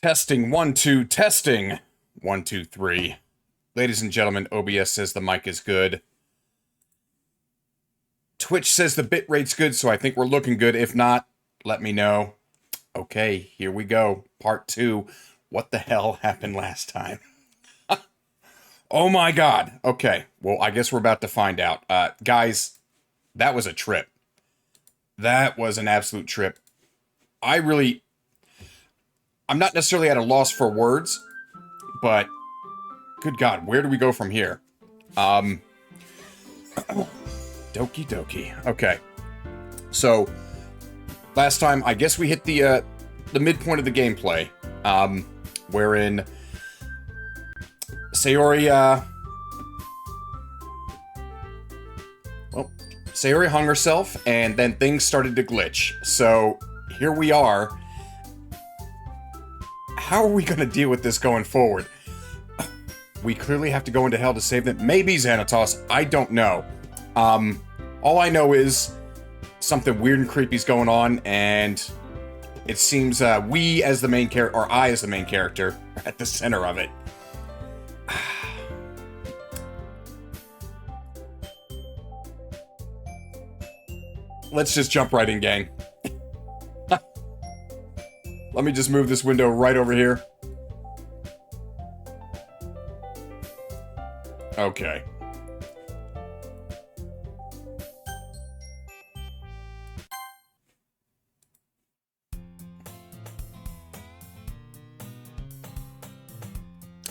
Testing, 1, 2, testing. 1, 2, 3. Ladies and gentlemen, OBS says the mic is good. Twitch says the bitrate's good, so I think we're looking good. If not, let me know. Okay, here we go. Part 2. What the hell happened last time? Oh my god. Okay, well, I guess we're about to find out. Guys, that was a trip. That was an absolute trip. I'm not necessarily at a loss for words, but good God, where do we go from here? Doki. Okay. So, last time, I guess we hit the midpoint of the gameplay, wherein Sayori hung herself, and then things started to glitch. So, here we are. How are we going to deal with this going forward? We clearly have to go into hell to save them. Maybe Xanatos. I don't know. All I know is something weird and creepy is going on, and it seems we as the main character, or I as the main character, are at the center of it. Let's just jump right in, gang. Let me just move this window right over here. Okay.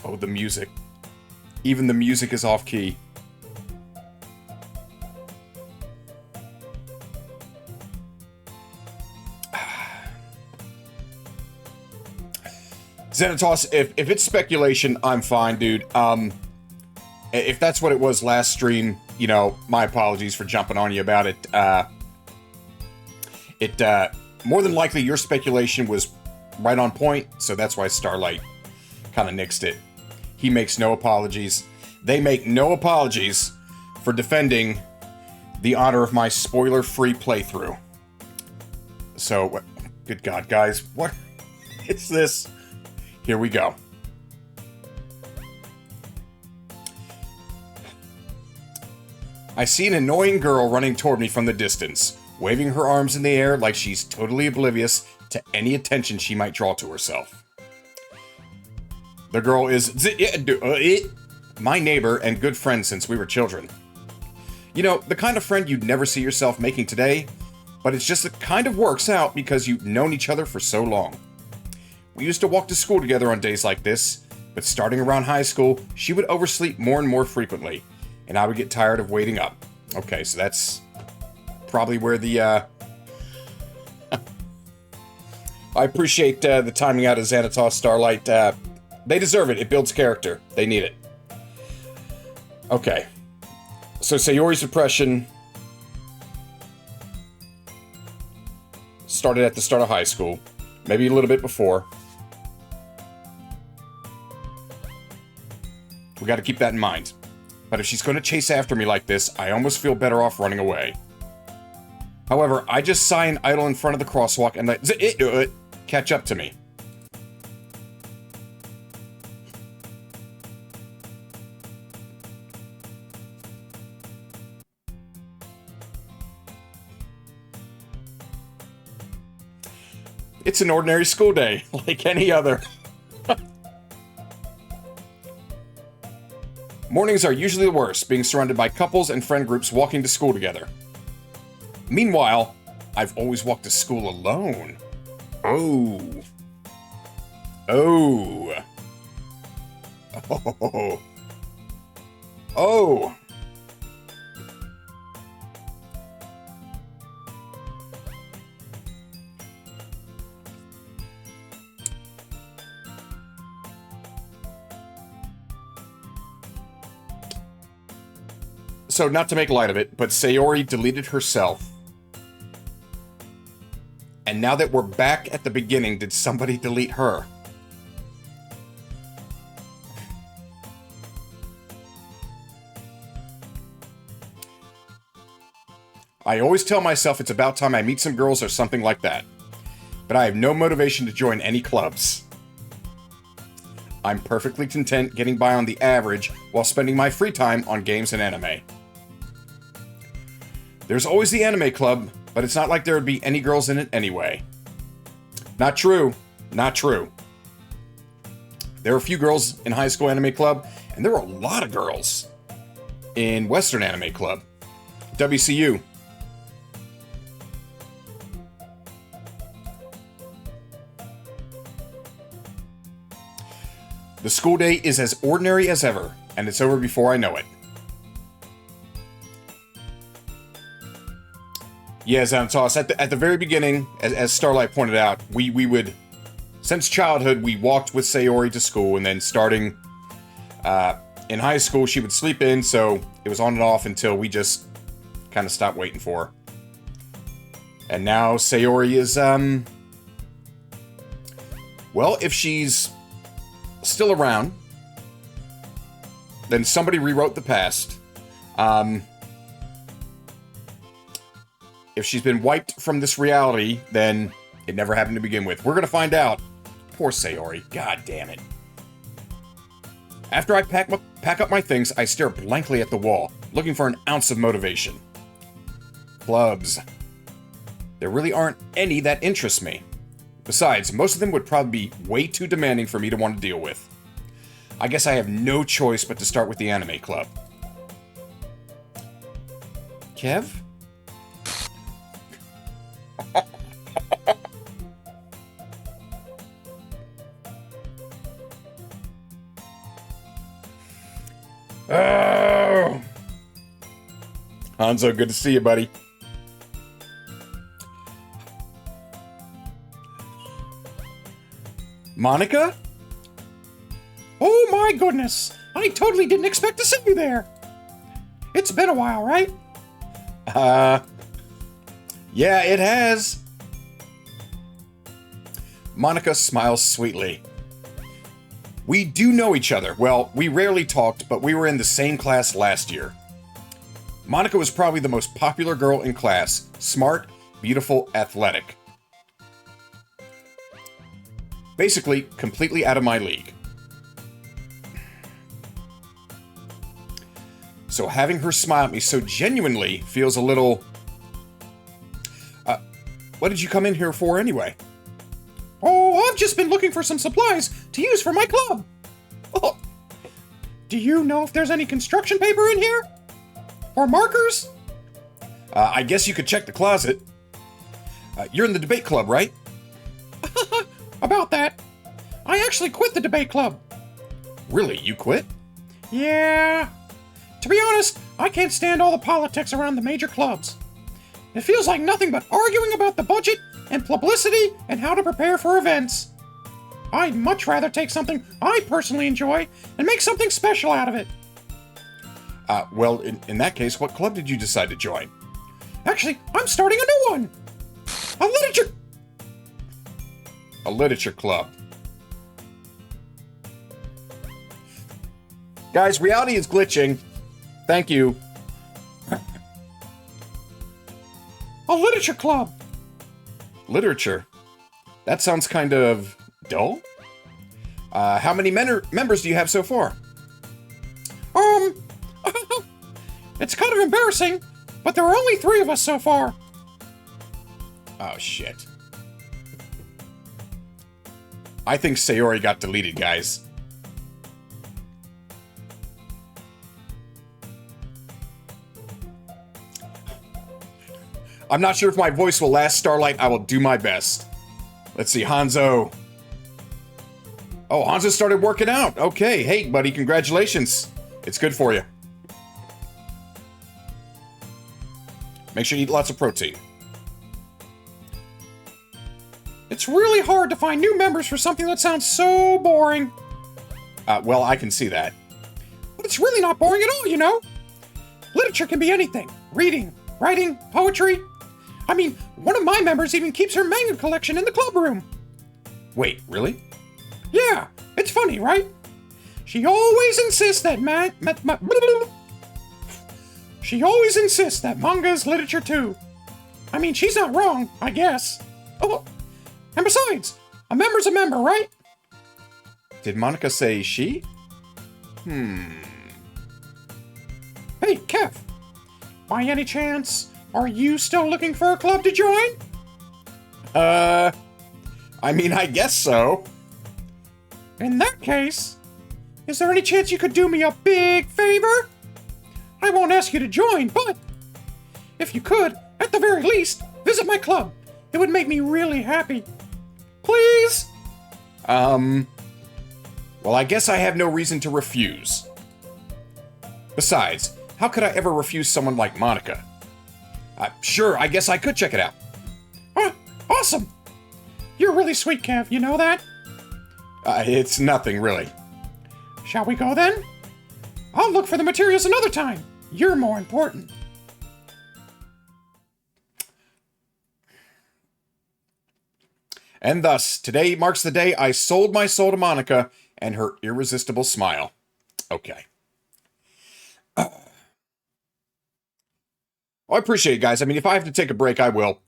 Oh, the music. Even the music is off key. Xanatos, if it's speculation, I'm fine, dude. If that's what it was last stream, you know, my apologies for jumping on you about it. More than likely, your speculation was right on point, so that's why Starlight kind of nixed it. He makes no apologies. They make no apologies for defending the honor of my spoiler-free playthrough. So, good God, guys, what is this? Here we go. I see an annoying girl running toward me from the distance, waving her arms in the air like she's totally oblivious to any attention she might draw to herself. The girl is my neighbor and good friend since we were children. You know, the kind of friend you'd never see yourself making today, but it's just it kind of works out because you've known each other for so long. We used to walk to school together on days like this, but starting around high school, she would oversleep more and more frequently, and I would get tired of waiting up. Okay, so that's probably where the, I appreciate the timing out of Xanatos, Starlight. They deserve it. It builds character. They need it. Okay. So Sayori's depression started at the start of high school, maybe a little bit before. We got to keep that in mind. But if she's going to chase after me like this, I almost feel better off running away. However, I just sigh and idle in front of the crosswalk and let it catch up to me. It's an ordinary school day, like any other. Mornings are usually the worst, being surrounded by couples and friend groups walking to school together. Meanwhile, I've always walked to school alone. Oh. Oh. Oh. Oh. So, not to make light of it, but Sayori deleted herself. And now that we're back at the beginning, did somebody delete her? I always tell myself it's about time I meet some girls or something like that. But I have no motivation to join any clubs. I'm perfectly content getting by on the average while spending my free time on games and anime. There's always the anime club, but it's not like there would be any girls in it anyway. Not true. Not true. There were a few girls in high school anime club, and there were a lot of girls in Western anime club. WCU. The school day is as ordinary as ever, and it's over before I know it. Yeah, Xanatos, at the very beginning, as Starlight pointed out, we would, since childhood, we walked with Sayori to school, and then starting in high school, she would sleep in, so it was on and off until we just kind of stopped waiting for her. And now Sayori is, well, if she's still around, then somebody rewrote the past. If she's been wiped from this reality, then it never happened to begin with. We're gonna find out. Poor Sayori. God damn it. After I pack up my things, I stare blankly at the wall, looking for an ounce of motivation. Clubs. There really aren't any that interest me. Besides, most of them would probably be way too demanding for me to want to deal with. I guess I have no choice but to start with the anime club. Kev? Oh! Hanzo, good to see you, buddy. Monica? Oh my goodness! I totally didn't expect to see you there! It's been a while, right? Yeah, it has. Monica smiles sweetly. We do know each other. Well, we rarely talked, but we were in the same class last year. Monica was probably the most popular girl in class. Smart, beautiful, athletic. Basically, completely out of my league. So having her smile at me so genuinely feels a little... what did you come in here for anyway? Oh, I've just been looking for some supplies to use for my club. Oh, do you know if there's any construction paper in here? Or markers? I guess you could check the closet. You're in the debate club, right? About that. I actually quit the debate club. Really? You quit? Yeah. To be honest, I can't stand all the politics around the major clubs. It feels like nothing but arguing about the budget and publicity and how to prepare for events. I'd much rather take something I personally enjoy and make something special out of it. Well, in that case, what club did you decide to join? Actually, I'm starting a new one. A literature club. Guys, reality is glitching. Thank you. A literature club. Literature? That sounds kind of dull. How many members do you have so far? It's kind of embarrassing, but there are only 3 of us so far. Oh, shit. I think Sayori got deleted, guys. I'm not sure if my voice will last, Starlight. I will do my best. Let's see, Hanzo. Oh, Hanzo started working out. Okay, hey, buddy, congratulations. It's good for you. Make sure you eat lots of protein. It's really hard to find new members for something that sounds so boring. Well, I can see that. But it's really not boring at all, you know? Literature can be anything. Reading, writing, poetry. I mean, one of my members even keeps her manga collection in the club room. Wait, really? Yeah, it's funny, right? She always insists that She always insists that manga is literature too. I mean, she's not wrong, I guess. Oh, and besides, a member's a member, right? Did Monica say she? Hey, Kev. By any chance, are you still looking for a club to join? I mean, I guess so. In that case, is there any chance you could do me a big favor? I won't ask you to join, but if you could, at the very least, visit my club. It would make me really happy. Please? Well, I guess I have no reason to refuse. Besides, how could I ever refuse someone like Monica? Sure, I guess I could check it out. Awesome! You're really sweet, Kev, you know that? It's nothing, really. Shall we go then? I'll look for the materials another time. You're more important. And thus, today marks the day I sold my soul to Monica and her irresistible smile. Okay. I appreciate it, guys. I mean, if I have to take a break, I will.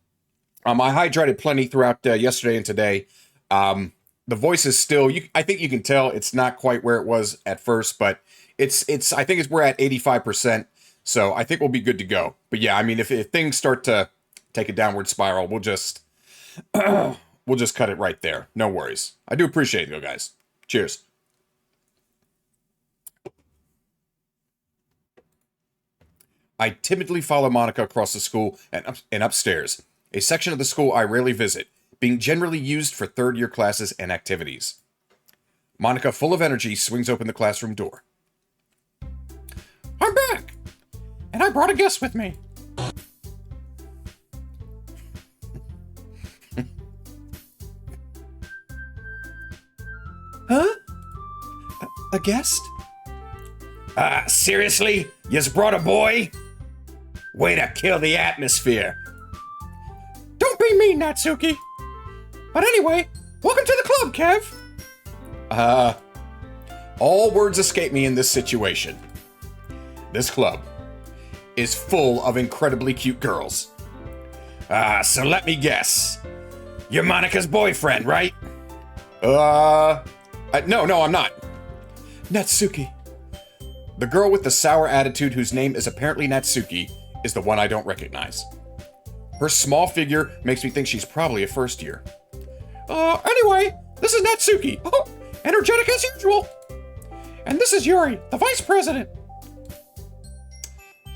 I hydrated plenty throughout yesterday and today. The voice is still, I think you can tell it's not quite where it was at first, but I think we're at 85%. So I think we'll be good to go. But yeah, I mean, if things start to take a downward spiral, we'll just cut it right there. No worries. I do appreciate it, though, guys. Cheers. I timidly follow Monica across the school and upstairs, a section of the school I rarely visit, being generally used for third-year classes and activities. Monica, full of energy, swings open the classroom door. I'm back! And I brought a guest with me. Huh? A guest? Seriously? Yous brought a boy? Way to kill the atmosphere. Don't be mean, Natsuki. But anyway, welcome to the club, Kev. All words escape me in this situation. This club is full of incredibly cute girls. So let me guess. You're Monica's boyfriend, right? No, I'm not. Natsuki. The girl with the sour attitude whose name is apparently Natsuki is the one I don't recognize. Her small figure makes me think she's probably a first year. Anyway, this is Natsuki. Oh, energetic as usual. And this is Yuri, the vice president.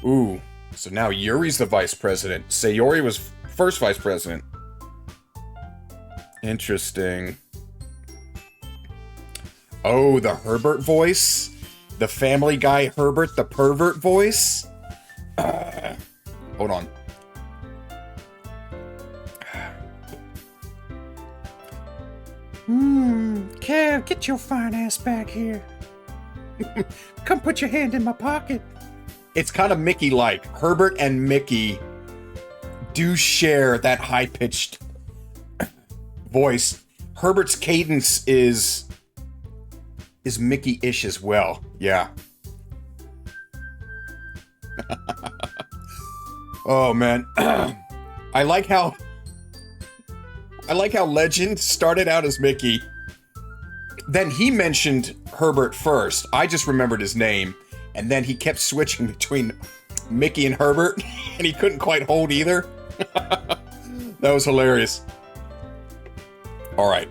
Ooh, so now Yuri's the vice president. Sayori was first vice president. Interesting. Oh, the Herbert voice? The Family Guy Herbert, the pervert voice? Hold on. Kev, get your fine ass back here. Come put your hand in my pocket. It's kind of Mickey-like. Herbert and Mickey do share that high-pitched voice. Herbert's cadence is Mickey-ish as well. Yeah. Oh, man. I like how Legend started out as Mickey. Then he mentioned Herbert first. I just remembered his name. And then he kept switching between Mickey and Herbert. And he couldn't quite hold either. That was hilarious. All right.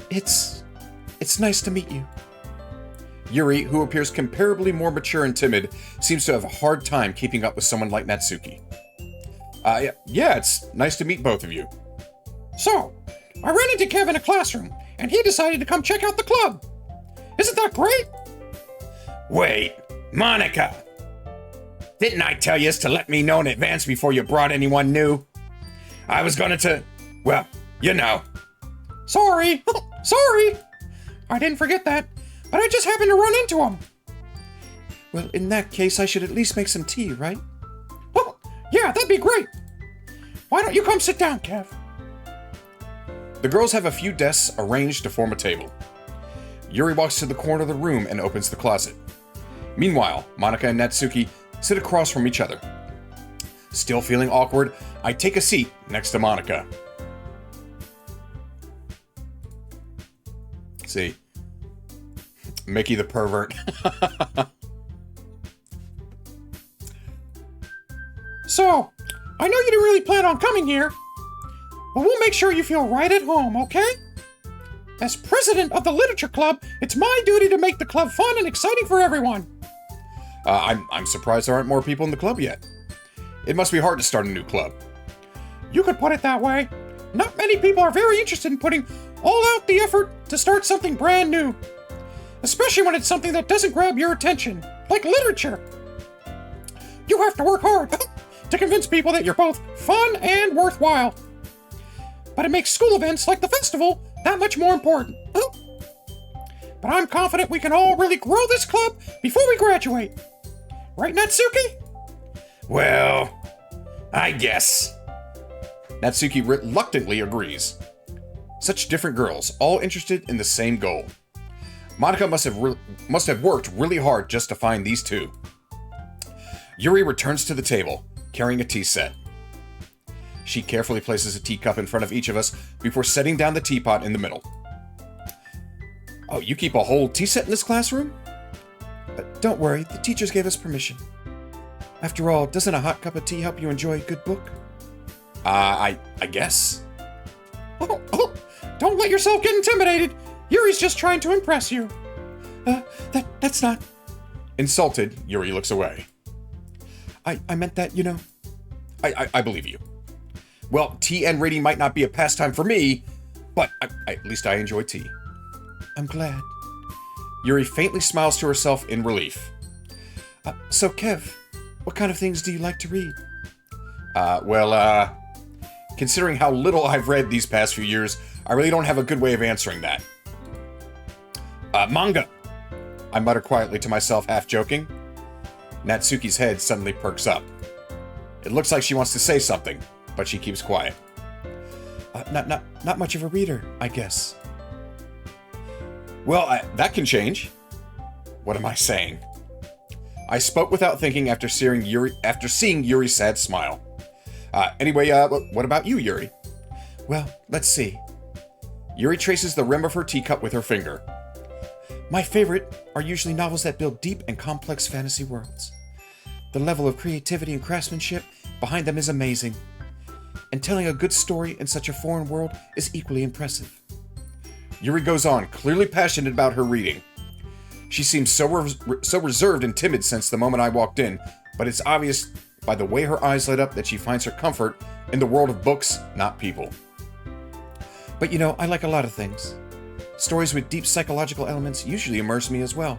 It's nice to meet you. Yuri, who appears comparably more mature and timid, seems to have a hard time keeping up with someone like Natsuki. Yeah, it's nice to meet both of you. So, I ran into Kev in a classroom, and he decided to come check out the club. Isn't that great? Wait, Monica! Didn't I tell you to let me know in advance before you brought anyone new? I was going to, well, you know. Sorry. Sorry. I didn't forget that, but I just happened to run into him. Well, in that case, I should at least make some tea, right? Oh, yeah, that'd be great. Why don't you come sit down, Kev? The girls have a few desks arranged to form a table. Yuri walks to the corner of the room and opens the closet. Meanwhile, Monica and Natsuki sit across from each other. Still feeling awkward, I take a seat next to Monica. See, Mickey the pervert. So, I know you didn't really plan on coming here, but we'll make sure you feel right at home, okay? As president of the literature club, it's my duty to make the club fun and exciting for everyone. I'm surprised there aren't more people in the club yet. It must be hard to start a new club. You could put it that way. Not many people are very interested in putting all out the effort to start something brand new. Especially when it's something that doesn't grab your attention, like literature. You have to work hard to convince people that you're both fun and worthwhile. But it makes school events like the festival that much more important. But I'm confident we can all really grow this club before we graduate. Right, Natsuki? Well, I guess. Natsuki reluctantly agrees. Such different girls, all interested in the same goal. Monica must have worked really hard just to find these two. Yuri returns to the table, carrying a tea set. She carefully places a teacup in front of each of us before setting down the teapot in the middle. Oh, you keep a whole tea set in this classroom? Don't worry, the teachers gave us permission. After all, doesn't a hot cup of tea help you enjoy a good book? I guess. Oh, don't let yourself get intimidated. Yuri's just trying to impress you. That's not... Insulted, Yuri looks away. I meant that, you know. I believe you. Well, tea and reading might not be a pastime for me, but at least I enjoy tea. I'm glad. Yuri faintly smiles to herself in relief. So, Kev, what kind of things do you like to read? Considering how little I've read these past few years, I really don't have a good way of answering that. Manga, I mutter quietly to myself, half joking. Natsuki's head suddenly perks up. It looks like she wants to say something, but she keeps quiet. Not much of a reader, I guess. Well, that can change. What am I saying? I spoke without thinking after seeing Yuri's sad smile. Anyway, what about you, Yuri? Well, let's see. Yuri traces the rim of her teacup with her finger. My favorite are usually novels that build deep and complex fantasy worlds. The level of creativity and craftsmanship behind them is amazing. And telling a good story in such a foreign world is equally impressive. Yuri goes on, clearly passionate about her reading. She seems so reserved and timid since the moment I walked in, but it's obvious by the way her eyes light up that she finds her comfort in the world of books, not people. But you know, I like a lot of things. Stories with deep psychological elements usually immerse me as well.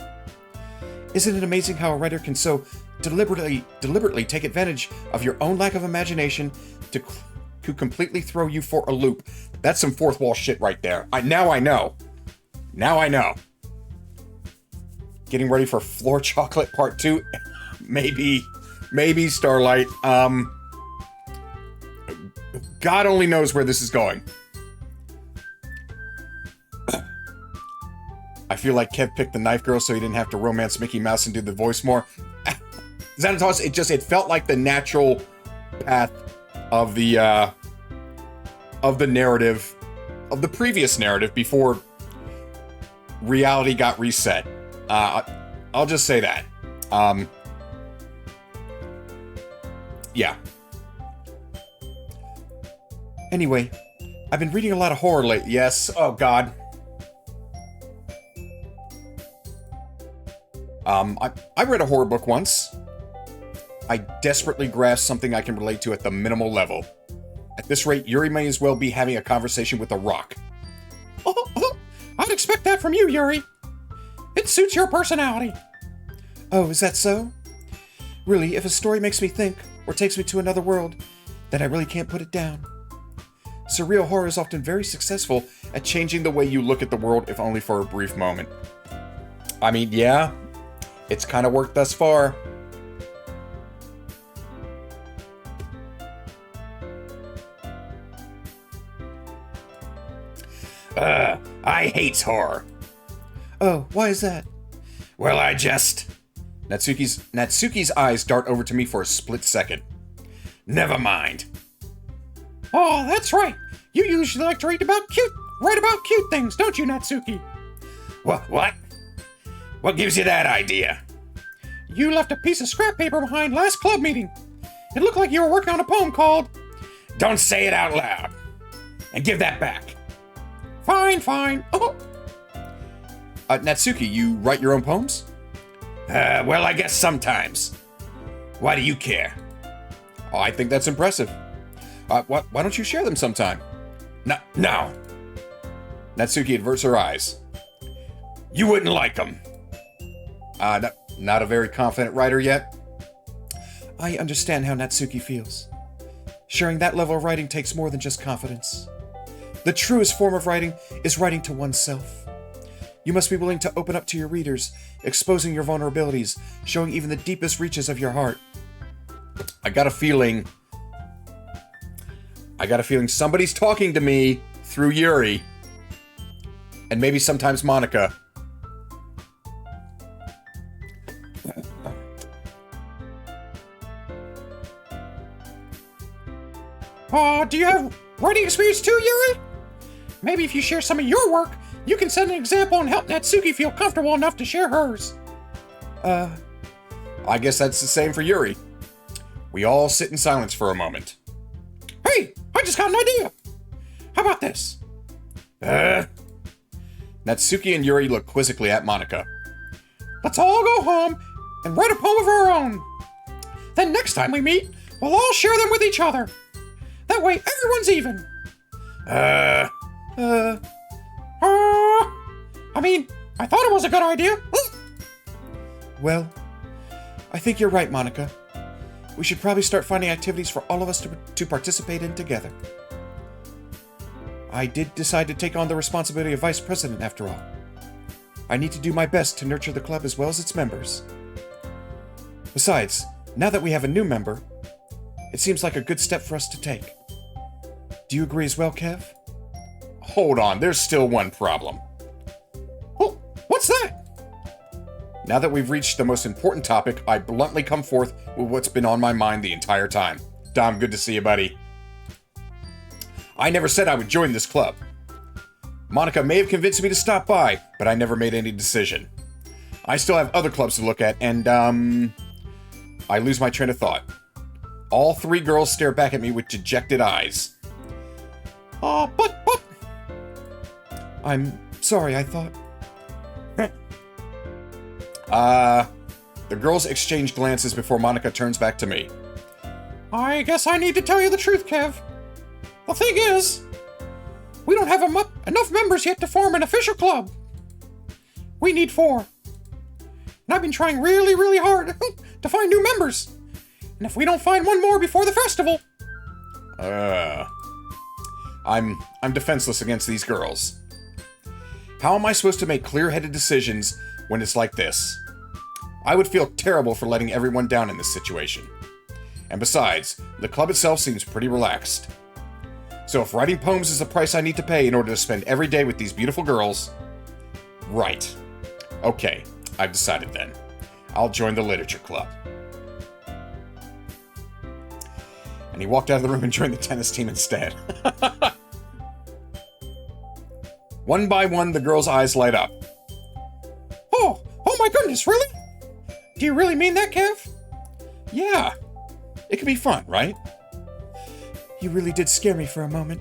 Isn't it amazing how a writer can so deliberately take advantage of your own lack of imagination to completely throw you for a loop? That's some fourth wall shit right there. Now I know. Getting ready for Floor Chocolate Part 2? Maybe, Starlight. God only knows where this is going. I feel like Kev picked the knife girl so he didn't have to romance Mickey Mouse and do the voice more. Xanatos, it felt like the natural path of the narrative, of the previous narrative before reality got reset. I'll just say that. Yeah. Anyway, I've been reading a lot of horror lately. Yes, oh god. I read a horror book once. I desperately grasped something I can relate to at the minimal level. At this rate, Yuri may as well be having a conversation with a rock. I'd expect that from you, Yuri. It suits your personality. Oh, is that so? Really, if a story makes me think, or takes me to another world, then I really can't put it down. Surreal horror is often very successful at changing the way you look at the world, if only for a brief moment. I mean, yeah, it's kind of worked thus far. I hate horror. Oh, why is that? Well, Natsuki's eyes dart over to me for a split second. Never mind. Oh, that's right. You usually like to write about cute things, don't you, Natsuki? What? What gives you that idea? You left a piece of scrap paper behind last club meeting. It looked like you were working on a poem called... Don't say it out loud. And give that back. Fine. Oh. Natsuki, you write your own poems? Well, I guess sometimes. Why do you care? Oh, I think that's impressive. Why don't you share them sometime? No. Natsuki averts her eyes. You wouldn't like them. Not a very confident writer yet? I understand how Natsuki feels. Sharing that level of writing takes more than just confidence. The truest form of writing is writing to oneself. You must be willing to open up to your readers, exposing your vulnerabilities, showing even the deepest reaches of your heart. I got a feeling somebody's talking to me through Yuri. And maybe sometimes Monica. Do you have writing experience too, Yuri? Maybe if you share some of your work, you can set an example and help Natsuki feel comfortable enough to share hers. I guess that's the same for Yuri. We all sit in silence for a moment. Hey, I just got an idea. How about this? Natsuki and Yuri look quizzically at Monica. Let's all go home and write a poem of our own. Then next time we meet, we'll all share them with each other. That way everyone's even. I thought it was a good idea. Well, I think you're right, Monica. We should probably start finding activities for all of us to participate in together. I did decide to take on the responsibility of vice president after all. I need to do my best to nurture the club as well as its members. Besides, now that we have a new member, it seems like a good step for us to take. Do you agree as well, Kev? Hold on, there's still one problem. Oh, what's that? Now that we've reached the most important topic, I bluntly come forth with what's been on my mind the entire time. Dom, good to see you, buddy. I never said I would join this club. Monica may have convinced me to stop by, but I never made any decision. I still have other clubs to look at, and, I lose my train of thought. All three girls stare back at me with dejected eyes. But... I'm sorry, I thought... The girls exchange glances before Monica turns back to me. I guess I need to tell you the truth, Kev. The thing is, we don't have enough members yet to form an official club. We need 4. And I've been trying really, really hard to find new members. And if we don't find one more before the festival... I'm defenseless against these girls. How am I supposed to make clear-headed decisions when it's like this? I would feel terrible for letting everyone down in this situation. And besides, the club itself seems pretty relaxed. So if writing poems is the price I need to pay in order to spend every day with these beautiful girls... Right. Okay, I've decided then. I'll join the literature club. And he walked out of the room and joined the tennis team instead. One by one, the girls' eyes light up. Oh my goodness, really? Do you really mean that, Kev? Yeah. It could be fun, right? You really did scare me for a moment.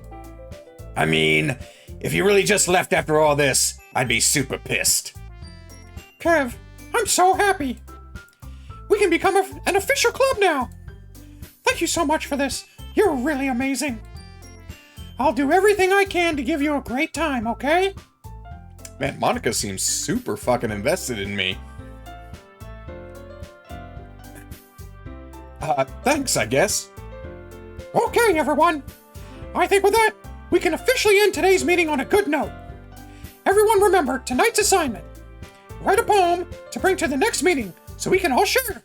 I mean, if you really just left after all this, I'd be super pissed. Kev, I'm so happy. We can become an official club now. Thank you so much for this. You're really amazing. I'll do everything I can to give you a great time, okay? Man, Monica seems super fucking invested in me. Thanks, I guess. Okay, everyone. I think with that, we can officially end today's meeting on a good note. Everyone remember tonight's assignment. Write a poem to bring to the next meeting so we can all share.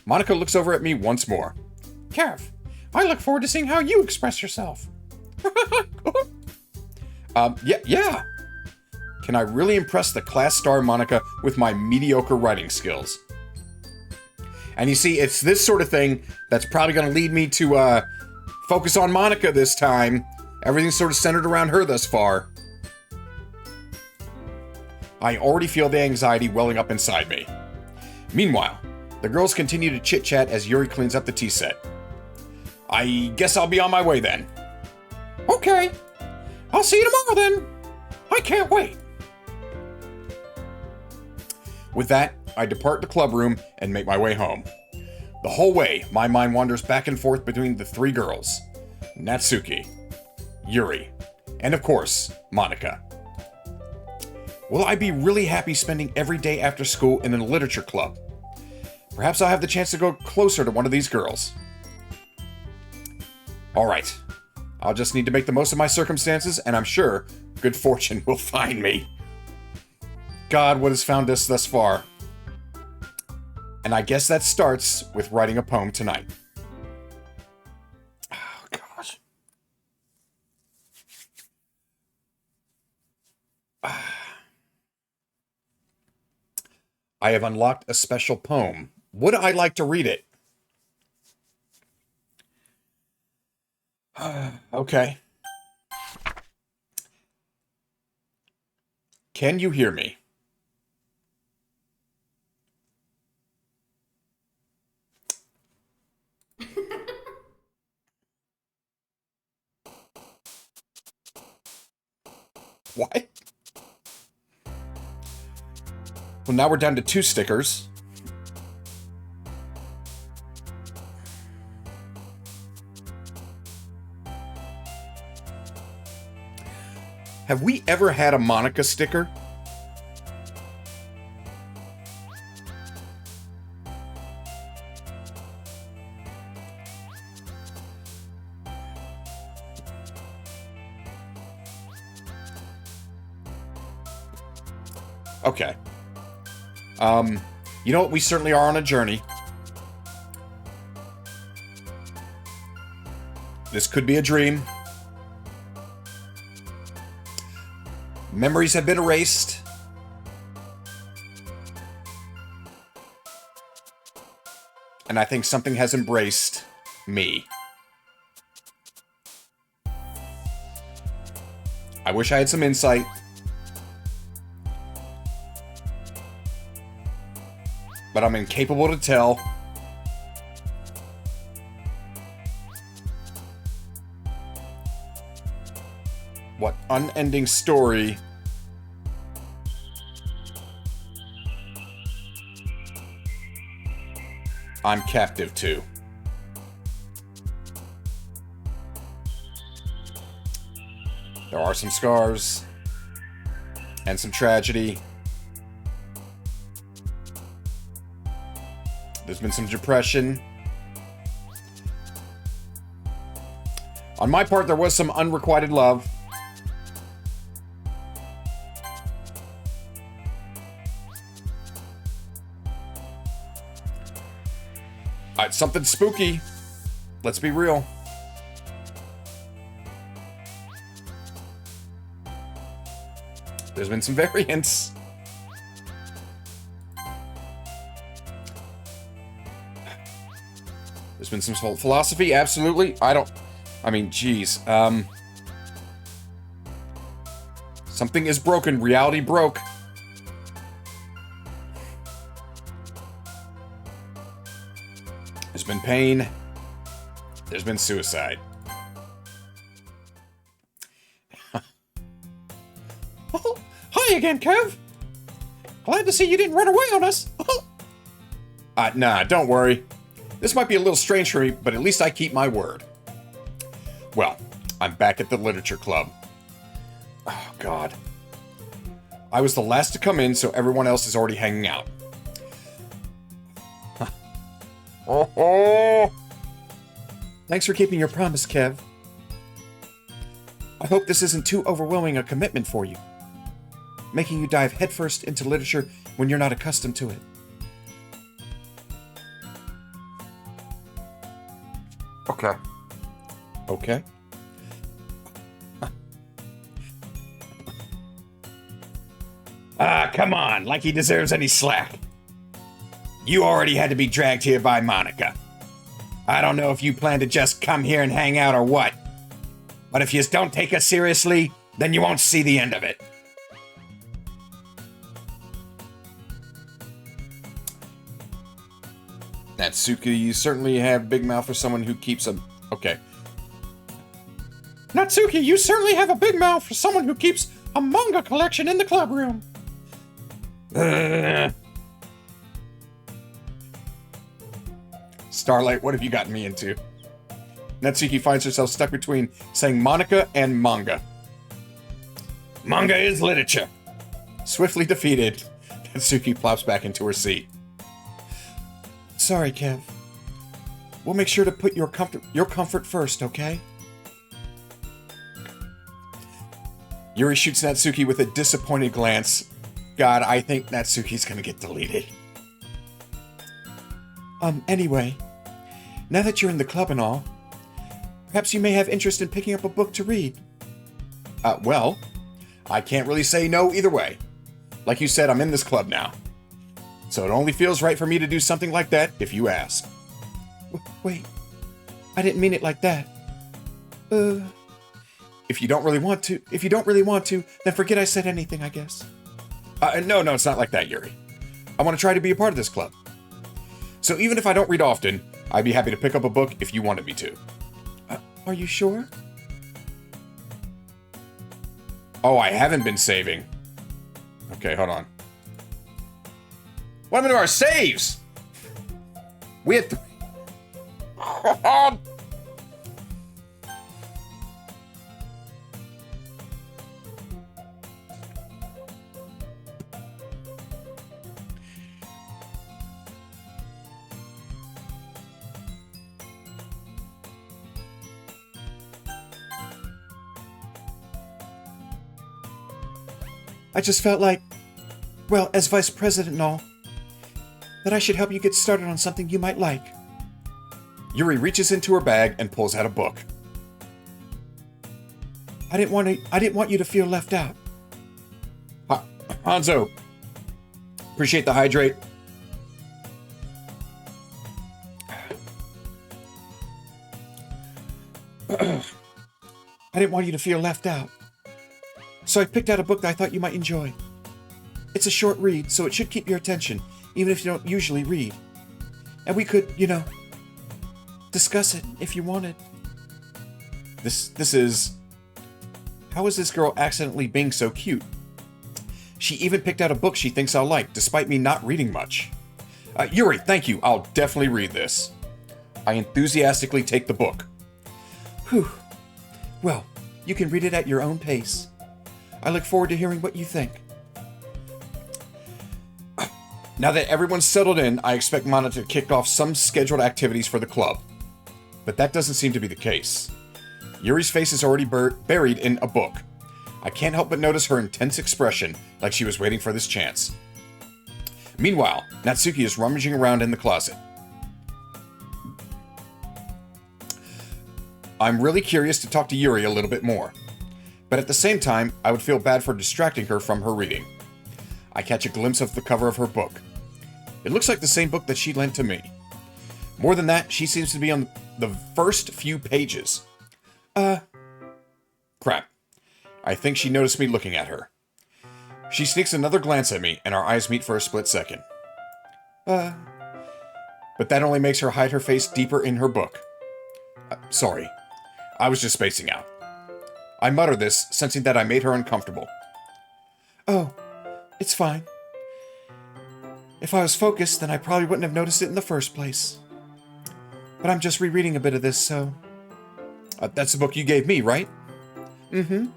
Monica looks over at me once more. Kev, I look forward to seeing how you express yourself. Yeah. Can I really impress the class star Monica with my mediocre writing skills? And you see, it's this sort of thing that's probably going to lead me to focus on Monica this time. Everything's sort of centered around her thus far. I already feel the anxiety welling up inside me. Meanwhile, the girls continue to chit-chat as Yuri cleans up the tea set. I guess I'll be on my way then. Okay. I'll see you tomorrow then. I can't wait. With that, I depart the club room and make my way home. The whole way, my mind wanders back and forth between the three girls. Natsuki, Yuri, and of course, Monica. Will I be really happy spending every day after school in a literature club? Perhaps I'll have the chance to go closer to one of these girls. Alright, I'll just need to make the most of my circumstances, and I'm sure good fortune will find me. God, what has found us thus far? And I guess that starts with writing a poem tonight. Oh, gosh. I have unlocked a special poem. Would I like to read it? Okay. Can you hear me? What? Well, now we're down to 2 stickers. Have we ever had a Monica sticker? Okay. You know what? We certainly are on a journey. This could be a dream. Memories have been erased. And I think something has embraced me. I wish I had some insight. But I'm incapable to tell. What unending story I'm captive to. There are some scars and some tragedy. There's been some depression. On my part, there was some unrequited love. It's something spooky. Let's be real. There's been some variants. There's been some philosophy, absolutely. Geez. Something is broken. Reality broke. There's been pain. There's been suicide. Hi again, Kev. Glad to see you didn't run away on us. Nah, don't worry. This might be a little strange for me, but at least I keep my word. Well, I'm back at the literature club. Oh, God. I was the last to come in, so everyone else is already hanging out. Thanks for keeping your promise, Kev. I hope this isn't too overwhelming a commitment for you, making you dive headfirst into literature when you're not accustomed to it. Okay. Okay. Come on, like he deserves any slack. You already had to be dragged here by Monica. I don't know if you plan to just come here and hang out or what, but if you don't take us seriously, then you won't see the end of it. Natsuki, you certainly have big mouth for someone who keeps a... Okay. Natsuki, you certainly have a big mouth for someone who keeps a manga collection in the club room. Starlight, what have you gotten me into? Natsuki finds herself stuck between saying Monica and manga. Manga is literature. Swiftly defeated, Natsuki plops back into her seat. Sorry, Kev. We'll make sure to put your comfort first, okay? Yuri shoots Natsuki with a disappointed glance. God, I think Natsuki's gonna get deleted. Anyway, now that you're in the club and all, perhaps you may have interest in picking up a book to read. Well, I can't really say no either way. Like you said, I'm in this club now. So it only feels right for me to do something like that if you ask. Wait, I didn't mean it like that. If you don't really want to, then forget I said anything, I guess. No, it's not like that, Yuri. I want to try to be a part of this club. So even if I don't read often, I'd be happy to pick up a book if you wanted me to. Are you sure? Oh, I haven't been saving. Okay, hold on. What happened to our saves? We had I just felt like, well, as vice president and all, that I should help you get started on something you might like. Yuri reaches into her bag and pulls out a book. I didn't want you to feel left out. Hanzo, appreciate the hydrate. I didn't want you to feel left out. So I picked out a book that I thought you might enjoy. It's a short read, so it should keep your attention, even if you don't usually read. And we could, discuss it if you wanted. This is... How is this girl accidentally being so cute? She even picked out a book she thinks I'll like, despite me not reading much. Yuri, thank you. I'll definitely read this. I enthusiastically take the book. Whew. Well, you can read it at your own pace. I look forward to hearing what you think. Now that everyone's settled in, I expect Mana to kick off some scheduled activities for the club. But that doesn't seem to be the case. Yuri's face is already buried in a book. I can't help but notice her intense expression, like she was waiting for this chance. Meanwhile, Natsuki is rummaging around in the closet. I'm really curious to talk to Yuri a little bit more. But at the same time, I would feel bad for distracting her from her reading. I catch a glimpse of the cover of her book. It looks like the same book that she lent to me. More than that, she seems to be on the first few pages. Crap. I think she noticed me looking at her. She sneaks another glance at me, and our eyes meet for a split second. But that only makes her hide her face deeper in her book. Sorry. I was just spacing out. I mutter this, sensing that I made her uncomfortable. Oh, It's fine. If I was focused, then I probably wouldn't have noticed it in the first place. But I'm just rereading a bit of this, so... That's the book you gave me, right? Mm-hmm.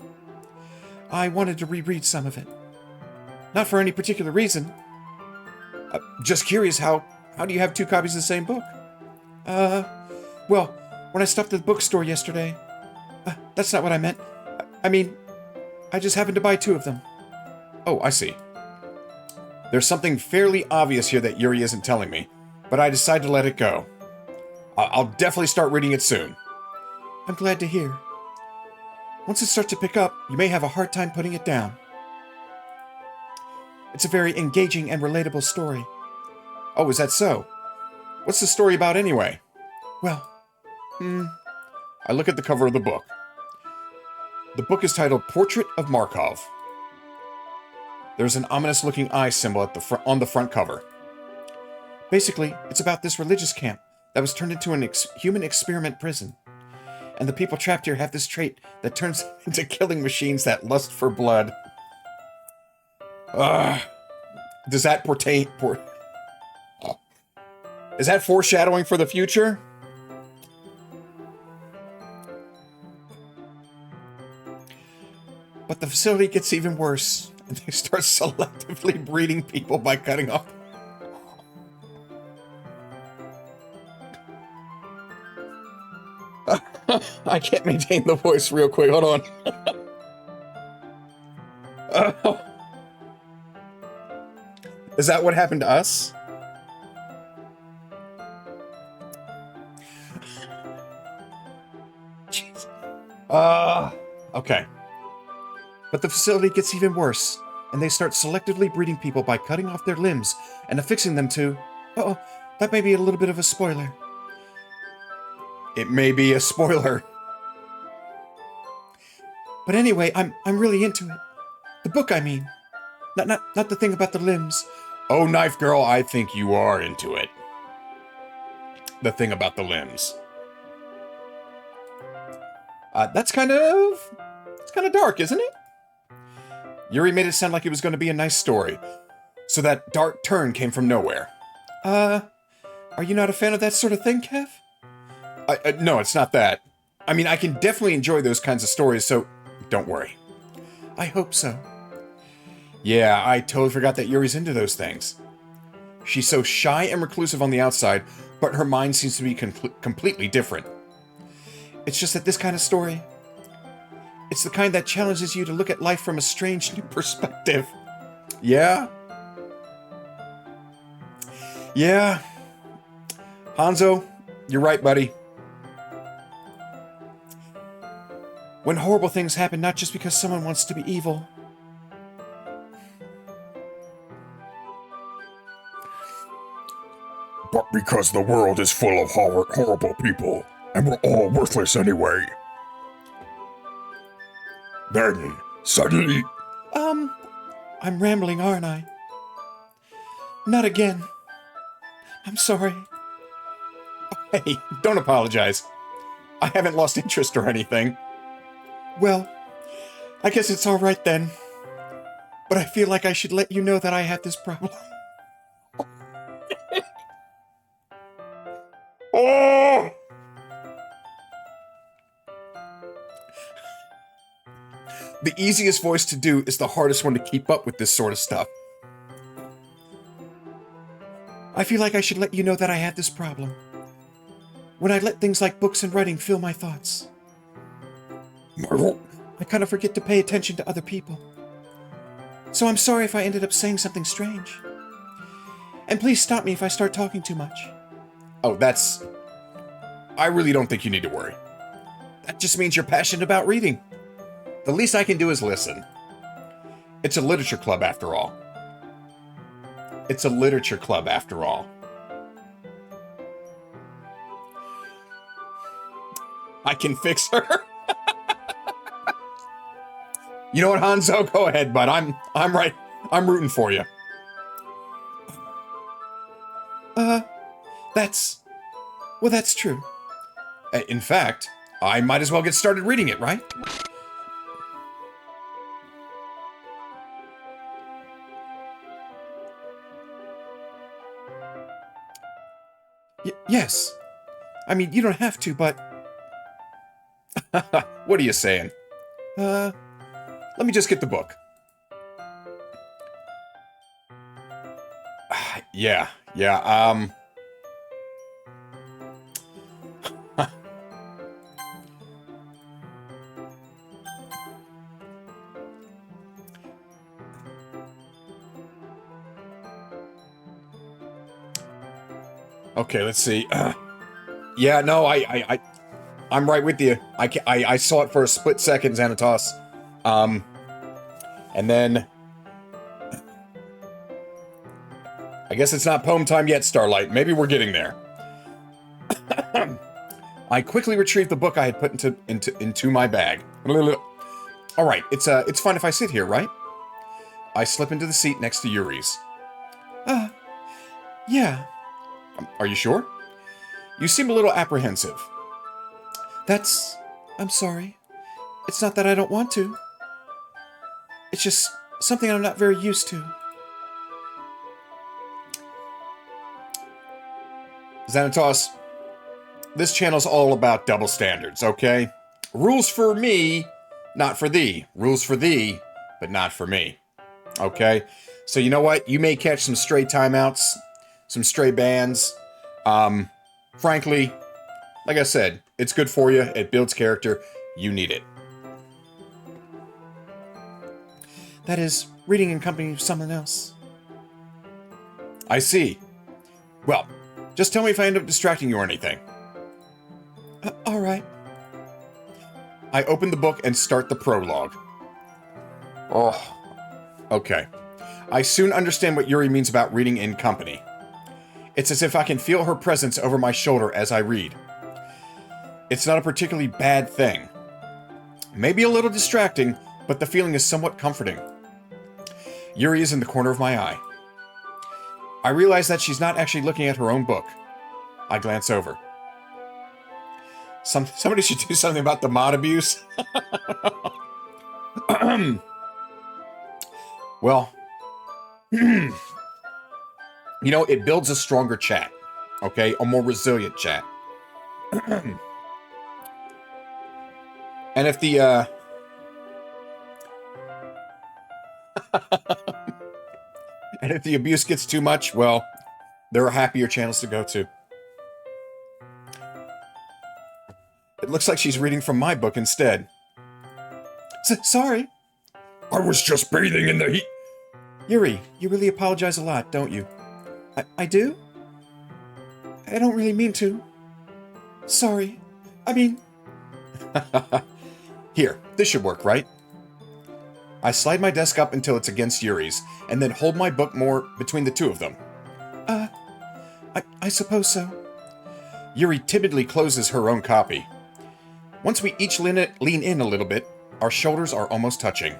I wanted to reread some of it. Not for any particular reason. Just curious, how do you have 2 copies of the same book? Well, when I stopped at the bookstore yesterday... that's not what I meant. I mean, I just happened to buy 2 of them. Oh, I see. There's something fairly obvious here that Yuri isn't telling me, but I decided to let it go. I'll definitely start reading it soon. I'm glad to hear. Once it starts to pick up, you may have a hard time putting it down. It's a very engaging and relatable story. Oh, is that so? What's the story about anyway? Well, I look at the cover of the book. The book is titled Portrait of Markov. There's an ominous-looking eye symbol on the front cover. Basically, it's about this religious camp that was turned into an human experiment prison. And the people trapped here have this trait that turns into killing machines that lust for blood. Does that Is that foreshadowing for the future? But the facility gets even worse, and they start selectively breeding people by cutting off. I can't maintain the voice real quick. Hold on. Is that what happened to us? Jeez. Okay. But the facility gets even worse, and they start selectively breeding people by cutting off their limbs and affixing them to... Uh-oh, that may be a little bit of a spoiler. It may be a spoiler. But anyway, I'm really into it. The book, I mean. Not the thing about the limbs. Oh, Knife Girl, I think you are into it. The thing about the limbs. It's kind of dark, isn't it? Yuri made it sound like it was going to be a nice story. So that dark turn came from nowhere. Are you not a fan of that sort of thing, Kev? No, it's not that. I mean, I can definitely enjoy those kinds of stories, so don't worry. I hope so. Yeah, I totally forgot that Yuri's into those things. She's so shy and reclusive on the outside, but her mind seems to be completely different. It's just that this kind of story, it's the kind that challenges you to look at life from a strange new perspective. Yeah? Yeah. Hanzo, you're right, buddy. When horrible things happen, not just because someone wants to be evil. But because the world is full of horrible people, and we're all worthless anyway. Then, suddenly... I'm rambling, aren't I? Not again. I'm sorry. Hey, don't apologize. I haven't lost interest or anything. Well, I guess it's all right then. But I feel like I should let you know that I have this problem. Oh! The easiest voice to do is the hardest one to keep up with this sort of stuff. I feel like I should let you know that I have this problem. When I let things like books and writing fill my thoughts, I kind of forget to pay attention to other people. So I'm sorry if I ended up saying something strange. And please stop me if I start talking too much. Oh, I really don't think you need to worry. That just means you're passionate about reading. The least I can do is listen. It's a literature club after all. It's a literature club after all. I can fix her. You know what, Hanzo? Go ahead, bud. I'm right. I'm rooting for you. That's true. In fact, I might as well get started reading it, right? Yes. I mean, you don't have to, but... What are you saying? Let me just get the book. Yeah. Okay, let's see. Yeah, no, I'm right with you. I saw it for a split second, Xanatos. And then... I guess it's not poem time yet, Starlight. Maybe we're getting there. I quickly retrieved the book I had put into my bag. All right, it's fine if I sit here, right? I slip into the seat next to Yuri's. Yeah. Are you sure? You seem a little apprehensive. I'm sorry. It's not that I don't want to. It's just something I'm not very used to. Xanatos, this channel's all about double standards, okay? Rules for me, not for thee. Rules for thee, but not for me. Okay? So you know what? You may catch some stray timeouts, some stray bans. Frankly, like I said, it's good for you. It builds character. You need it. That is, reading in company of someone else. I see. Well, just tell me if I end up distracting you or anything. All right. I open the book and start the prologue. Oh, okay. I soon understand what Yuri means about reading in company. It's as if I can feel her presence over my shoulder as I read. It's not a particularly bad thing. Maybe a little distracting, but the feeling is somewhat comforting. Yuri is in the corner of my eye. I realize that she's not actually looking at her own book. I glance over. Somebody should do something about the mod abuse. Well, you know, it builds a stronger chat, okay? A more resilient chat. And if the, and if the abuse gets too much, well, there are happier channels to go to. It looks like she's reading from my book instead. Sorry. I was just bathing in the heat. Yuri, you really apologize a lot, don't you? I do? I don't really mean to. Sorry. I mean... Here, this should work, right? I slide my desk up until it's against Yuri's, and then hold my book more between the two of them. I suppose so. Yuri timidly closes her own copy. Once we each lean in a little bit, our shoulders are almost touching.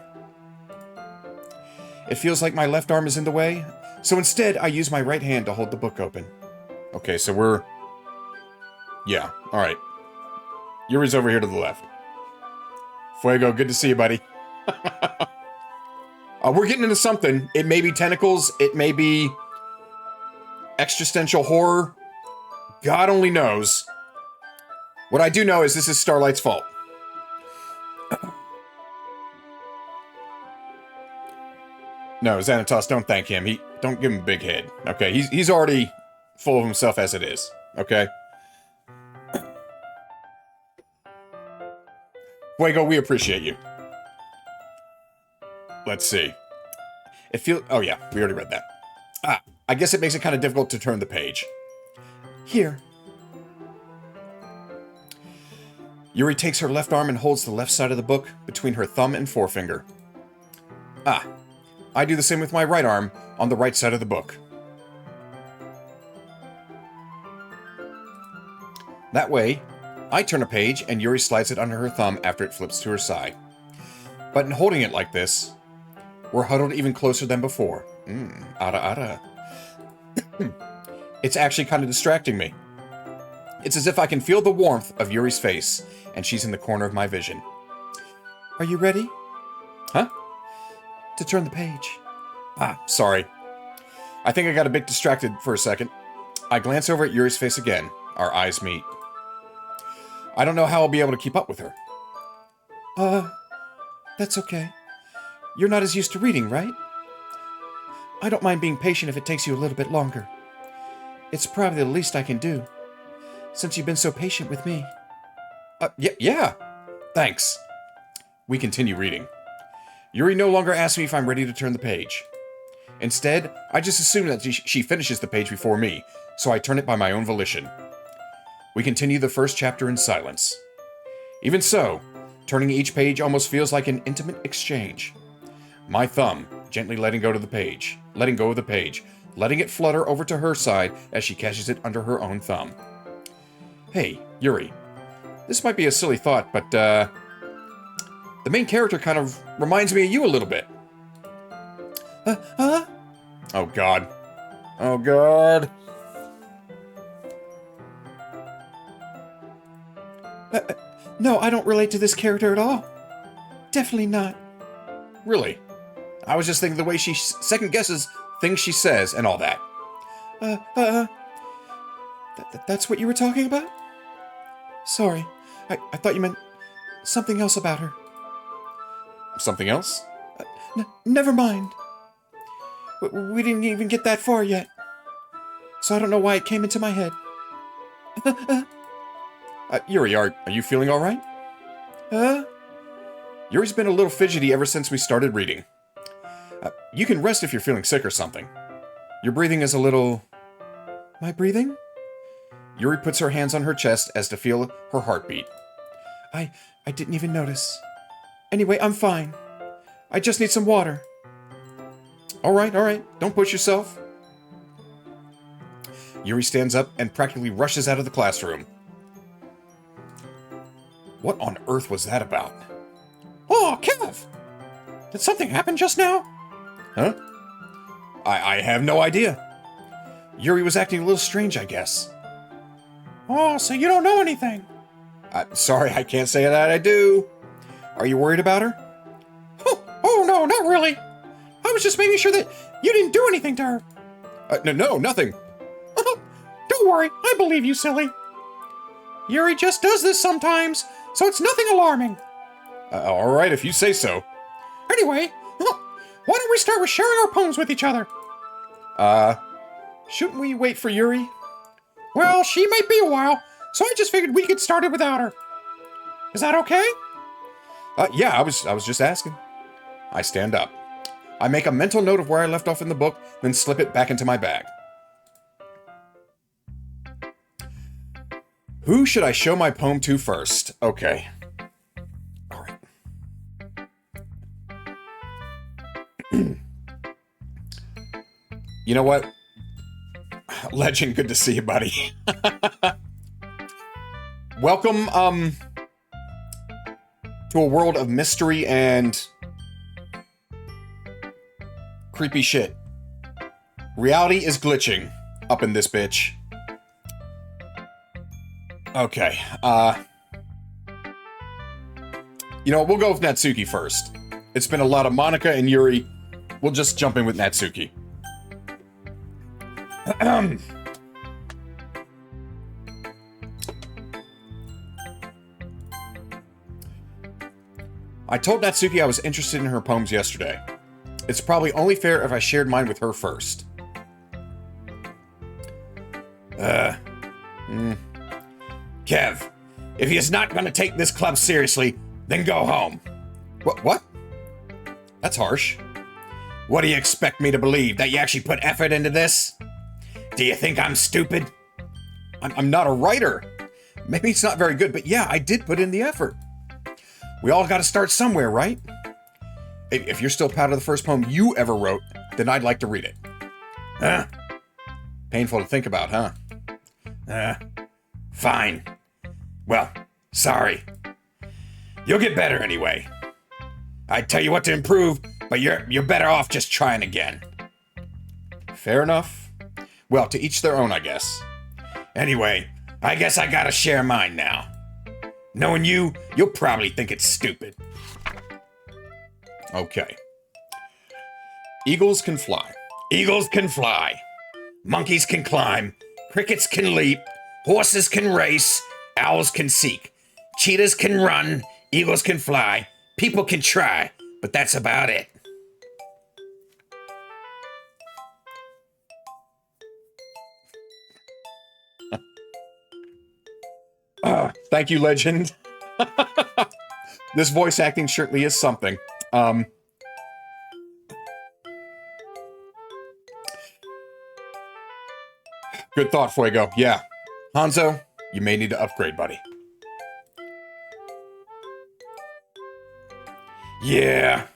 It feels like my left arm is in the way, so instead I use my right hand to hold the book open. Okay, so we're... Yeah, alright. Yuri's over here to the left. Fuego, good to see you, buddy. We're getting into something. It may be tentacles, it may be existential horror. God only knows. What I do know is this is Starlight's fault. No, Xanatos, don't thank him. Don't give him a big head. Okay, he's already full of himself as it is. Okay? Fuego, we appreciate you. Let's see. Oh yeah, we already read that. I guess it makes it kind of difficult to turn the page. Here. Yuri takes her left arm and holds the left side of the book between her thumb and forefinger. I do the same with my right arm on the right side of the book. That way, I turn a page and Yuri slides it under her thumb after it flips to her side. But in holding it like this, we're huddled even closer than before. Ara. It's actually kind of distracting me. It's as if I can feel the warmth of Yuri's face, and she's in the corner of my vision. Are you ready? Huh? To turn the page. Sorry. I think I got a bit distracted for a second. I glance over at Yuri's face again. Our eyes meet. I don't know how I'll be able to keep up with her. That's okay. You're not as used to reading, right? I don't mind being patient if it takes you a little bit longer. It's probably the least I can do, since you've been so patient with me. Yeah. Thanks. We continue reading. Yuri no longer asks me if I'm ready to turn the page. Instead, I just assume that she finishes the page before me, so I turn it by my own volition. We continue the first chapter in silence. Even so, turning each page almost feels like an intimate exchange. My thumb gently letting go of the page, letting it flutter over to her side as she catches it under her own thumb. Hey, Yuri, this might be a silly thought, but the main character kind of reminds me of you a little bit. Oh God. Oh God. No, I don't relate to this character at all. Definitely not. Really? I was just thinking the way she second guesses things she says and all that. That's what you were talking about? Sorry, I thought you meant something else about her. Something else? Never mind. We didn't even get that far yet. So I don't know why it came into my head. Yuri, are you feeling all right? Yuri's been a little fidgety ever since we started reading. You can rest if you're feeling sick or something. Your breathing is a little... My breathing? Yuri puts her hands on her chest as to feel her heartbeat. I didn't even notice. Anyway, I'm fine. I just need some water. All right. Don't push yourself. Yuri stands up and practically rushes out of the classroom. What on earth was that about? Oh, Kev! Did something happen just now? Huh? I have no idea. Yuri was acting a little strange, I guess. Oh, so you don't know anything? Sorry, I can't say that I do. Are you worried about her? Oh, no, not really. I was just making sure that you didn't do anything to her. No, nothing. Don't worry, I believe you, silly. Yuri just does this sometimes, so it's nothing alarming. All right, if you say so. Anyway, why don't we start with sharing our poems with each other? Shouldn't we wait for Yuri? Well, she might be a while, so I just figured we could start it without her. Is that okay? Yeah, I was just asking. I stand up. I make a mental note of where I left off in the book, then slip it back into my bag. Who should I show my poem to first? Okay. All right. You know what? Legend, good to see you, buddy. Welcome, to a world of mystery and creepy shit. Reality is glitching up in this bitch. Okay, you know, we'll go with Natsuki first. It's been a lot of Monica and Yuri. We'll just jump in with Natsuki. I told Natsuki I was interested in her poems yesterday. It's probably only fair if I shared mine with her first. Kev, if he's not gonna take this club seriously, then go home. What? That's harsh. What do you expect me to believe? That you actually put effort into this? Do you think I'm stupid? I'm not a writer. Maybe it's not very good, but yeah, I did put in the effort. We all gotta start somewhere, right? If you're still proud of the first poem you ever wrote, then I'd like to read it. Huh? Painful to think about, huh? Fine. Well, sorry. You'll get better anyway. I'd tell you what to improve, but you're better off just trying again. Fair enough. Well, to each their own, I guess. Anyway, I guess I gotta share mine now. Knowing you'll probably think it's stupid. Okay. Eagles can fly. Eagles can fly. Monkeys can climb. Crickets can leap. Horses can race, owls can seek, cheetahs can run, eagles can fly, people can try, but that's about it. Thank you, legend. This voice acting certainly is something. Good thought, Fuego. Yeah. Hanzo, you may need to upgrade, buddy. Yeah,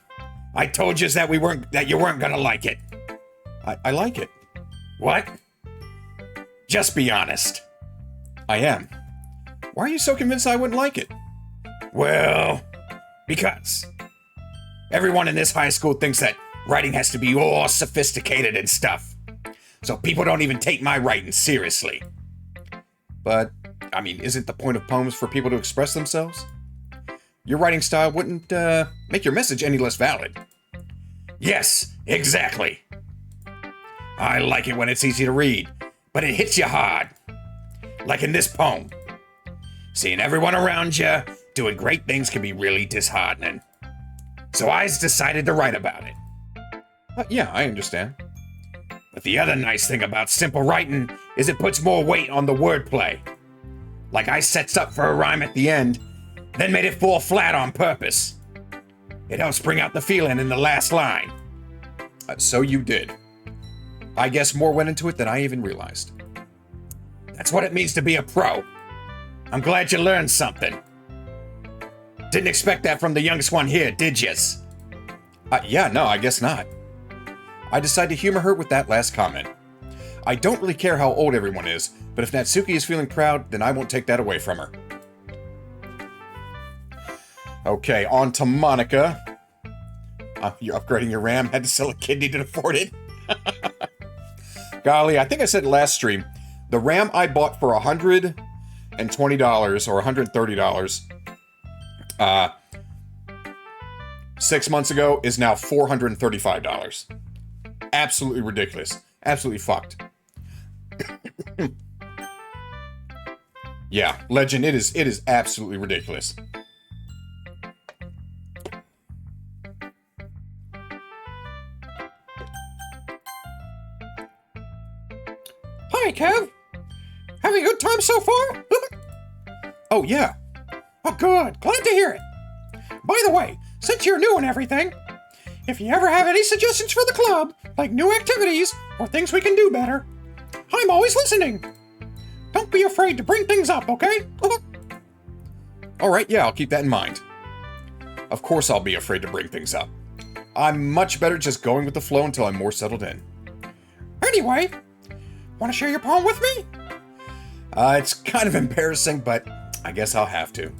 I told you that you weren't gonna like it. I like it. What? Just be honest. I am. Why are you so convinced I wouldn't like it? Well, because everyone in this high school thinks that writing has to be all sophisticated and stuff. So people don't even take my writing seriously. But, I mean, isn't the point of poems for people to express themselves? Your writing style wouldn't, make your message any less valid. Yes, exactly. I like it when it's easy to read, but it hits you hard. Like in this poem. Seeing everyone around you doing great things can be really disheartening. So I decided to write about it. Yeah, I understand. But the other nice thing about simple writing is it puts more weight on the wordplay. Like I sets up for a rhyme at the end, then made it fall flat on purpose. It helps bring out the feeling in the last line. So you did. I guess more went into it than I even realized. That's what it means to be a pro. I'm glad you learned something. Didn't expect that from the youngest one here, did yas? Yeah, no, I guess not. I decided to humor her with that last comment. I don't really care how old everyone is, but if Natsuki is feeling proud, then I won't take that away from her. Okay, on to Monica. You're upgrading your RAM, had to sell a kidney to afford it. Golly, I think I said last stream, the RAM I bought for $120 or $130 6 months ago is now $435. Absolutely ridiculous. Absolutely fucked. Yeah, legend, it is absolutely ridiculous. Hi, Kev. Having a good time so far? Oh, yeah. Oh, good. Glad to hear it. By the way, since you're new and everything, if you ever have any suggestions for the club, like new activities or things we can do better, I'm always listening. Don't be afraid to bring things up, okay? Alright, yeah, I'll keep that in mind. Of course I'll be afraid to bring things up. I'm much better just going with the flow until I'm more settled in. Anyway, want to share your poem with me? It's kind of embarrassing, but I guess I'll have to.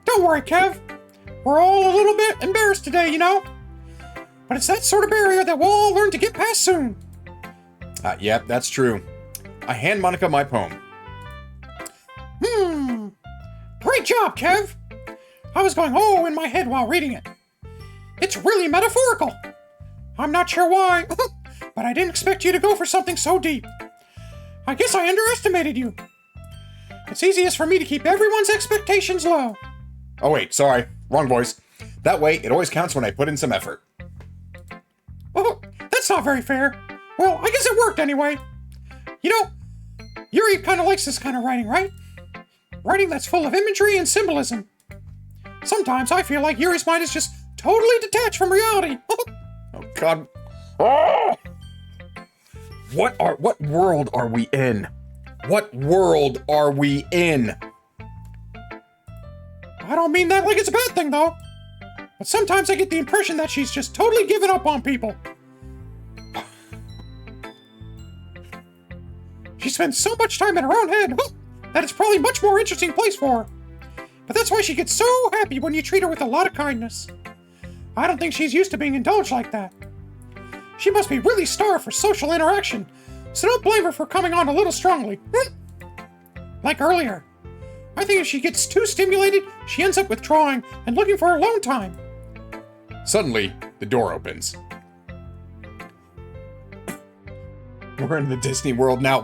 Don't worry, Kev. We're all a little bit embarrassed today, you know? But it's that sort of barrier that we'll all learn to get past soon. Yep, that's true. I hand Monica my poem. Great job, Kev. I was going, oh, in my head while reading it. It's really metaphorical. I'm not sure why, but I didn't expect you to go for something so deep. I guess I underestimated you. It's easiest for me to keep everyone's expectations low. Oh wait, sorry. Wrong voice. That way, it always counts when I put in some effort. Oh, that's not very fair. Well, I guess it worked anyway. You know, Yuri kind of likes this kind of writing, right? Writing that's full of imagery and symbolism. Sometimes I feel like Yuri's mind is just totally detached from reality. Oh God. Oh! What world are we in? What world are we in? I don't mean that like it's a bad thing, though. But sometimes I get the impression that she's just totally given up on people. She spends so much time in her own head that it's probably a much more interesting place for her. But that's why she gets so happy when you treat her with a lot of kindness. I don't think she's used to being indulged like that. She must be really starved for social interaction, so don't blame her for coming on a little strongly. Like earlier. I think if she gets too stimulated, she ends up withdrawing and looking for alone time. Suddenly, the door opens. We're in the Disney world now.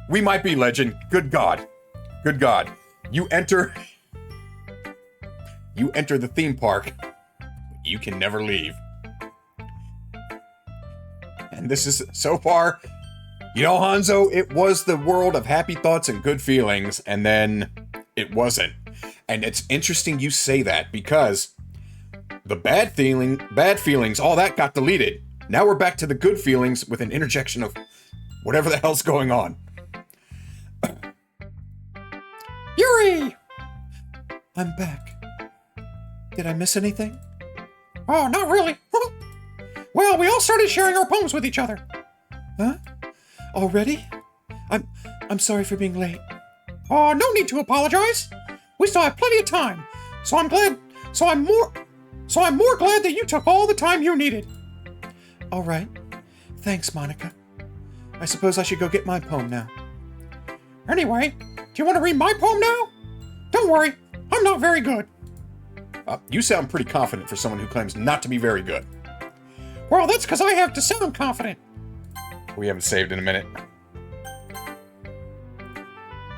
We might be legend. Good God. Good God. You enter the theme park. You can never leave. And this is, so far, you know, Hanzo, it was the world of happy thoughts and good feelings, and then it wasn't. And it's interesting you say that, because the bad feelings, all that got deleted. Now we're back to the good feelings with an interjection of whatever the hell's going on. Yuri! I'm back. Did I miss anything? Oh, not really. Well, we all started sharing our poems with each other. Huh? Already? I'm sorry for being late. Oh, no need to apologize. We still have plenty of time. So I'm more glad that you took all the time you needed. All right. Thanks, Monica. I suppose I should go get my poem now. Anyway, do you want to read my poem now? Don't worry, I'm not very good. You sound pretty confident for someone who claims not to be very good. Well, that's because I have to sound confident. We haven't saved in a minute.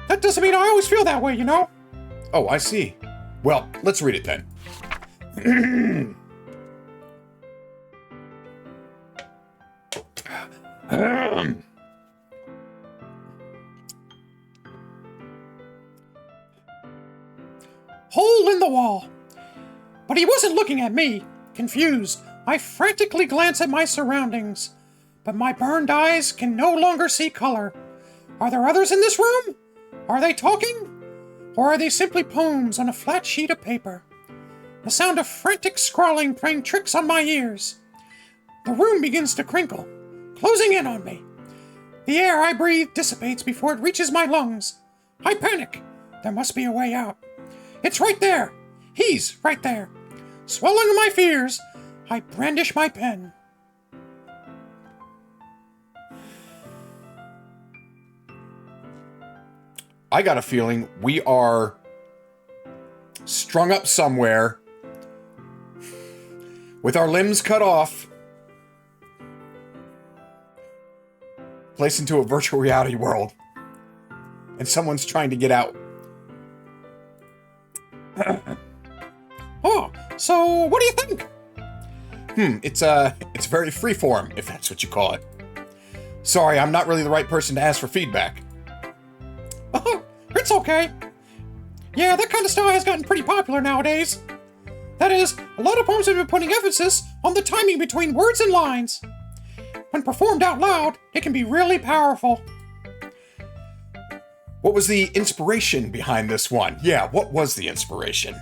That doesn't mean I always feel that way, you know? Oh, I see. Well, let's read it then. Hole in the wall. But he wasn't looking at me. Confused, I frantically glance at my surroundings. But my burned eyes can no longer see color. Are there others in this room? Are they talking? Or are they simply poems on a flat sheet of paper? The sound of frantic scrawling playing tricks on my ears. The room begins to crinkle, closing in on me. The air I breathe dissipates before it reaches my lungs. I panic. There must be a way out. It's right there. He's right there. Swallowing my fears, I brandish my pen. I got a feeling we are strung up somewhere with our limbs cut off, placed into a virtual reality world, and someone's trying to get out. Oh, so what do you think? It's very freeform, if that's what you call it. Sorry, I'm not really the right person to ask for feedback. Oh, it's okay. Yeah, that kind of style has gotten pretty popular nowadays. That is, a lot of poems have been putting emphasis on the timing between words and lines. When performed out loud, it can be really powerful. What was the inspiration behind this one? Yeah, what was the inspiration?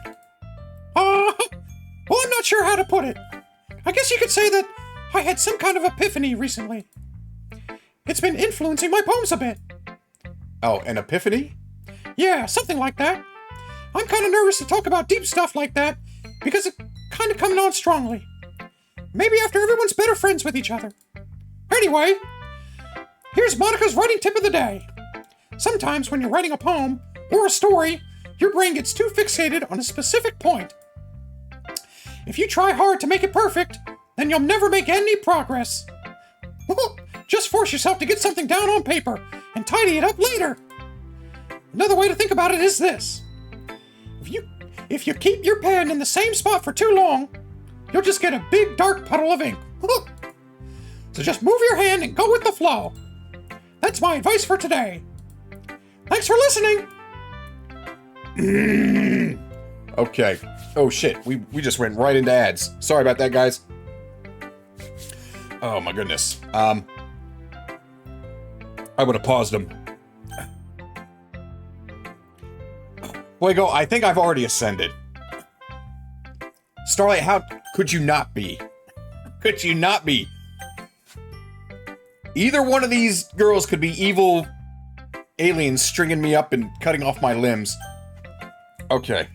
Well, I'm not sure how to put it. I guess you could say that I had some kind of epiphany recently. It's been influencing my poems a bit. Oh, an epiphany? Yeah, something like that. I'm kind of nervous to talk about deep stuff like that because it's kind of coming on strongly. Maybe after everyone's better friends with each other. Anyway, here's Monica's writing tip of the day. Sometimes when you're writing a poem or a story, your brain gets too fixated on a specific point. If you try hard to make it perfect, then you'll never make any progress. Just force yourself to get something down on paper and tidy it up later. Another way to think about it is this. If you keep your pen in the same spot for too long, you'll just get a big dark puddle of ink. So just move your hand and go with the flow. That's my advice for today. Thanks for listening. Okay. Oh shit, we just went right into ads. Sorry about that, guys. Oh my goodness. I would have paused them. Fuego, I think I've already ascended. Starlight, how could you not be? Could you not be? Either one of these girls could be evil aliens stringing me up and cutting off my limbs. Okay.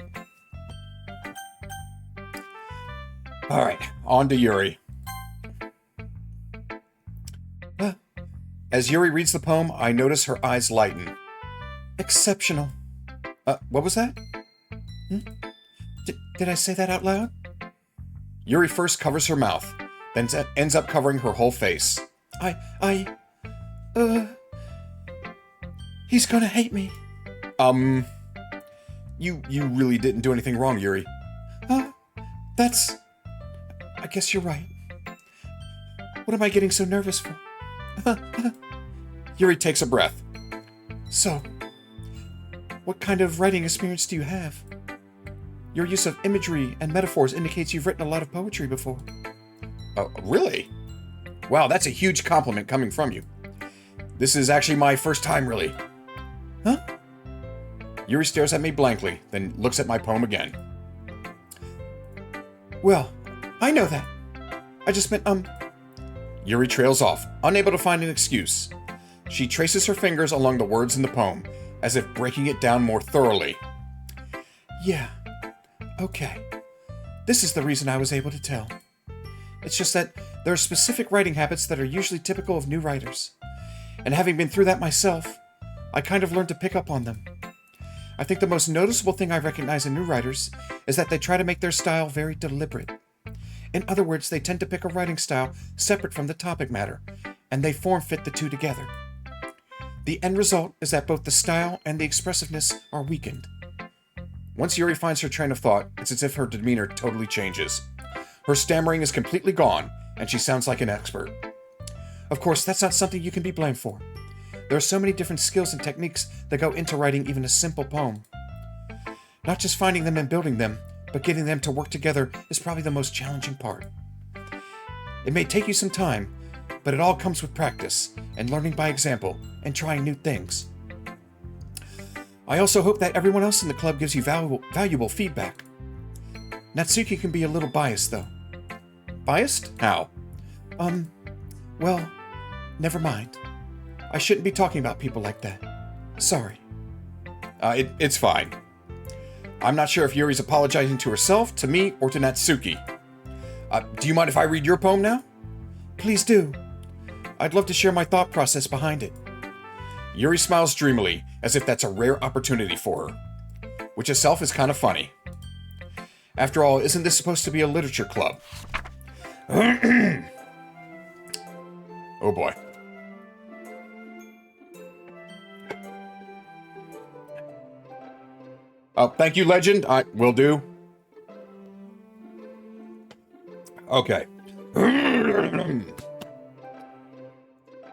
Alright, on to Yuri. As Yuri reads the poem, I notice her eyes lighten. Exceptional. What was that? Did I say that out loud? Yuri first covers her mouth, then ends up covering her whole face. He's gonna hate me. You really didn't do anything wrong, Yuri. That's... I guess you're right. What am I getting so nervous for? Yuri takes a breath. So, what kind of writing experience do you have? Your use of imagery and metaphors indicates you've written a lot of poetry before. Oh, really? Wow, that's a huge compliment coming from you. This is actually my first time, really. Huh? Yuri stares at me blankly, then looks at my poem again. Well, I know that. I just meant, Yuri trails off, unable to find an excuse. She traces her fingers along the words in the poem, as if breaking it down more thoroughly. Yeah. Okay. This is the reason I was able to tell. It's just that there are specific writing habits that are usually typical of new writers. And having been through that myself, I kind of learned to pick up on them. I think the most noticeable thing I recognize in new writers is that they try to make their style very deliberate. In other words, they tend to pick a writing style separate from the topic matter, and they form-fit the two together. The end result is that both the style and the expressiveness are weakened. Once Yuri finds her train of thought, it's as if her demeanor totally changes. Her stammering is completely gone, and she sounds like an expert. Of course, that's not something you can be blamed for. There are so many different skills and techniques that go into writing even a simple poem. Not just finding them and building them, but getting them to work together is probably the most challenging part. It may take you some time, but it all comes with practice and learning by example and trying new things. I also hope that everyone else in the club gives you valuable feedback. Natsuki can be a little biased, though. Biased? How? Well, never mind. I shouldn't be talking about people like that. Sorry. It's fine. I'm not sure if Yuri's apologizing to herself, to me, or to Natsuki. Do you mind if I read your poem now? Please do. I'd love to share my thought process behind it. Yuri smiles dreamily, as if that's a rare opportunity for her. Which itself is kind of funny. After all, isn't this supposed to be a literature club? Oh boy. Thank you, Legend. I will do. Okay.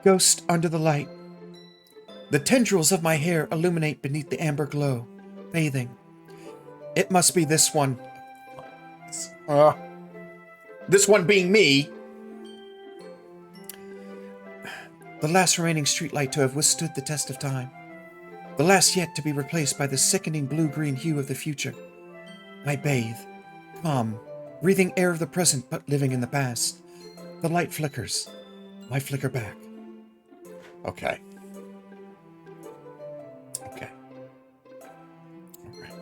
Ghost under the light. The tendrils of my hair illuminate beneath the amber glow, bathing. It must be this one. This one being me. The last remaining streetlight to have withstood the test of time. The last yet to be replaced by the sickening blue-green hue of the future. I bathe, calm, breathing air of the present but living in the past. The light flickers. I flicker back. Okay. Okay. All right.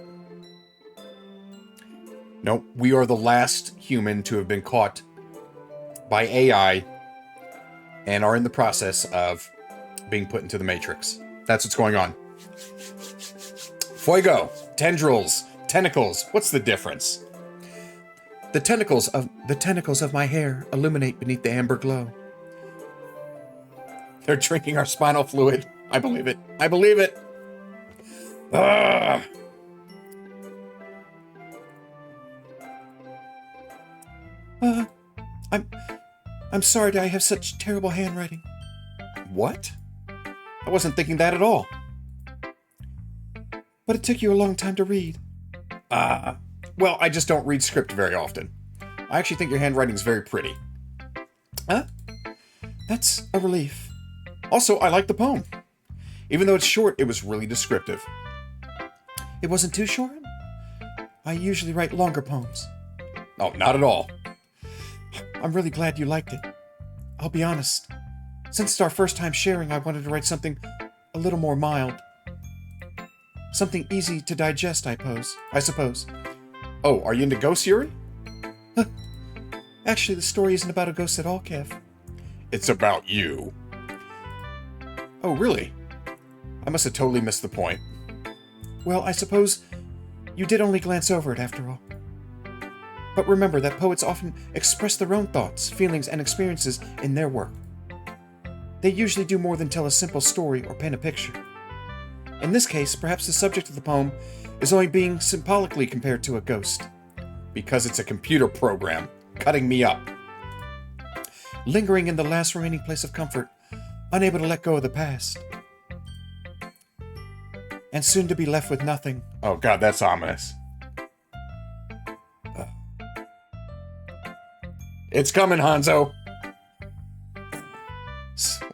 No, we are the last human to have been caught by AI and are in the process of being put into the Matrix. That's what's going on. Fuego, tendrils, tentacles. What's the difference? The tentacles of my hair illuminate beneath the amber glow. They're drinking our spinal fluid. I believe it. I believe it. I'm sorry that I have such terrible handwriting. What? I wasn't thinking that at all. But it took you a long time to read. Well, I just don't read script very often. I actually think your handwriting's very pretty. That's a relief. Also, I like the poem. Even though it's short, it was really descriptive. It wasn't too short? I usually write longer poems. Oh, not at all. I'm really glad you liked it. I'll be honest. Since it's our first time sharing, I wanted to write something a little more mild. Something easy to digest, I suppose. Oh, are you into ghosts, Yuri? Actually, the story isn't about a ghost at all, Kev. It's about you. Oh, really? I must have totally missed the point. Well, I suppose you did only glance over it after all. But remember that poets often express their own thoughts, feelings, and experiences in their work. They usually do more than tell a simple story or paint a picture. In this case, perhaps the subject of the poem is only being symbolically compared to a ghost. Because it's a computer program, cutting me up. Lingering in the last remaining place of comfort, unable to let go of the past. And soon to be left with nothing. Oh god, that's ominous. It's coming, Hanzo.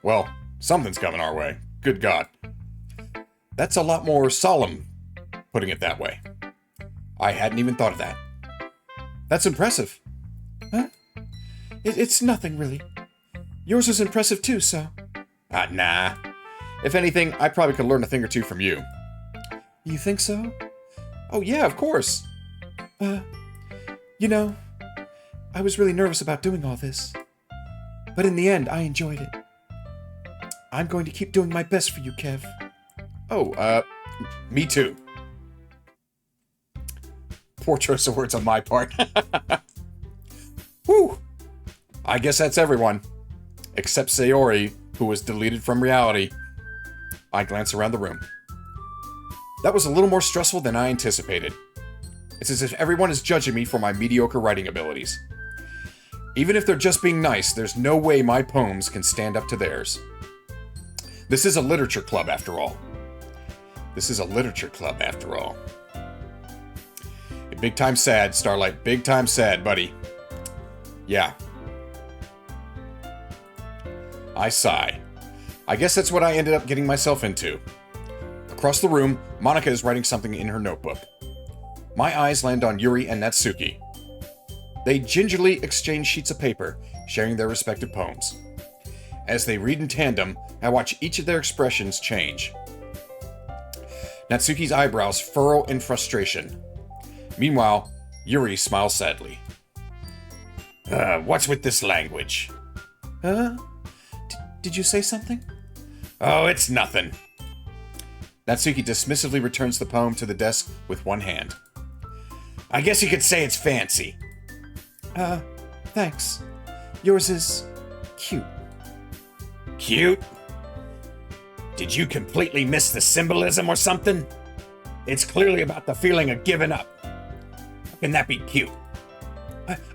Well, something's coming our way. Good God. That's a lot more solemn, putting it that way. I hadn't even thought of that. That's impressive. Huh? It's nothing, really. Yours was impressive too, so... Nah. If anything, I probably could learn a thing or two from you. You think so? Oh yeah, of course. You know, I was really nervous about doing all this. But in the end, I enjoyed it. I'm going to keep doing my best for you, Kev. Oh, me too. Poor choice of words on my part. Whew. I guess that's everyone. Except Sayori, who was deleted from reality. I glance around the room. That was a little more stressful than I anticipated. It's as if everyone is judging me for my mediocre writing abilities. Even if they're just being nice, there's no way my poems can stand up to theirs. This is a literature club, after all. Big time sad, Starlight. Big time sad, buddy. Yeah. I sigh. I guess that's what I ended up getting myself into. Across the room, Monika is writing something in her notebook. My eyes land on Yuri and Natsuki. They gingerly exchange sheets of paper, sharing their respective poems. As they read in tandem, I watch each of their expressions change. Natsuki's eyebrows furrow in frustration. Meanwhile, Yuri smiles sadly. What's with this language? Did you say something? Oh, it's nothing. Natsuki dismissively returns the poem to the desk with one hand. I guess you could say it's fancy. Thanks. Yours is cute. Cute? Did you completely miss the symbolism or something? It's clearly about the feeling of giving up. How can that be cute?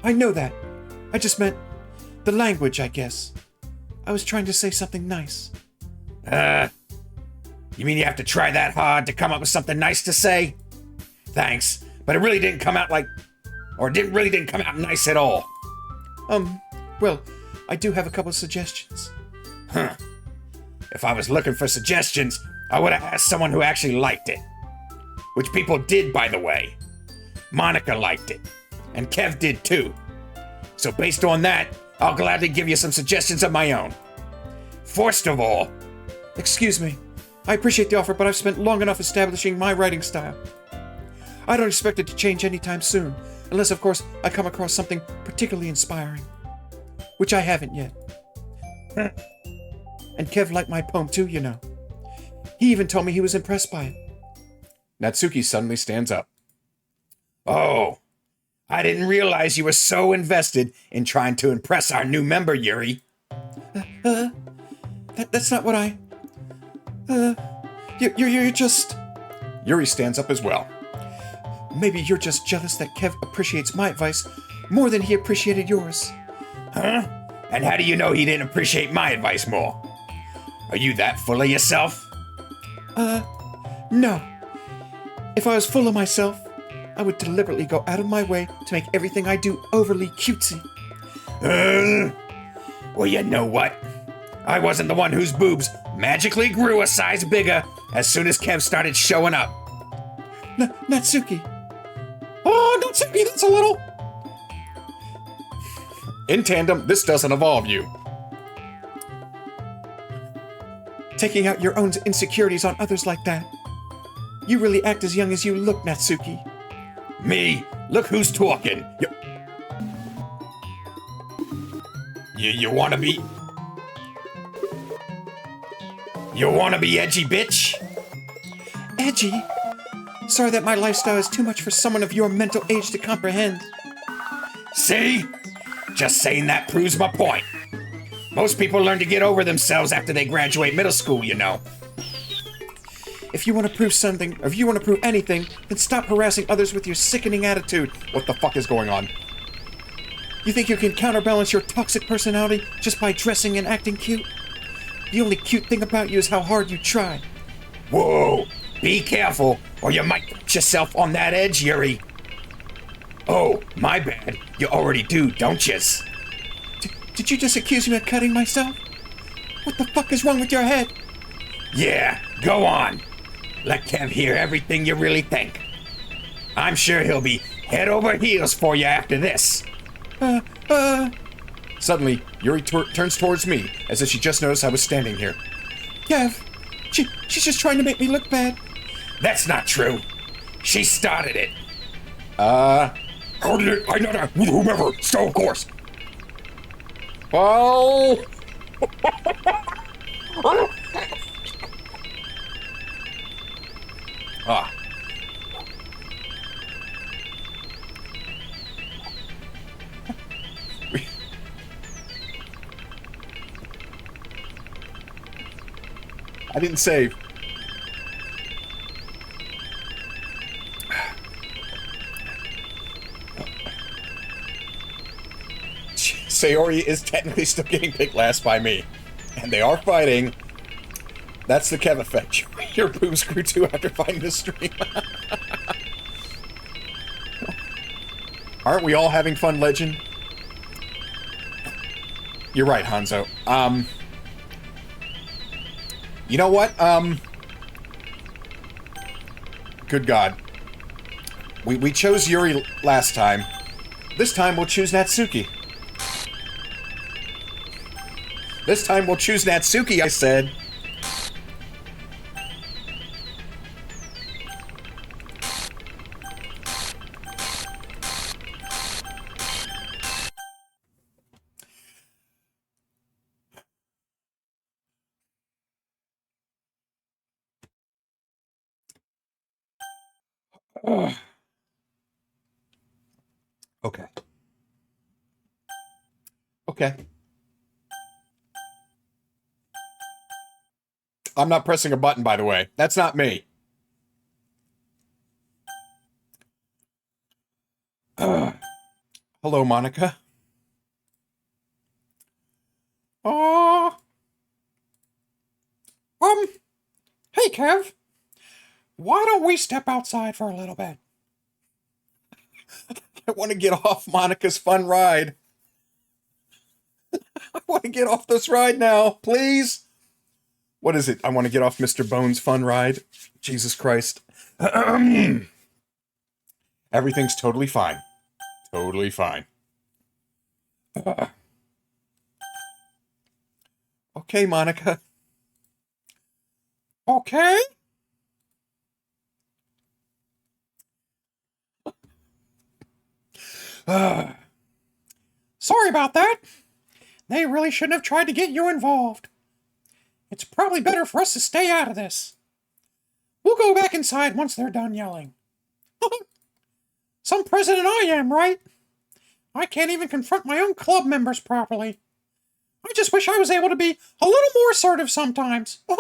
I know that. I just meant the language, I guess. I was trying to say something nice. You mean you have to try that hard to come up with something nice to say? Thanks, but it really didn't come out didn't come out nice at all. Well, I do have a couple of suggestions. Huh. If I was looking for suggestions, I would have asked someone who actually liked it. Which people did, by the way. Monika liked it. And Kev did too. So based on that, I'll gladly give you some suggestions of my own. First of all... Excuse me. I appreciate the offer, but I've spent long enough establishing my writing style. I don't expect it to change anytime soon, unless, of course, I come across something particularly inspiring. Which I haven't yet. And Kev liked my poem too, you know. He even told me he was impressed by it. Natsuki suddenly stands up. Oh, I didn't realize you were so invested in trying to impress our new member, Yuri. That's not what I... You're just... Yuri stands up as well. Maybe you're just jealous that Kev appreciates my advice more than he appreciated yours. Huh? And how do you know he didn't appreciate my advice more? Are you that full of yourself? No. If I was full of myself, I would deliberately go out of my way to make everything I do overly cutesy. Well, you know what? I wasn't the one whose boobs magically grew a size bigger as soon as Kev started showing up. Natsuki. Oh, Natsuki, that's a little... In tandem, this doesn't involve you. Taking out your own insecurities on others like that. You really act as young as you look, Natsuki. Me? Look who's talking. You wanna be... You wanna be edgy, bitch? Edgy? Sorry that my lifestyle is too much for someone of your mental age to comprehend. See? Just saying that proves my point. Most people learn to get over themselves after they graduate middle school, you know. If you want to prove something, or if you want to prove anything, then stop harassing others with your sickening attitude. What the fuck is going on? You think you can counterbalance your toxic personality just by dressing and acting cute? The only cute thing about you is how hard you try. Whoa! Be careful, or you might put yourself on that edge, Yuri. Oh, my bad. You already do, don't yous? Did you just accuse me of cutting myself? What the fuck is wrong with your head? Yeah, go on. Let Kev hear everything you really think. I'm sure he'll be head over heels for you after this. Suddenly, Yuri turns towards me, as if she just noticed I was standing here. Kev, she's just trying to make me look bad. That's not true. She started it. How did it? I know that. Whomever. So, of course. Well... ah. I didn't save. Sayori is technically still getting picked last by me. And they are fighting. That's the Kev effect. Your boobs grew too after finding the stream. Aren't we all having fun, Legend? You're right, Hanzo. You know what? Good God. We chose Yuri last time. This time we'll choose Natsuki. This time we'll choose Natsuki, I said. Okay. Okay. I'm not pressing a button, by the way. That's not me. Hello, Monica. Hey, Kev. Why don't we step outside for a little bit? I want to get off Monica's fun ride. I want to get off this ride now, please. What is it? I want to get off Mr. Bones' fun ride. Jesus Christ. Everything's totally fine. Totally fine. Okay, Monica. Okay. Sorry about that. They really shouldn't have tried to get you involved. It's probably better for us to stay out of this. We'll go back inside once they're done yelling. Some president I am, right? I can't even confront my own club members properly. I just wish I was able to be a little more assertive sometimes. But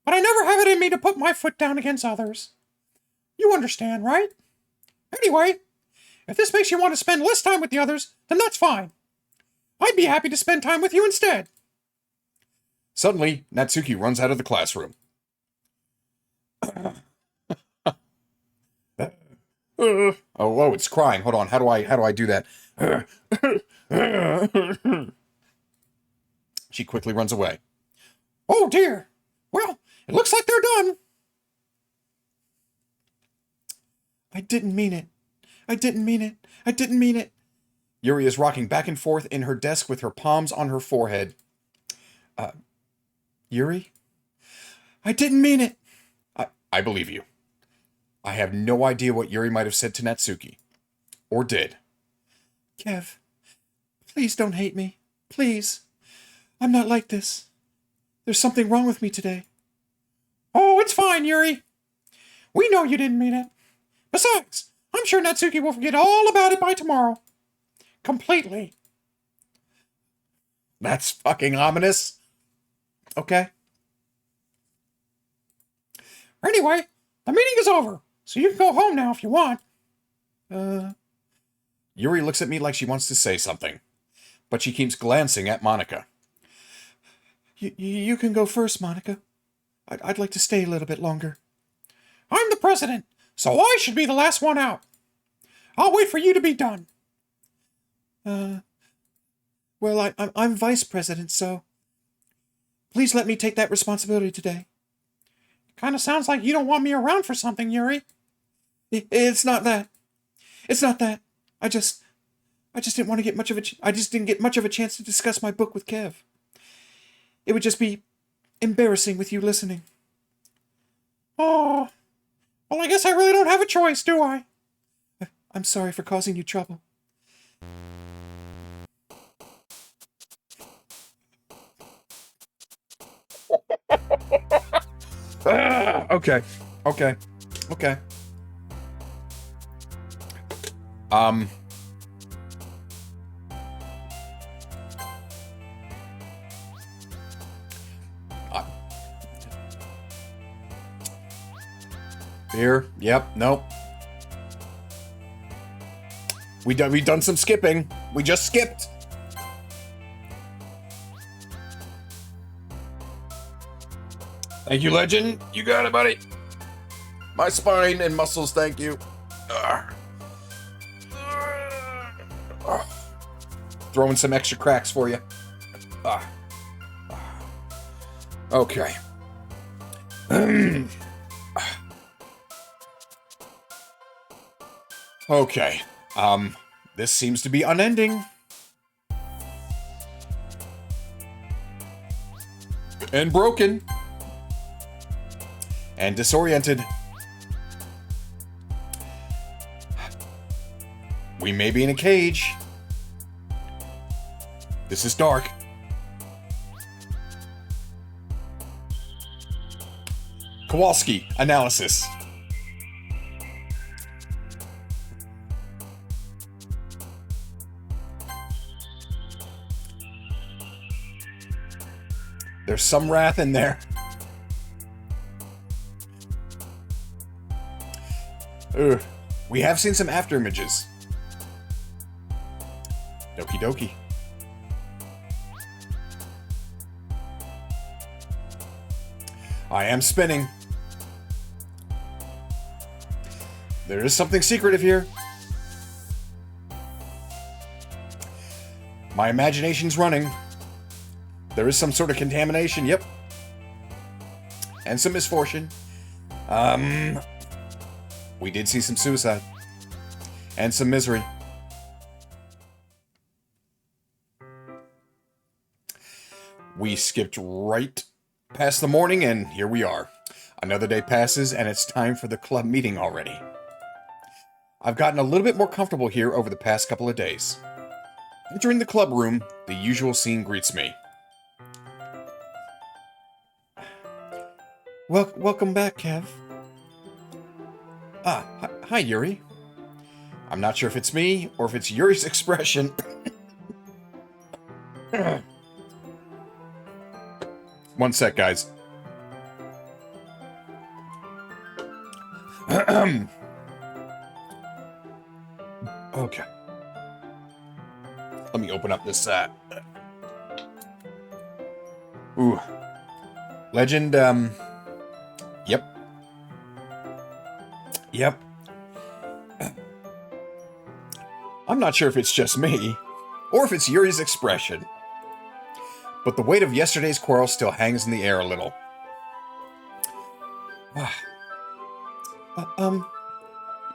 I never have it in me to put my foot down against others. You understand, right? Anyway, if this makes you want to spend less time with the others, then that's fine. I'd be happy to spend time with you instead. Suddenly, Natsuki runs out of the classroom. Oh, it's crying. Hold on. How do I do that? She quickly runs away. Oh dear. Well, it looks like they're done. I didn't mean it. I didn't mean it. I didn't mean it. Yuri is rocking back and forth in her desk with her palms on her forehead. Yuri? I didn't mean it. I believe you. I have no idea what Yuri might have said to Natsuki. Or did. Kev, please don't hate me. Please. I'm not like this. There's something wrong with me today. Oh, it's fine, Yuri. We know you didn't mean it. Besides, I'm sure Natsuki will forget all about it by tomorrow. Completely. That's fucking ominous. Okay. Anyway, the meeting is over, so you can go home now if you want. Yuri looks at me like she wants to say something, but she keeps glancing at Monica. You can go first, Monica. I'd like to stay a little bit longer. I'm the president, so I should be the last one out. I'll wait for you to be done. Well, I'm vice president, so please let me take that responsibility today. Kind of sounds like you don't want me around for something, Yuri. It's not that. It's not that. I just didn't want to get much of I just didn't get much of a chance to discuss my book with Kev. It would just be embarrassing with you listening. Oh, well, I guess I really don't have a choice, do I? I'm sorry for causing you trouble. Okay. Here. Yep. Nope. We done some skipping. We just skipped. Thank you, Legend. You got it, buddy. My spine and muscles, thank you. Throwing some extra cracks for you. Okay. Okay. This seems to be unending. And broken. And disoriented. We may be in a cage. This is dark. Kowalski analysis. There's some wrath in there. Ugh. We have seen some after images. Dokidoki. I am spinning. There is something secretive here. My imagination's running. There is some sort of contamination, yep. And some misfortune. We did see some suicide. And some misery. We skipped right past the morning, and here we are. Another day passes, and it's time for the club meeting already. I've gotten a little bit more comfortable here over the past couple of days. Entering the club room, the usual scene greets me. Welcome back, Kev. Hi, Yuri. I'm not sure if it's me, or if it's Yuri's expression. One sec, guys. Okay. Let me open up this, Ooh. Legend, Yep. Yep. I'm not sure if it's just me, or if it's Yuri's expression. But the weight of yesterday's quarrel still hangs in the air a little.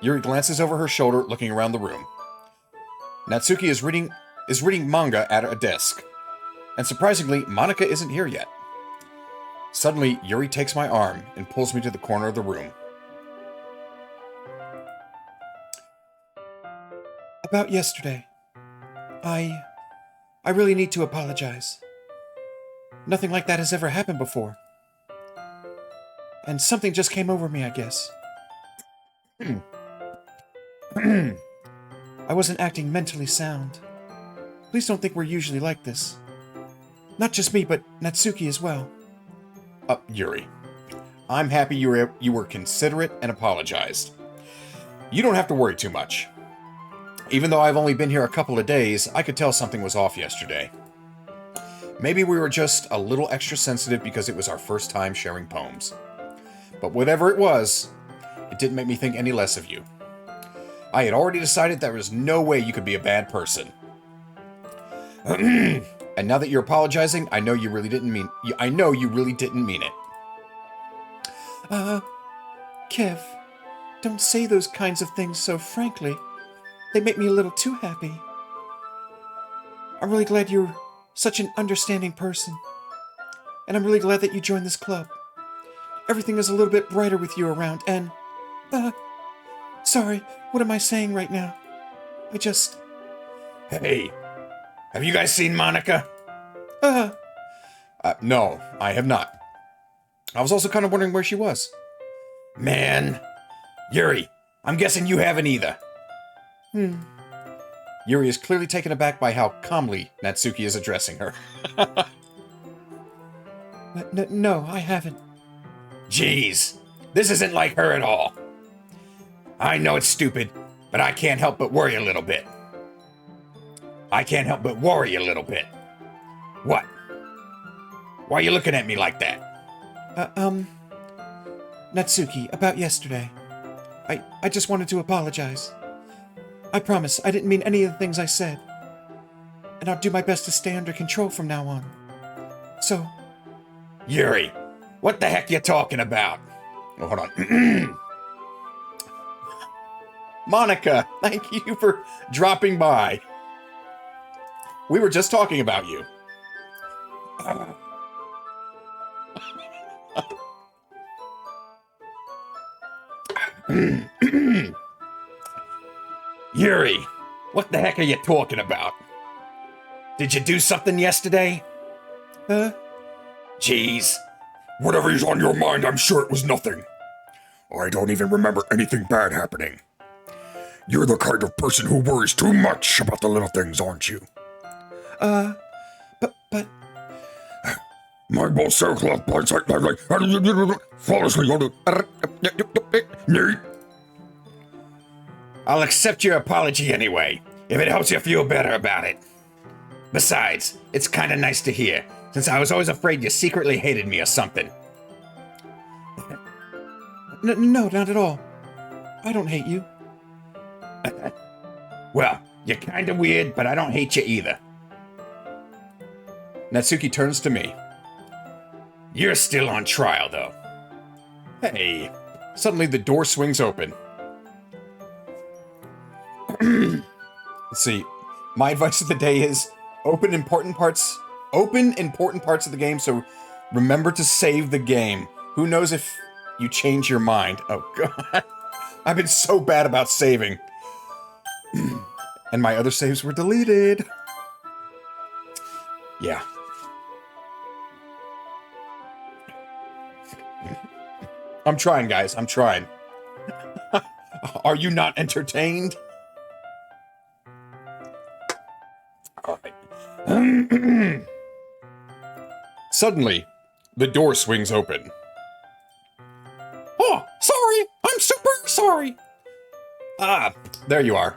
Yuri glances over her shoulder, looking around the room. Natsuki is reading manga at a desk. And surprisingly, Monica isn't here yet. Suddenly, Yuri takes my arm and pulls me to the corner of the room. About yesterday. I really need to apologize. Nothing like that has ever happened before. And something just came over me, I guess. I wasn't acting mentally sound. Please don't think we're usually like this. Not just me, but Natsuki as well. Yuri. I'm happy you were considerate and apologized. You don't have to worry too much. Even though I've only been here a couple of days, I could tell something was off yesterday. Maybe we were just a little extra sensitive because it was our first time sharing poems. But whatever it was, it didn't make me think any less of you. I had already decided there was no way you could be a bad person. And now that you're apologizing, I know you really didn't mean it. Kev, don't say those kinds of things so frankly. They make me a little too happy. I'm really glad you're such an understanding person. And I'm really glad that you joined this club. Everything is a little bit brighter with you around, and... sorry, what am I saying right now? Hey, have you guys seen Monica? No, I have not. I was also kind of wondering where she was. Man, Yuri, I'm guessing you haven't either. Yuri is clearly taken aback by how calmly Natsuki is addressing her. No, I haven't. Jeez, this isn't like her at all. I know it's stupid, but I can't help but worry a little bit. What? Why are you looking at me like that? Natsuki, about yesterday. I just wanted to apologize. I promise I didn't mean any of the things I said. And I'll do my best to stay under control from now on. So... Yuri, what the heck you talking about? Oh, hold on. Monica, thank you for dropping by. We were just talking about you. Yuri, what the heck are you talking about? Did you do something yesterday? Jeez. Whatever's on your mind, I'm sure it was nothing. I don't even remember anything bad happening. You're the kind of person who worries too much about the little things, aren't you? But... My Monstercat blindsight flawlessly on the... I'll accept your apology anyway, if it helps you feel better about it. Besides, it's kind of nice to hear, since I was always afraid you secretly hated me or something. No, not at all. I don't hate you. Well, you're kind of weird, but I don't hate you either. Natsuki turns to me. You're still on trial, though. Hey. Suddenly the door swings open. Let's see. My advice of the day is open important parts of the game, so remember to save the game. Who knows if you change your mind. Oh, God. I've been so bad about saving. And my other saves were deleted. Yeah. I'm trying, guys. I'm trying. Are you not entertained? All right. Suddenly, the door swings open. Oh, sorry. I'm super sorry. Ah, there you are.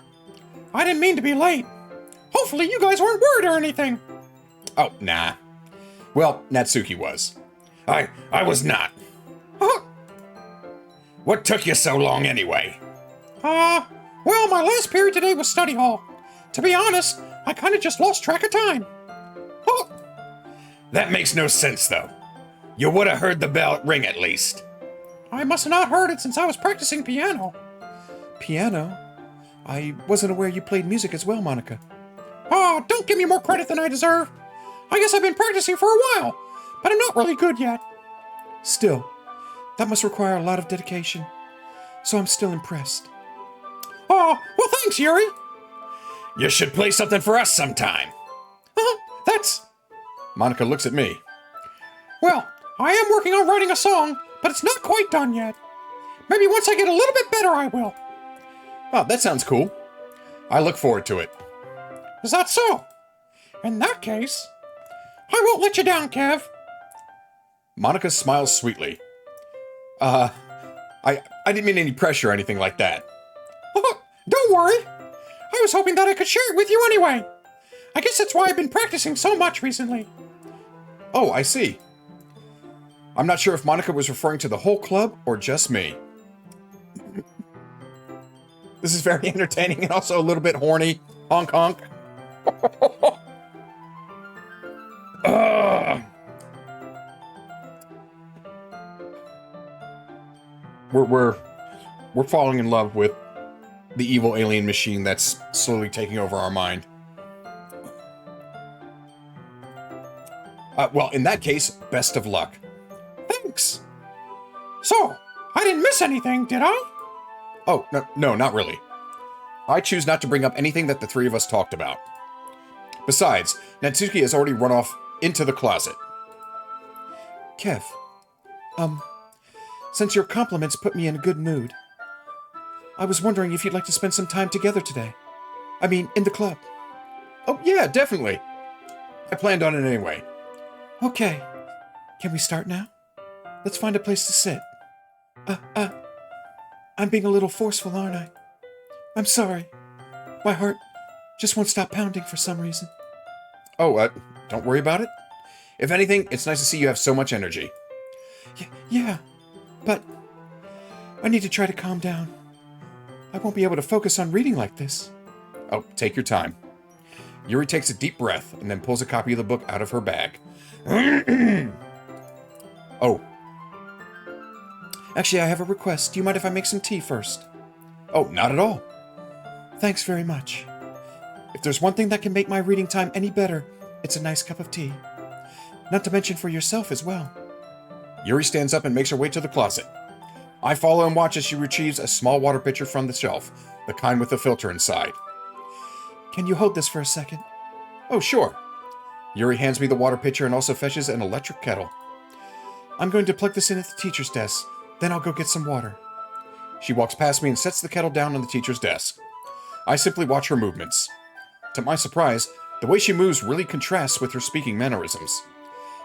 I didn't mean to be late. Hopefully you guys weren't worried or anything. Oh, nah. Well, Natsuki was. I was not. What took you so long anyway? Well, my last period today was study hall. To be honest, I kind of just lost track of time. That makes no sense, though. You would have heard the bell ring at least. I must have not heard it since I was practicing piano. Piano? I wasn't aware you played music as well, Monica. Oh, don't give me more credit than I deserve. I guess I've been practicing for a while, but I'm not really good yet. Still, that must require a lot of dedication, so I'm still impressed. Oh, well thanks, Yuri. You should play something for us sometime. That's... Monica looks at me. Well, I am working on writing a song, but it's not quite done yet. Maybe once I get a little bit better, I will. Oh, that sounds cool. I look forward to it. Is that so? In that case, I won't let you down, Kev. Monica smiles sweetly. I didn't mean any pressure or anything like that. Oh, don't worry. I was hoping that I could share it with you anyway. I guess that's why I've been practicing so much recently. Oh, I see. I'm not sure if Monica was referring to the whole club or just me. This is very entertaining and also a little bit horny. Honk honk. We're falling in love with the evil alien machine that's slowly taking over our mind. Well, in that case, best of luck. Thanks. So, I didn't miss anything, did I? Oh, no, not really. I choose not to bring up anything that the three of us talked about. Besides, Natsuki has already run off into the closet. Kev, since your compliments put me in a good mood, I was wondering if you'd like to spend some time together today. I mean, in the club. Oh, yeah, definitely. I planned on it anyway. Okay. Can we start now? Let's find a place to sit. I'm being a little forceful, aren't I? I'm sorry. My heart just won't stop pounding for some reason. Oh, don't worry about it. If anything, it's nice to see you have so much energy. Yeah, but I need to try to calm down. I won't be able to focus on reading like this. Oh, take your time. Yuri takes a deep breath and then pulls a copy of the book out of her bag. Oh. Actually, I have a request. Do you mind if I make some tea first? Oh, not at all. Thanks very much. If there's one thing that can make my reading time any better, it's a nice cup of tea. Not to mention for yourself as well. Yuri stands up and makes her way to the closet. I follow and watch as she retrieves a small water pitcher from the shelf, the kind with a filter inside. Can you hold this for a second? Oh, sure. Yuri hands me the water pitcher and also fetches an electric kettle. I'm going to plug this in at the teacher's desk, then I'll go get some water. She walks past me and sets the kettle down on the teacher's desk. I simply watch her movements. To my surprise, the way she moves really contrasts with her speaking mannerisms.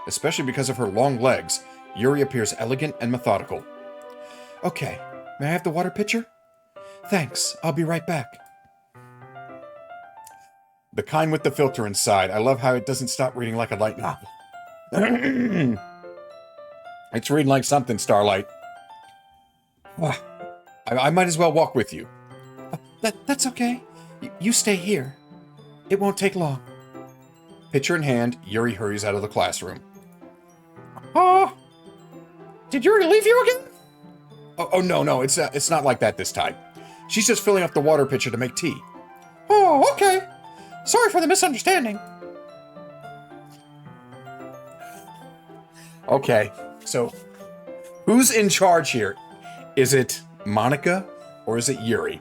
Especially because of her long legs, Yuri appears elegant and methodical. Okay, may I have the water pitcher? Thanks, I'll be right back. The kind with the filter inside. I love how it doesn't stop reading like a light novel. It's reading like something, Starlight. I might as well walk with you. That's okay. You stay here. It won't take long. Pitcher in hand, Yuri hurries out of the classroom. Did Yuri leave you again? Oh no, it's not like that this time. She's just filling up the water pitcher to make tea. Oh, okay. Sorry for the misunderstanding. Okay, so who's in charge here? Is it Monica or is it Yuri?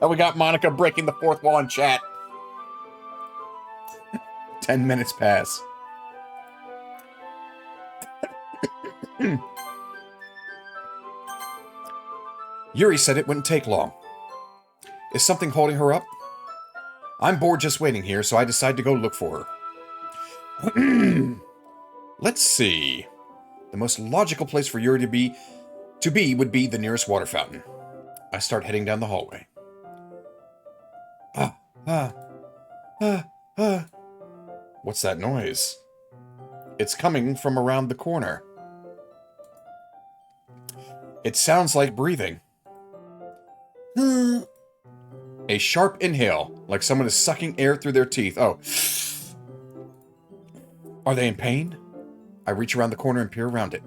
Now we got Monica breaking the fourth wall in chat. 10 minutes pass. Yuri said it wouldn't take long. Is something holding her up? I'm bored just waiting here, so I decide to go look for her. Let's see. The most logical place for Yuri to be would be the nearest water fountain. I start heading down the hallway. What's that noise? It's coming from around the corner. It sounds like breathing. A sharp inhale, like someone is sucking air through their teeth. Oh. Are they in pain? I reach around the corner and peer around it.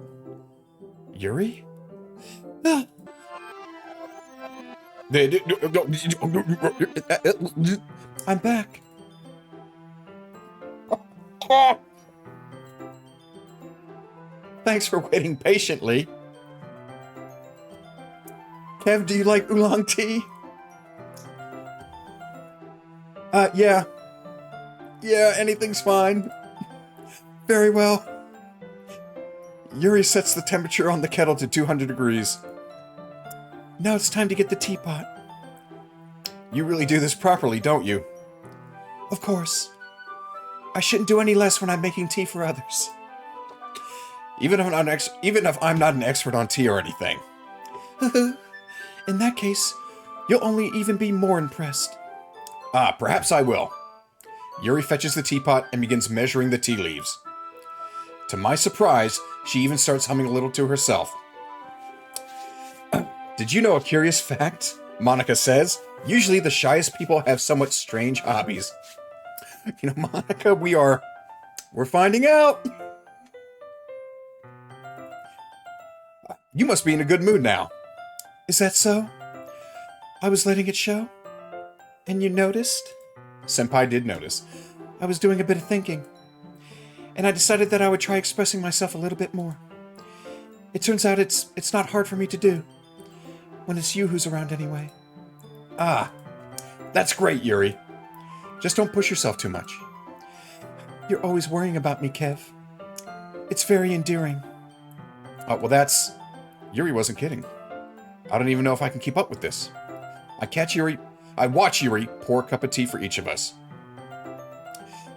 Yuri? I'm back. Thanks for waiting patiently. Kev, do you like oolong tea? Yeah. Yeah, anything's fine. Very well. Yuri sets the temperature on the kettle to 200 degrees. Now it's time to get the teapot. You really do this properly, don't you? Of course. I shouldn't do any less when I'm making tea for others. even if I'm not an expert on tea or anything. In that case, you'll only even be more impressed. Ah, perhaps I will. Yuri fetches the teapot and begins measuring the tea leaves. To my surprise, she even starts humming a little to herself. Did you know a curious fact? Monica says. Usually the shyest people have somewhat strange hobbies. You know, Monica, we're finding out. You must be in a good mood now. Is that so? I was letting it show? And you noticed? Senpai did notice. I was doing a bit of thinking. And I decided that I would try expressing myself a little bit more. It turns out it's not hard for me to do. When it's you who's around anyway. Ah, that's great, Yuri. Just don't push yourself too much. You're always worrying about me, Kev. It's very endearing. Oh, well, Yuri wasn't kidding. I don't even know if I can keep up with this. I watch Yuri pour a cup of tea for each of us.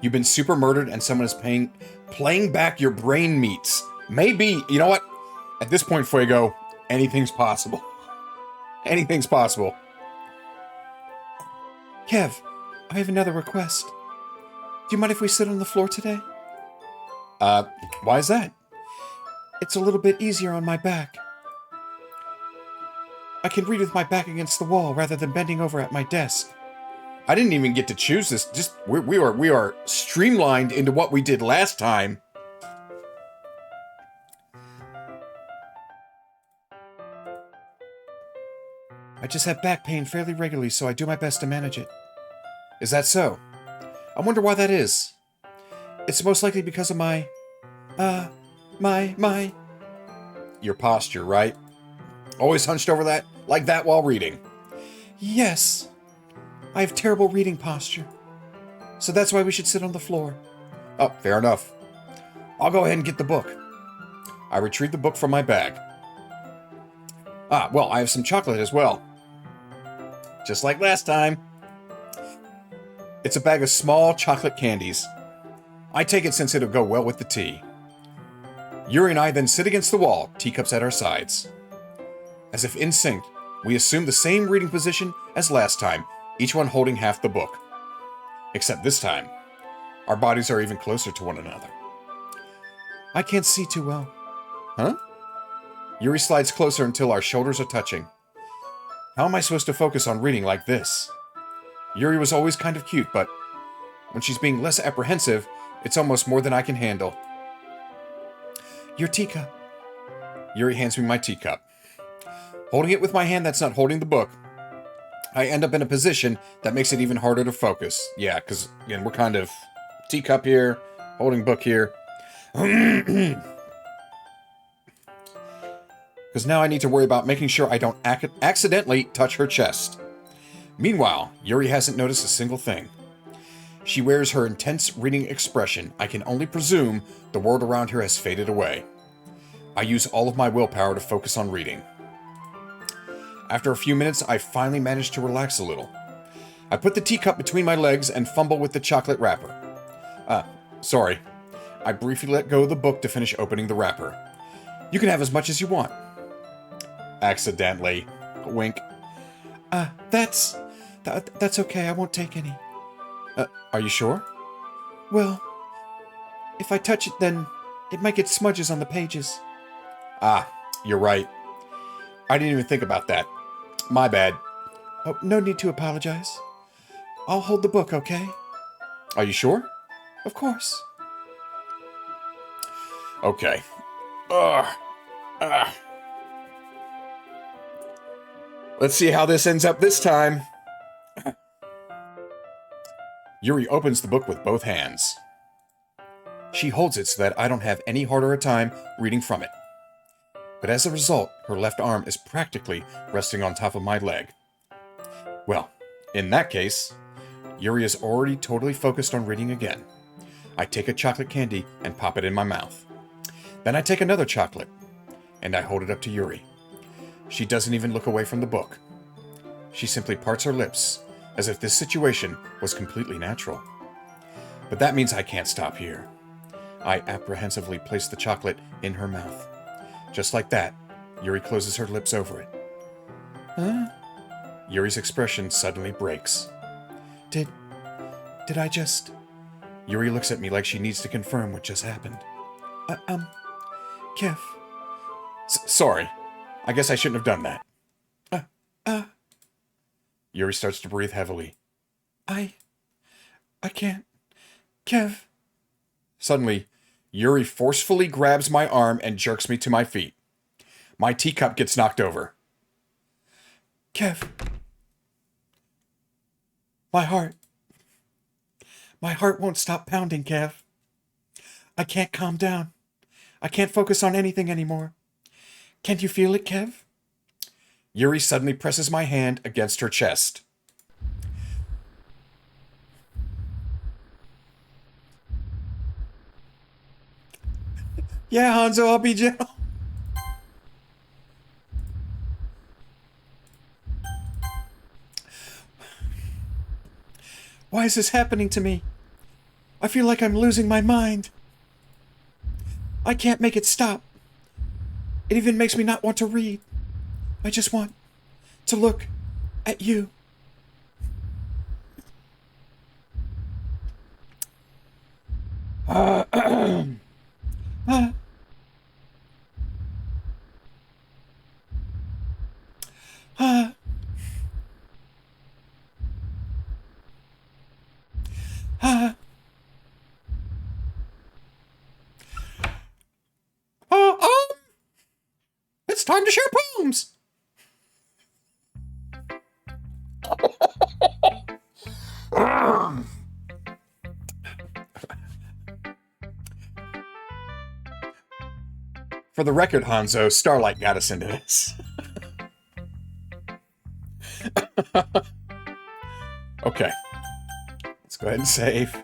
You've been super murdered and someone is playing back your brain meats. Maybe, you know what? At this point, Fuego, anything's possible. Anything's possible. Kev, I have another request. Do you mind if we sit on the floor today? Why is that? It's a little bit easier on my back. I can read with my back against the wall rather than bending over at my desk. I didn't even get to choose this. Just we are streamlined into what we did last time. I just have back pain fairly regularly, so I do my best to manage it. Is that so? I wonder why that is. It's most likely because of my Your posture, right? Always hunched over like that while reading. Yes. I have terrible reading posture. So that's why we should sit on the floor. Oh, fair enough. I'll go ahead and get the book. I retrieve the book from my bag. Ah, well, I have some chocolate as well. Just like last time. It's a bag of small chocolate candies. I take it since it'll go well with the tea. Yuri and I then sit against the wall, teacups at our sides. As if in sync, we assume the same reading position as last time, each one holding half the book. Except this time, our bodies are even closer to one another. I can't see too well. Huh? Yuri slides closer until our shoulders are touching. How am I supposed to focus on reading like this? Yuri was always kind of cute, but when she's being less apprehensive, it's almost more than I can handle. Your teacup. Yuri hands me my teacup. Holding it with my hand that's not holding the book, I end up in a position that makes it even harder to focus. Yeah, because, again, we're kind of teacup here, holding book here. Because now I need to worry about making sure I don't accidentally touch her chest. Meanwhile, Yuri hasn't noticed a single thing. She wears her intense reading expression. I can only presume the world around her has faded away. I use all of my willpower to focus on reading. After a few minutes, I finally manage to relax a little. I put the teacup between my legs and fumble with the chocolate wrapper. Sorry. I briefly let go of the book to finish opening the wrapper. You can have as much as you want. Accidentally. Wink. That's okay. I won't take any. Are you sure? Well, if I touch it, then it might get smudges on the pages. Ah, you're right. I didn't even think about that. My bad. Oh, no need to apologize. I'll hold the book, okay? Are you sure? Of course. Okay. Let's see how this ends up this time. Yuri opens the book with both hands. She holds it so that I don't have any harder a time reading from it. But as a result, her left arm is practically resting on top of my leg. Well, in that case, Yuri is already totally focused on reading again. I take a chocolate candy and pop it in my mouth. Then I take another chocolate, and I hold it up to Yuri. She doesn't even look away from the book. She simply parts her lips, as if this situation was completely natural. But that means I can't stop here. I apprehensively place the chocolate in her mouth. Just like that, Yuri closes her lips over it. Huh? Yuri's expression suddenly breaks. Did I just... Yuri looks at me like she needs to confirm what just happened. Kev. Sorry. I guess I shouldn't have done that. Uh, Yuri starts to breathe heavily. I can't. Kev. Suddenly, Yuri forcefully grabs my arm and jerks me to my feet. My teacup gets knocked over. Kev. My heart won't stop pounding, Kev. I can't calm down. I can't focus on anything anymore. Can't you feel it, Kev? Yuri suddenly presses my hand against her chest. Yeah, Hanzo, I'll be gentle. Why is this happening to me? I feel like I'm losing my mind. I can't make it stop. It even makes me not want to read. I just want to look at you. It's time to share poems. For the record, Hanzo, Starlight got us into this. Okay. Let's go ahead and save.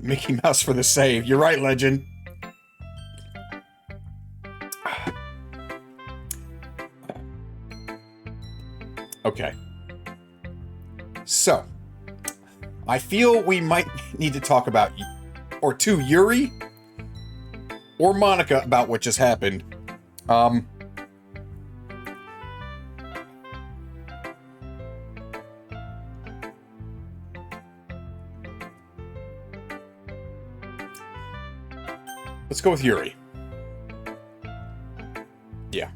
Mickey Mouse for the save. You're right, Legend. Okay. So, I feel we might need to talk about, or to Yuri, or Monica about what just happened. Let's go with Yuri. Yeah.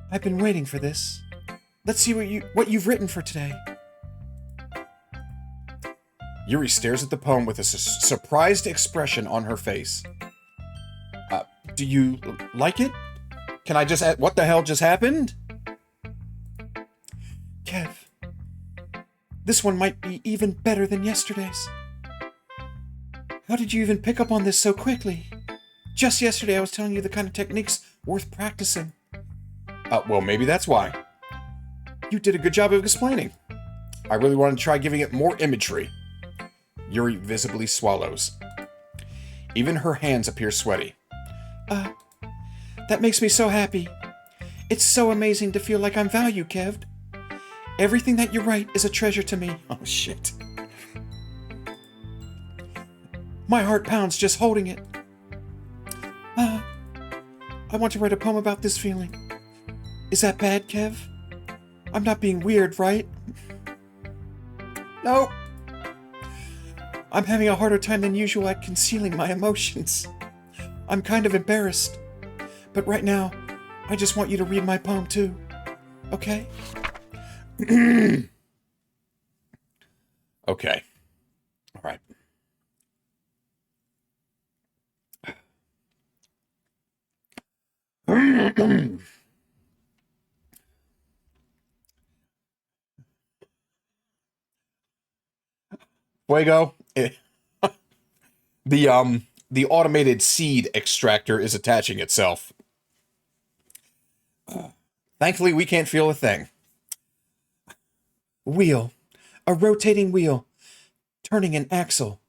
I've been waiting for this. Let's see what you've written for today. Yuri stares at the poem with a surprised expression on her face. Do you like it? Can I just ask, what the hell just happened? Kev, this one might be even better than yesterday's. How did you even pick up on this so quickly? Just yesterday I was telling you the kind of techniques worth practicing. Well, maybe that's why. You did a good job of explaining. I really want to try giving it more imagery. Yuri visibly swallows. Even her hands appear sweaty. That makes me so happy. It's so amazing to feel like I'm valued, Kev. Everything that you write is a treasure to me. Oh, shit. My heart pounds just holding it. I want to write a poem about this feeling. Is that bad, Kev? I'm not being weird, right? No. I'm having a harder time than usual at concealing my emotions. I'm kind of embarrassed. But right now, I just want you to read my poem too. Okay? Okay. All right. Fuego. The automated seed extractor is attaching itself. Thankfully, we can't feel a thing. Wheel. A rotating wheel. Turning an axle.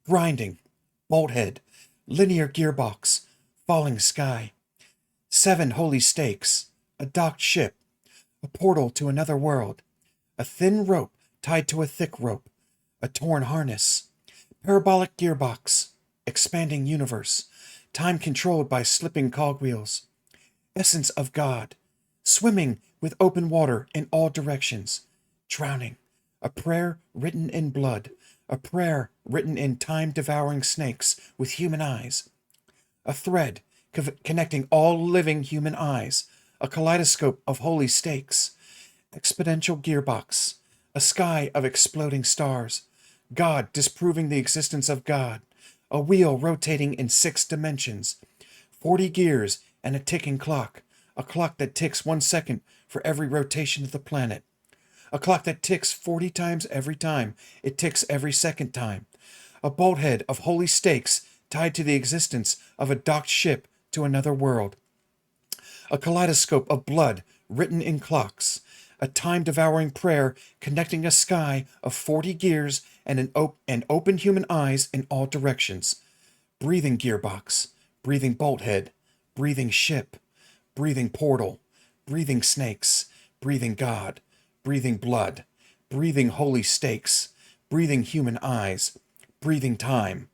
Grinding. Bolthead, linear gearbox, falling sky, 7 holy stakes, a docked ship, a portal to another world, a thin rope tied to a thick rope, a torn harness, parabolic gearbox, expanding universe, time controlled by slipping cogwheels, essence of God, swimming with open water in all directions, drowning, a prayer written in blood, a prayer written in time-devouring snakes with human eyes, a thread connecting all living human eyes, a kaleidoscope of holy stakes, exponential gearbox, a sky of exploding stars, God disproving the existence of God, a wheel rotating in 6 dimensions, 40 gears and a ticking clock, a clock that ticks 1 second for every rotation of the planet, a clock that ticks 40 times every time it ticks every second time, a bolthead of holy stakes tied to the existence of a docked ship to another world, a kaleidoscope of blood written in clocks, a time-devouring prayer connecting a sky of 40 gears and open human eyes in all directions, breathing gearbox, breathing bolthead, breathing ship, breathing portal, breathing snakes, breathing God, breathing blood, breathing holy stakes, breathing human eyes, breathing time,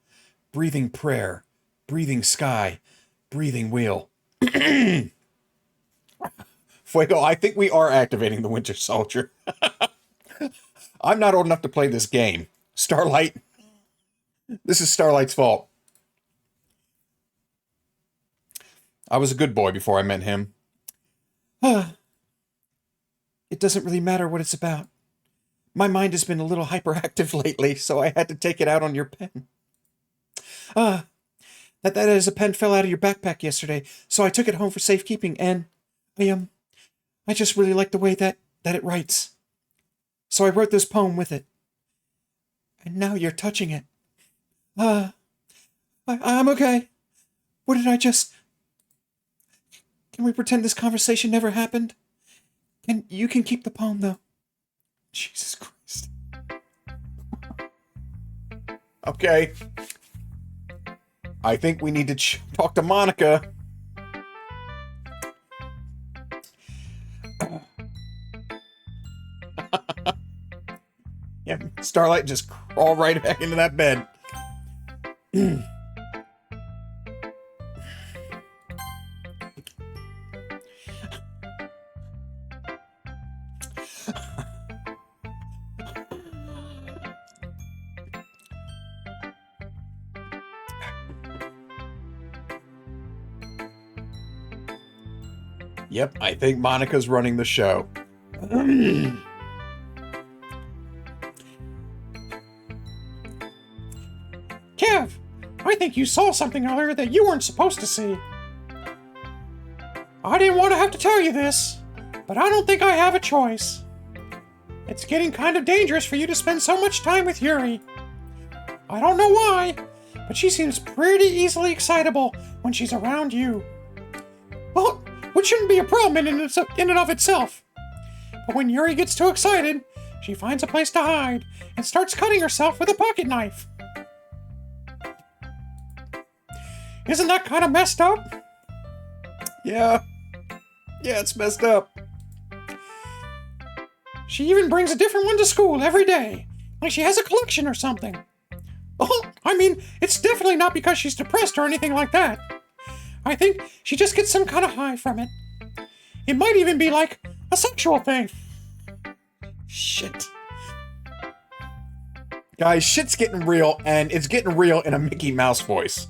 breathing prayer, breathing sky, breathing wheel. Fuego, I think we are activating the Winter Soldier. I'm not old enough to play this game. Starlight. This is Starlight's fault. I was a good boy before I met him. It doesn't really matter what it's about. My mind has been a little hyperactive lately, so I had to take it out on your pen. That is, a pen fell out of your backpack yesterday, so I took it home for safekeeping, and I just really like the way that it writes. So I wrote this poem with it. And now you're touching it. I'm okay. What did I just... Can we pretend this conversation never happened? You can keep the poem, though. Jesus Christ. Okay. I think we need to talk to Monica. Yeah, Starlight just crawled right back into that bed. Yep, I think Monica's running the show. Kev, I think you saw something earlier that you weren't supposed to see. I didn't want to have to tell you this, but I don't think I have a choice. It's getting kind of dangerous for you to spend so much time with Yuri. I don't know why, but she seems pretty easily excitable when she's around you. Well, which shouldn't be a problem in and of itself. But when Yuri gets too excited, she finds a place to hide and starts cutting herself with a pocket knife. Isn't that kind of messed up? Yeah, it's messed up. She even brings a different one to school every day, like she has a collection or something. Oh, I mean, it's definitely not because she's depressed or anything like that. I think she just gets some kind of high from it. It might even be like a sexual thing. Shit. Guys, shit's getting real, and it's getting real in a Mickey Mouse voice.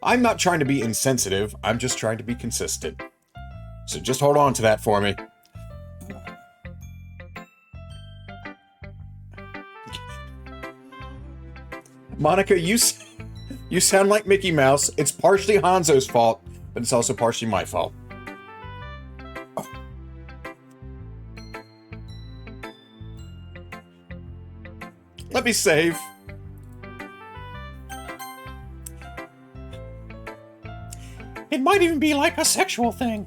I'm not trying to be insensitive, I'm just trying to be consistent. So just hold on to that for me. Monica, you sound like Mickey Mouse. It's partially Hanzo's fault, but it's also partially my fault. Oh. Let me save. It might even be like a sexual thing.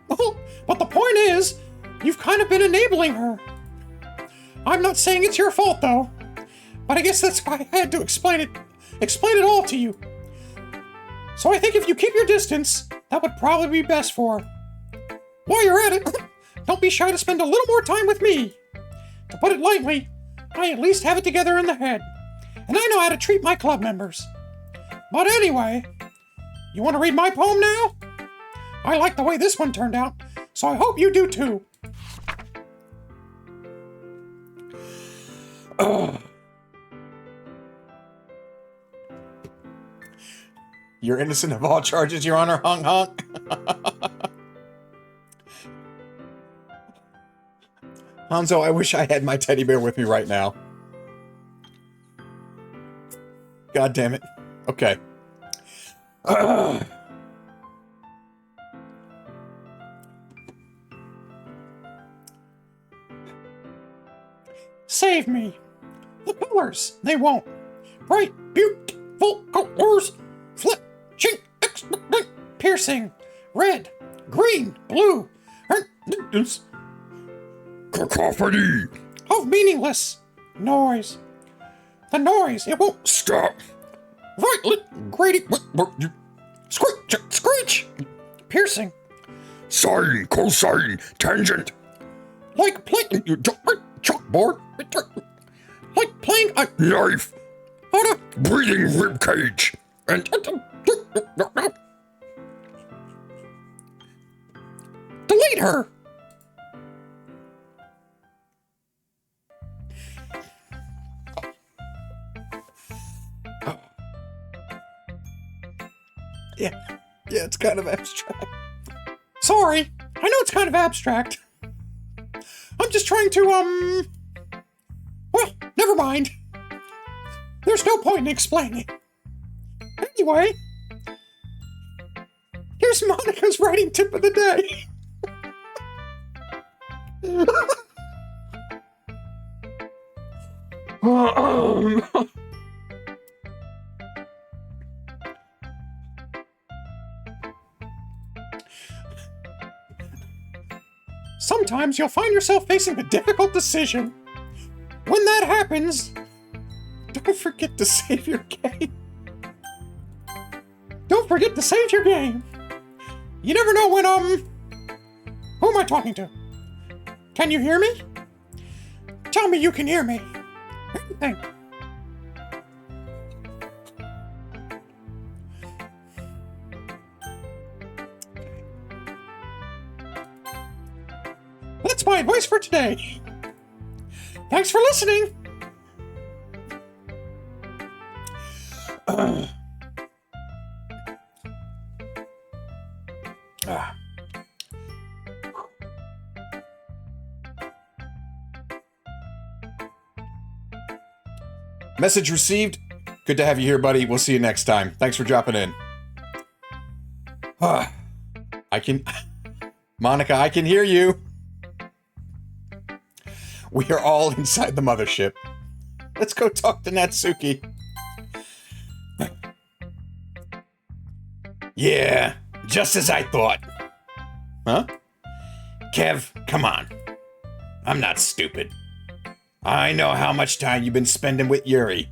But the point is, you've kind of been enabling her. I'm not saying it's your fault, though. But I guess that's why I had to explain it explain it all to you. So I think if you keep your distance, that would probably be best for her. While you're at it, don't be shy to spend a little more time with me. To put it lightly, I at least have it together in the head, and I know how to treat my club members. But anyway, you want to read my poem now? I like the way this one turned out, so I hope you do too. You're innocent of all charges, Your Honor, honk honk. Hanzo, I wish I had my teddy bear with me right now. God damn it. Okay. Save me. The colors, they won't. Bright, beautiful colors. Flashing, piercing. Red, green, blue. Cacophony! Of meaningless noise. The noise, it won't Stop! right, grating, screech, screech, piercing, Sine, cosine, tangent! like playing chalkboard, like playing a Knife! on a Breathing ribcage! And delete her. Yeah, it's kind of abstract. Sorry, I know it's kind of abstract. I'm just trying to, well, never mind. There's no point in explaining. Anyway, here's Monica's writing tip of the day. Sometimes you'll find yourself facing a difficult decision. When that happens, don't forget to save your game. Don't forget to save your game. You never know when, who am I talking to? Can you hear me? Tell me you can hear me. Anything. That's my advice for today. Thanks for listening. Message received. Good to have you here, buddy. We'll see you next time. Thanks for dropping in. Monica, I can hear you. We are all inside the mothership. Let's go talk to Natsuki. Yeah, just as I thought. Huh? Kev, come on. I'm not stupid. I know how much time you've been spending with Yuri.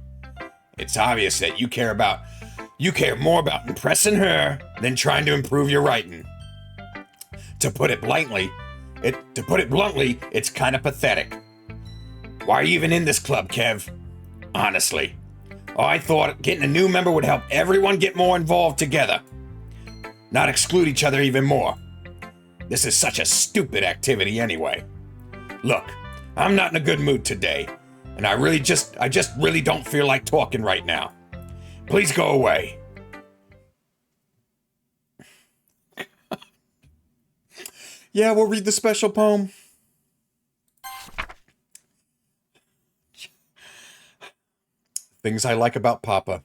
It's obvious that you care more about impressing her than trying to improve your writing. To put it bluntly, it's kind of pathetic. Why are you even in this club, Kev? Honestly. Oh, I thought getting a new member would help everyone get more involved together. Not exclude each other even more. This is such a stupid activity anyway. Look, I'm not in a good mood today, and I just really don't feel like talking right now. Please go away. Yeah, we'll read the special poem. Things I like about Papa.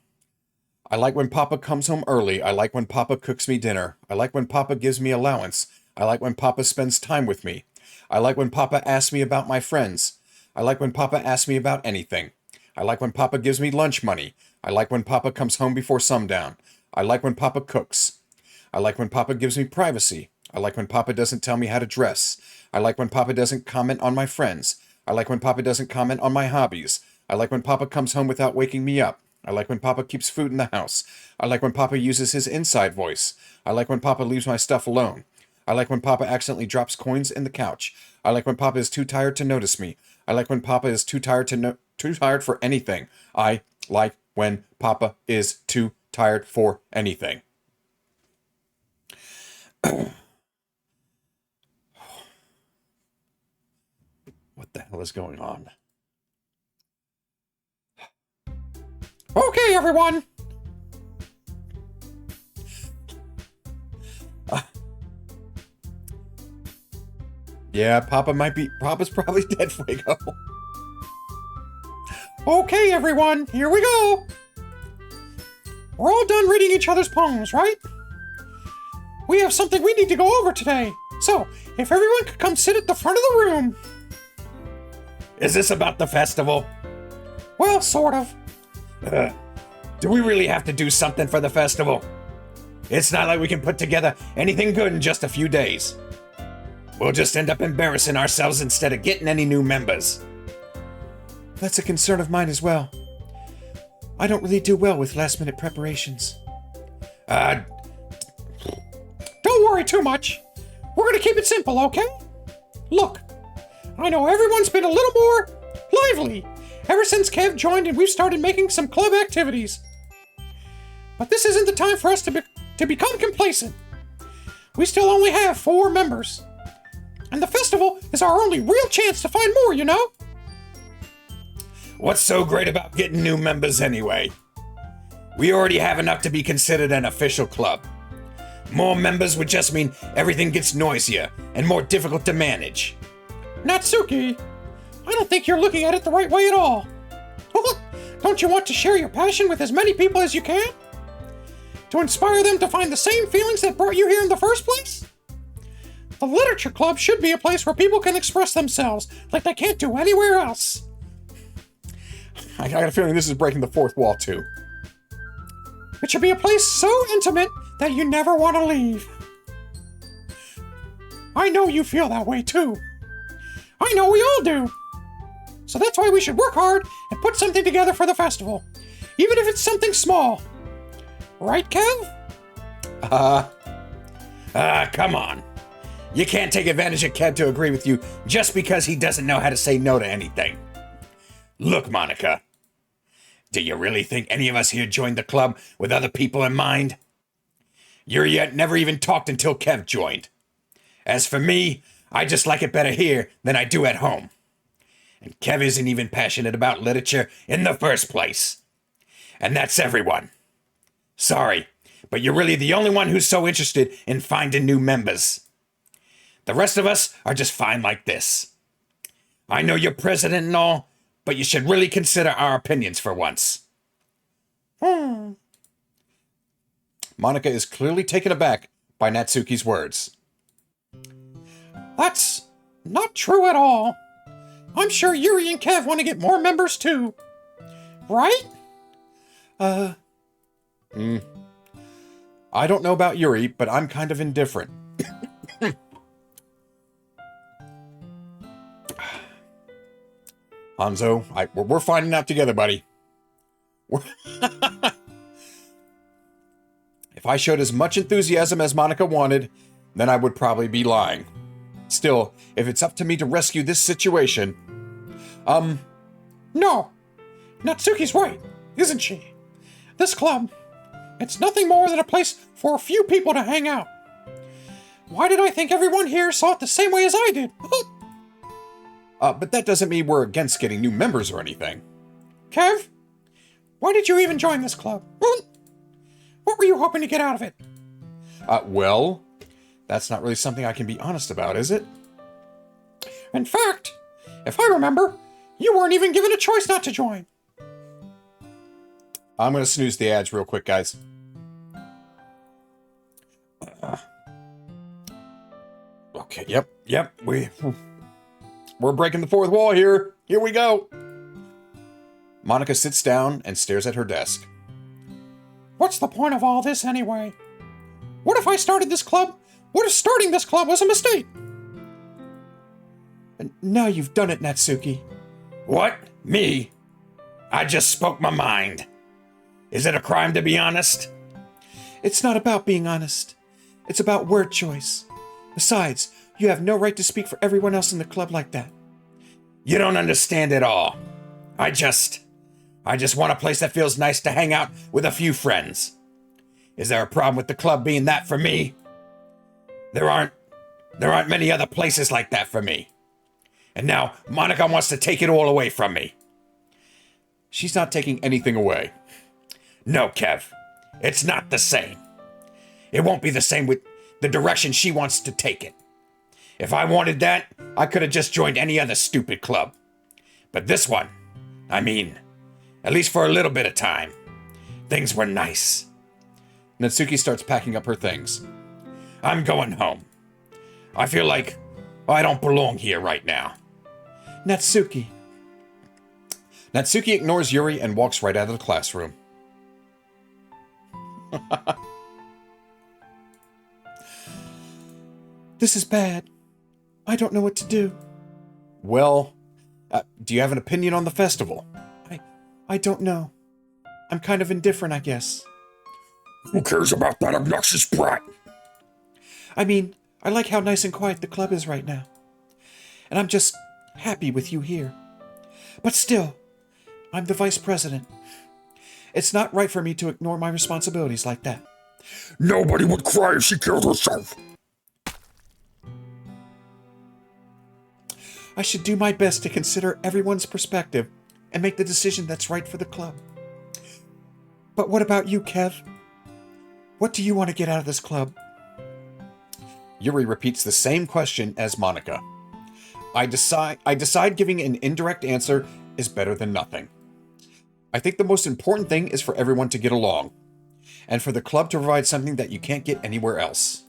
I like when Papa comes home early. I like when Papa cooks me dinner. I like when Papa gives me allowance. I like when Papa spends time with me. I like when Papa asks me about my friends. I like when Papa asks me about anything. I like when Papa gives me lunch money. I like when Papa comes home before sundown. I like when Papa cooks. I like when Papa gives me privacy. I like when Papa doesn't tell me how to dress. I like when Papa doesn't comment on my friends. I like when Papa doesn't comment on my hobbies. I like when Papa comes home without waking me up. I like when Papa keeps food in the house. I like when Papa uses his inside voice. I like when Papa leaves my stuff alone. I like when Papa accidentally drops coins in the couch. I like when Papa is too tired to notice me. I like when Papa is too tired too tired for anything. I like when Papa is too tired for anything. What the hell is going on? Okay, everyone. Yeah, Papa's probably dead, Fuego. Okay, everyone, here we go. We're all done reading each other's poems, right? We have something we need to go over today. So, if everyone could come sit at the front of the room. Is this about the festival? Well, sort of. Do we really have to do something for the festival? It's not like we can put together anything good in just a few days. We'll just end up embarrassing ourselves instead of getting any new members. That's a concern of mine as well. I don't really do well with last-minute preparations. Don't worry too much. We're gonna keep it simple, okay? Look, I know everyone's been a little more lively ever since Kev joined and we've started making some club activities. But this isn't the time for us to become complacent. We still only have 4 members. And the festival is our only real chance to find more, you know? What's so great about getting new members anyway? We already have enough to be considered an official club. More members would just mean everything gets noisier and more difficult to manage. Natsuki, I don't think you're looking at it the right way at all. Don't you want to share your passion with as many people as you can? To inspire them to find the same feelings that brought you here in the first place? The literature club should be a place where people can express themselves like they can't do anywhere else. I got a feeling this is breaking the fourth wall, too. It should be a place so intimate that you never want to leave. I know you feel that way, too. I know we all do. So that's why we should work hard and put something together for the festival, even if it's something small. Right, Kev? Come on. You can't take advantage of Kev to agree with you just because he doesn't know how to say no to anything. Look, Monica. Do you really think any of us here joined the club with other people in mind? Yuri never even talked until Kev joined. As for me, I just like it better here than I do at home. And Kev isn't even passionate about literature in the first place. And that's everyone. Sorry, but you're really the only one who's so interested in finding new members. The rest of us are just fine like this. I know you're president and all, but you should really consider our opinions for once. Monica is clearly taken aback by Natsuki's words. That's not true at all. I'm sure Yuri and Kev want to get more members too. Right? I don't know about Yuri, but I'm kind of indifferent. Hanzo, we're finding out together, buddy. If I showed as much enthusiasm as Monica wanted, then I would probably be lying. Still, if it's up to me to rescue this situation... No. Natsuki's right, isn't she? This club, it's nothing more than a place for a few people to hang out. Why did I think everyone here saw it the same way as I did? But that doesn't mean we're against getting new members or anything. Kev, why did you even join this club? What were you hoping to get out of it? Well, that's not really something I can be honest about, is it? In fact, if I remember, you weren't even given a choice not to join. I'm gonna snooze the ads real quick, guys. Okay, yep, we're breaking the fourth wall here. Here we go. Monica sits down and stares at her desk. What's the point of all this anyway? What if I started this club? What if starting this club was a mistake? And now you've done it, Natsuki. What? Me? I just spoke my mind. Is it a crime to be honest? It's not about being honest. It's about word choice. Besides, you have no right to speak for everyone else in the club like that. You don't understand at all. I just want a place that feels nice to hang out with a few friends. Is there a problem with the club being that for me? There aren't many other places like that for me. And now Monica wants to take it all away from me. She's not taking anything away. No, Kev. It's not the same. It won't be the same with the direction she wants to take it. If I wanted that, I could have just joined any other stupid club. But this one, I mean, at least for a little bit of time, things were nice. Natsuki starts packing up her things. I'm going home. I feel like I don't belong here right now. Natsuki. Natsuki ignores Yuri and walks right out of the classroom. This is bad. I don't know what to do. Well, do you have an opinion on the festival? I don't know. I'm kind of indifferent, I guess. Who cares about that obnoxious brat? I mean, I like how nice and quiet the club is right now. And I'm just happy with you here. But still, I'm the vice president. It's not right for me to ignore my responsibilities like that. Nobody would cry if she killed herself. I should do my best to consider everyone's perspective and make the decision that's right for the club. But what about you, Kev? What do you want to get out of this club? Yuri repeats the same question as Monica. I decide giving an indirect answer is better than nothing. I think the most important thing is for everyone to get along, and for the club to provide something that you can't get anywhere else.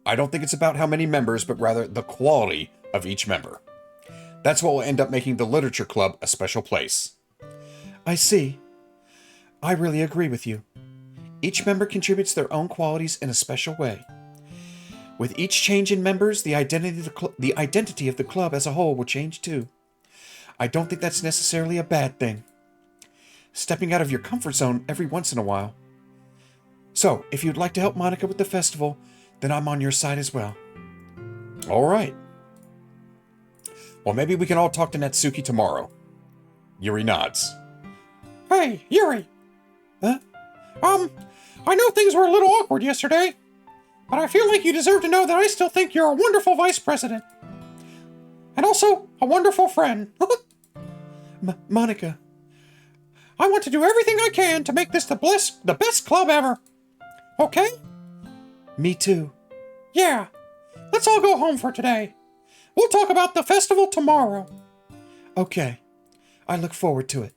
I don't think it's about how many members, but rather the quality of each member. That's what will end up making the literature club a special place. I see. I really agree with you. Each member contributes their own qualities in a special way. With each change in members, the identity of the club as a whole will change too. I don't think that's necessarily a bad thing. Stepping out of your comfort zone every once in a while. So, if you'd like to help Monica with the festival, then I'm on your side as well. All right. Well, maybe we can all talk to Natsuki tomorrow. Yuri nods. Hey, Yuri! Huh? I know things were a little awkward yesterday, but I feel like you deserve to know that I still think you're a wonderful vice president. And also, a wonderful friend. Monica, I want to do everything I can to make this the best club ever. Okay? Me too. Yeah. Let's all go home for today. We'll talk about the festival tomorrow. Okay. I look forward to it.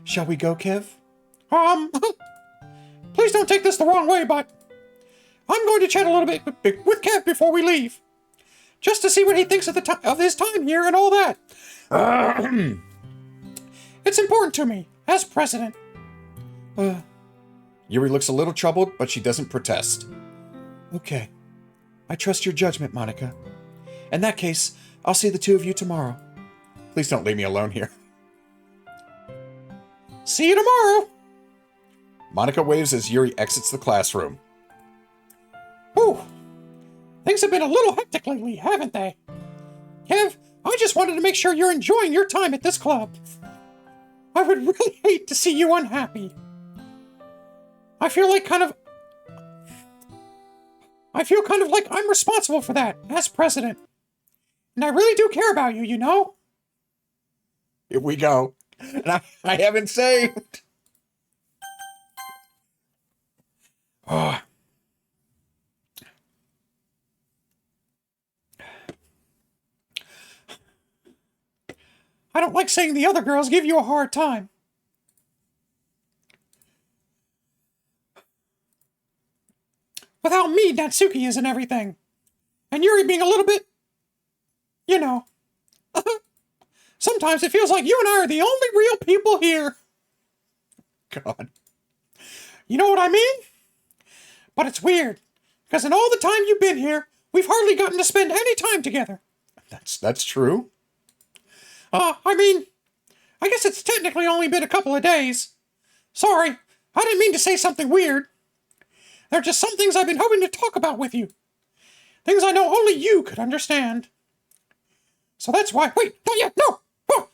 Shall we go, Kev? Please don't take this the wrong way, but I'm going to chat a little bit with Kev before we leave. Just to see what he thinks of his time here and all that. It's important to me, as president. Yuri looks a little troubled, but she doesn't protest. Okay. I trust your judgment, Monica. In that case, I'll see the two of you tomorrow. Please don't leave me alone here. See you tomorrow! Monica waves as Yuri exits the classroom. Whew. Things have been a little hectic lately, haven't they? Kev, I just wanted to make sure you're enjoying your time at this club. I would really hate to see you unhappy. I feel kind of like I'm responsible for that, as president. And I really do care about you, you know? Here we go. And I haven't saved. Oh. I don't like saying the other girls give you a hard time. With how mean Natsuki is and everything. And Yuri being a little bit, you know. Sometimes it feels like you and I are the only real people here. God. You know what I mean? But it's weird, because in all the time you've been here, we've hardly gotten to spend any time together. That's true. I mean, I guess it's technically only been a couple of days. Sorry, I didn't mean to say something weird. There are just some things I've been hoping to talk about with you. Things I know only you could understand. So that's why... Wait, not yet, no! Oh.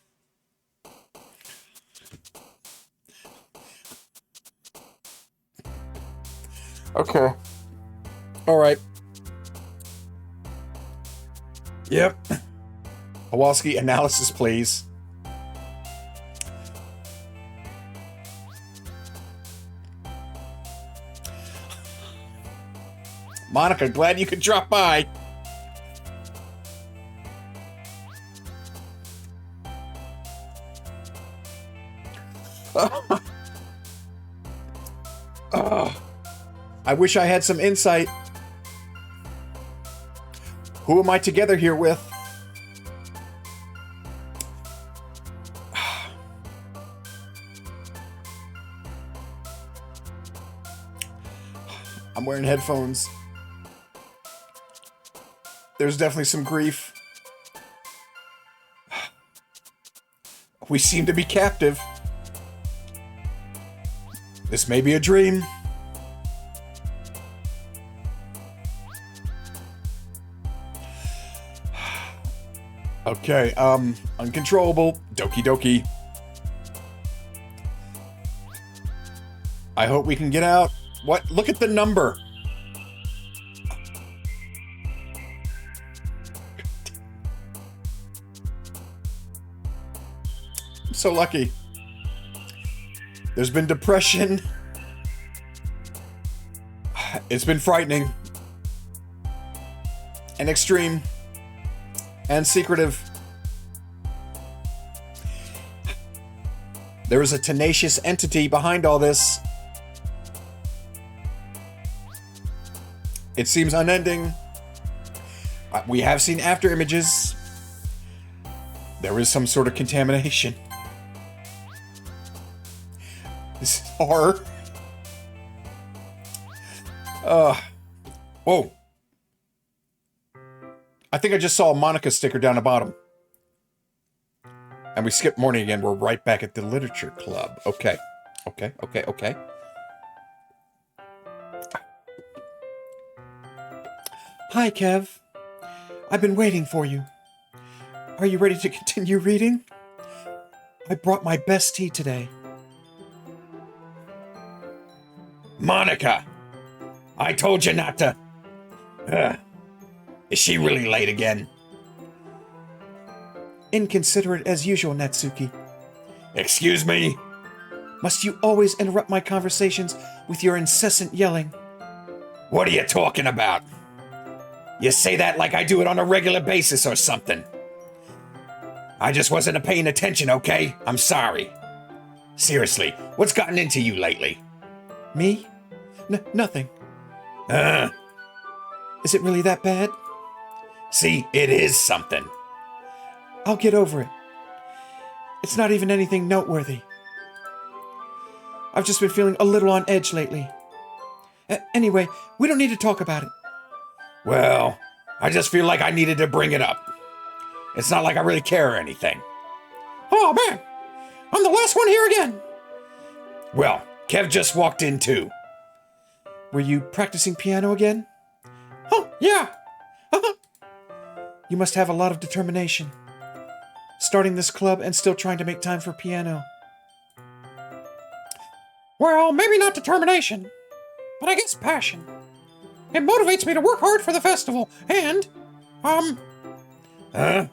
Okay. All right. Yep. Kowalski, analysis, please. Monica, glad you could drop by. I wish I had some insight. Who am I together here with? I'm wearing headphones. There's definitely some grief. We seem to be captive. This may be a dream. Okay, uncontrollable. Doki. I hope we can get out. What? Look at the number. I'm so lucky. There's been depression. It's been frightening. And extreme. And secretive. There is a tenacious entity behind all this. It seems unending. We have seen after images. There is some sort of contamination. This is horror. Whoa. I think I just saw a Monica sticker down the bottom. And we skipped morning again. We're right back at the literature club. Okay. Hi, Kev. I've been waiting for you. Are you ready to continue reading? I brought my best tea today. Monica! I told you not to... Is she really late again? Inconsiderate as usual, Natsuki. Excuse me? Must you always interrupt my conversations with your incessant yelling? What are you talking about? You say that like I do it on a regular basis or something. I just wasn't paying attention, okay? I'm sorry. Seriously, what's gotten into you lately? Me? Nothing. Is it really that bad? See, it is something. I'll get over it. It's not even anything noteworthy. I've just been feeling a little on edge lately. Anyway, we don't need to talk about it. Well, I just feel like I needed to bring it up. It's not like I really care or anything. Oh, man! I'm the last one here again! Well, Kev just walked in too. Were you practicing piano again? Oh, yeah! You must have a lot of determination. Starting this club and still trying to make time for piano. Well, maybe not determination, but I guess passion. It motivates me to work hard for the festival, and, Huh?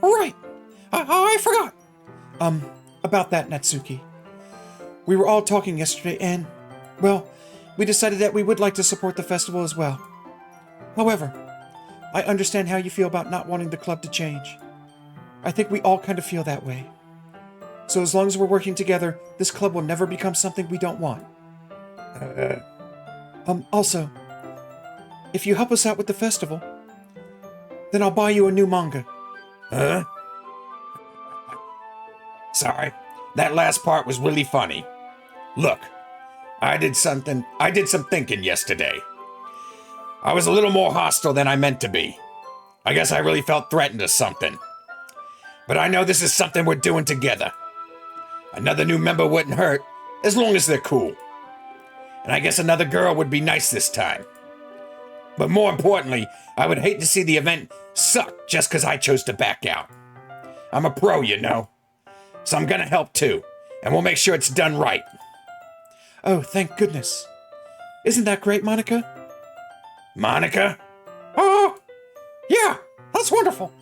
Right. I forgot. About that, Natsuki. We were all talking yesterday and, well, we decided that we would like to support the festival as well. However, I understand how you feel about not wanting the club to change. I think we all kind of feel that way. So as long as we're working together, this club will never become something we don't want. Also, if you help us out with the festival, then I'll buy you a new manga. Huh? Sorry, that last part was really funny. Look, I did some thinking yesterday. I was a little more hostile than I meant to be. I guess I really felt threatened or something. But I know this is something we're doing together. Another new member wouldn't hurt, as long as they're cool. And I guess another girl would be nice this time. But more importantly, I would hate to see the event suck just because I chose to back out. I'm a pro, you know. So I'm gonna help too. And we'll make sure it's done right. Oh, thank goodness. Isn't that great, Monica? Monica? Yeah, that's wonderful.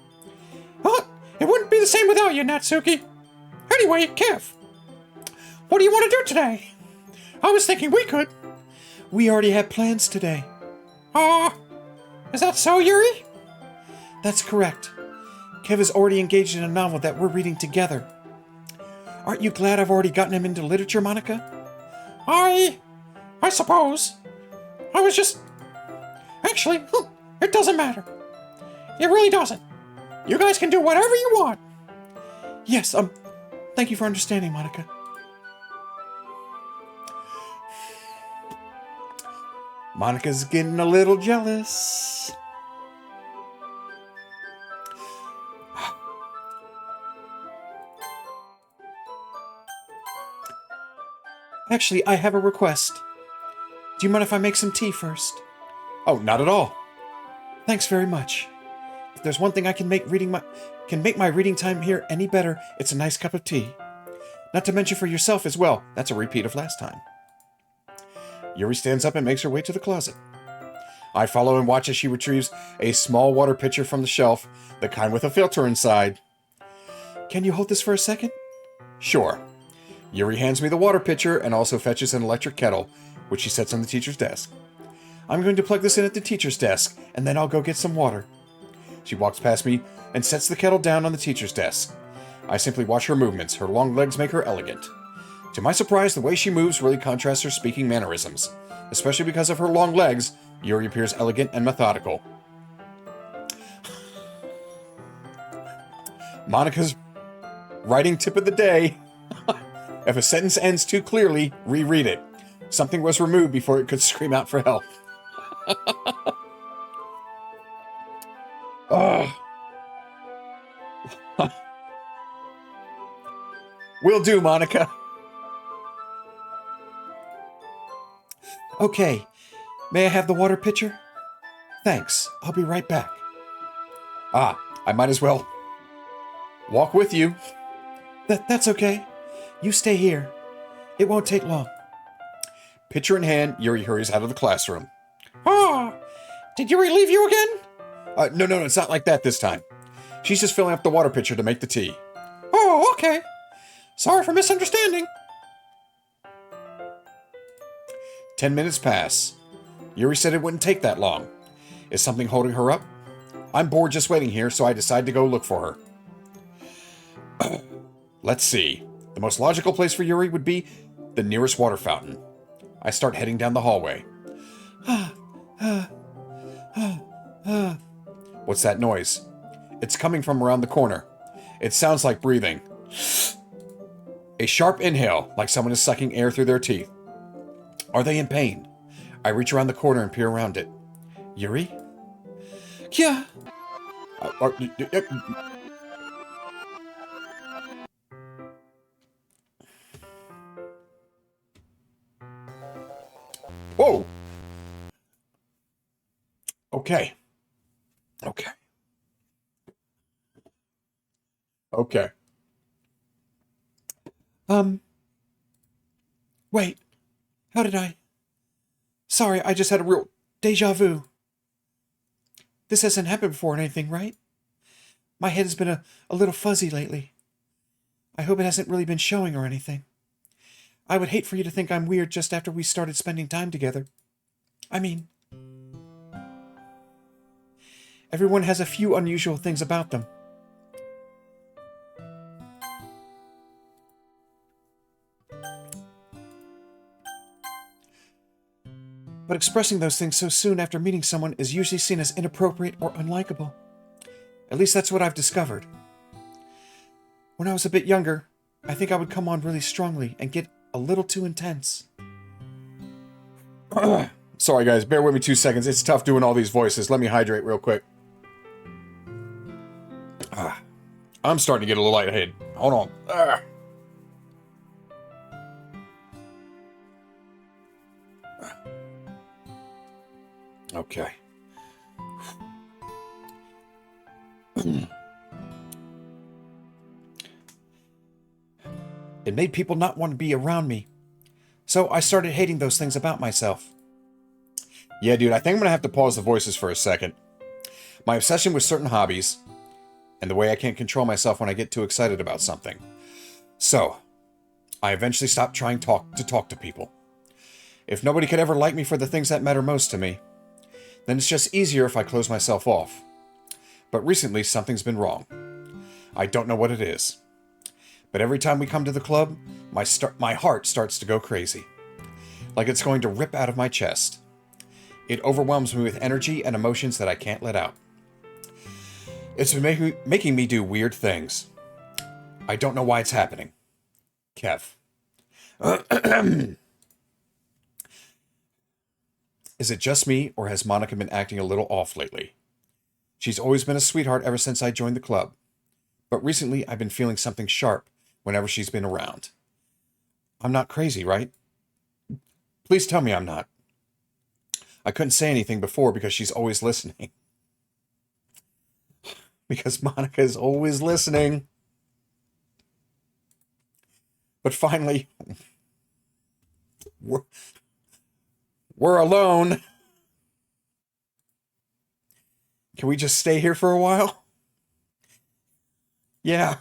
But it wouldn't be the same without you, Natsuki. Anyway, Kev, what do you want to do today? I was thinking we could. We already had plans today. Is that so, Yuri? That's correct. Kev is already engaged in a novel that we're reading together. Aren't you glad I've already gotten him into literature, Monica? I suppose. I was just... Actually, it doesn't matter. It really doesn't. You guys can do whatever you want. Yes, thank you for understanding, Monica. Monica's getting a little jealous. Actually, I have a request. Do you mind if I make some tea first? Oh, not at all. Thanks very much. If there's one thing I can make my reading time here any better, it's a nice cup of tea. Not to mention for yourself as well. That's a repeat of last time. Yuri stands up and makes her way to the closet. I follow and watch as she retrieves a small water pitcher from the shelf, the kind with a filter inside. Can you hold this for a second? Sure. Yuri hands me the water pitcher and also fetches an electric kettle, which she sets on the teacher's desk. I'm going to plug this in at the teacher's desk, and then I'll go get some water. She walks past me and sets the kettle down on the teacher's desk. I simply watch her movements. Her long legs make her elegant. To my surprise, the way she moves really contrasts her speaking mannerisms. Especially because of her long legs, Yuri appears elegant and methodical. Monica's writing tip of the day. If a sentence ends too clearly, reread it. Something was removed before it could scream out for help. Will do, Monica. Okay. May I have the water pitcher? Thanks. I'll be right back. I might as well walk with you. That's okay. You stay here. It won't take long. Pitcher in hand, Yuri hurries out of the classroom. Did Yuri leave you again? No, it's not like that this time. She's just filling up the water pitcher to make the tea. Oh, okay. Sorry for misunderstanding. 10 minutes pass. Yuri said it wouldn't take that long. Is something holding her up? I'm bored just waiting here, so I decide to go look for her. Let's see. The most logical place for Yuri would be the nearest water fountain. I start heading down the hallway. What's that noise? It's coming from around the corner. It sounds like breathing. A sharp inhale, like someone is sucking air through their teeth. Are they in pain? I reach around the corner and peer around it. Yuri? Yeah. Whoa! Okay. Wait. How did I... Sorry, I just had a real deja vu. This hasn't happened before or anything, right? My head has been a little fuzzy lately. I hope it hasn't really been showing or anything. I would hate for you to think I'm weird just after we started spending time together. I mean, everyone has a few unusual things about them. But expressing those things so soon after meeting someone is usually seen as inappropriate or unlikable. At least that's what I've discovered. When I was a bit younger, I think I would come on really strongly and get a little too intense. Sorry, guys. Bear with me 2 seconds. It's tough doing all these voices. Let me hydrate real quick. I'm starting to get a little lightheaded. Hold on. Okay. It made people not want to be around me. So I started hating those things about myself. Yeah, dude, I think I'm gonna have to pause the voices for a second. My obsession with certain hobbies, and the way I can't control myself when I get too excited about something. So, I eventually stopped trying to talk to people. If nobody could ever like me for the things that matter most to me, then it's just easier if I close myself off. But recently, something's been wrong. I don't know what it is. But every time we come to the club, my heart starts to go crazy. Like it's going to rip out of my chest. It overwhelms me with energy and emotions that I can't let out. It's been making me do weird things. I don't know why it's happening. Kev. Is it just me, or has Monica been acting a little off lately? She's always been a sweetheart ever since I joined the club. But recently, I've been feeling something sharp whenever she's been around. I'm not crazy, right? Please tell me I'm not. I couldn't say anything before because she's always listening. Because Monica is always listening. But finally, we're alone. Can we just stay here for a while? Yeah.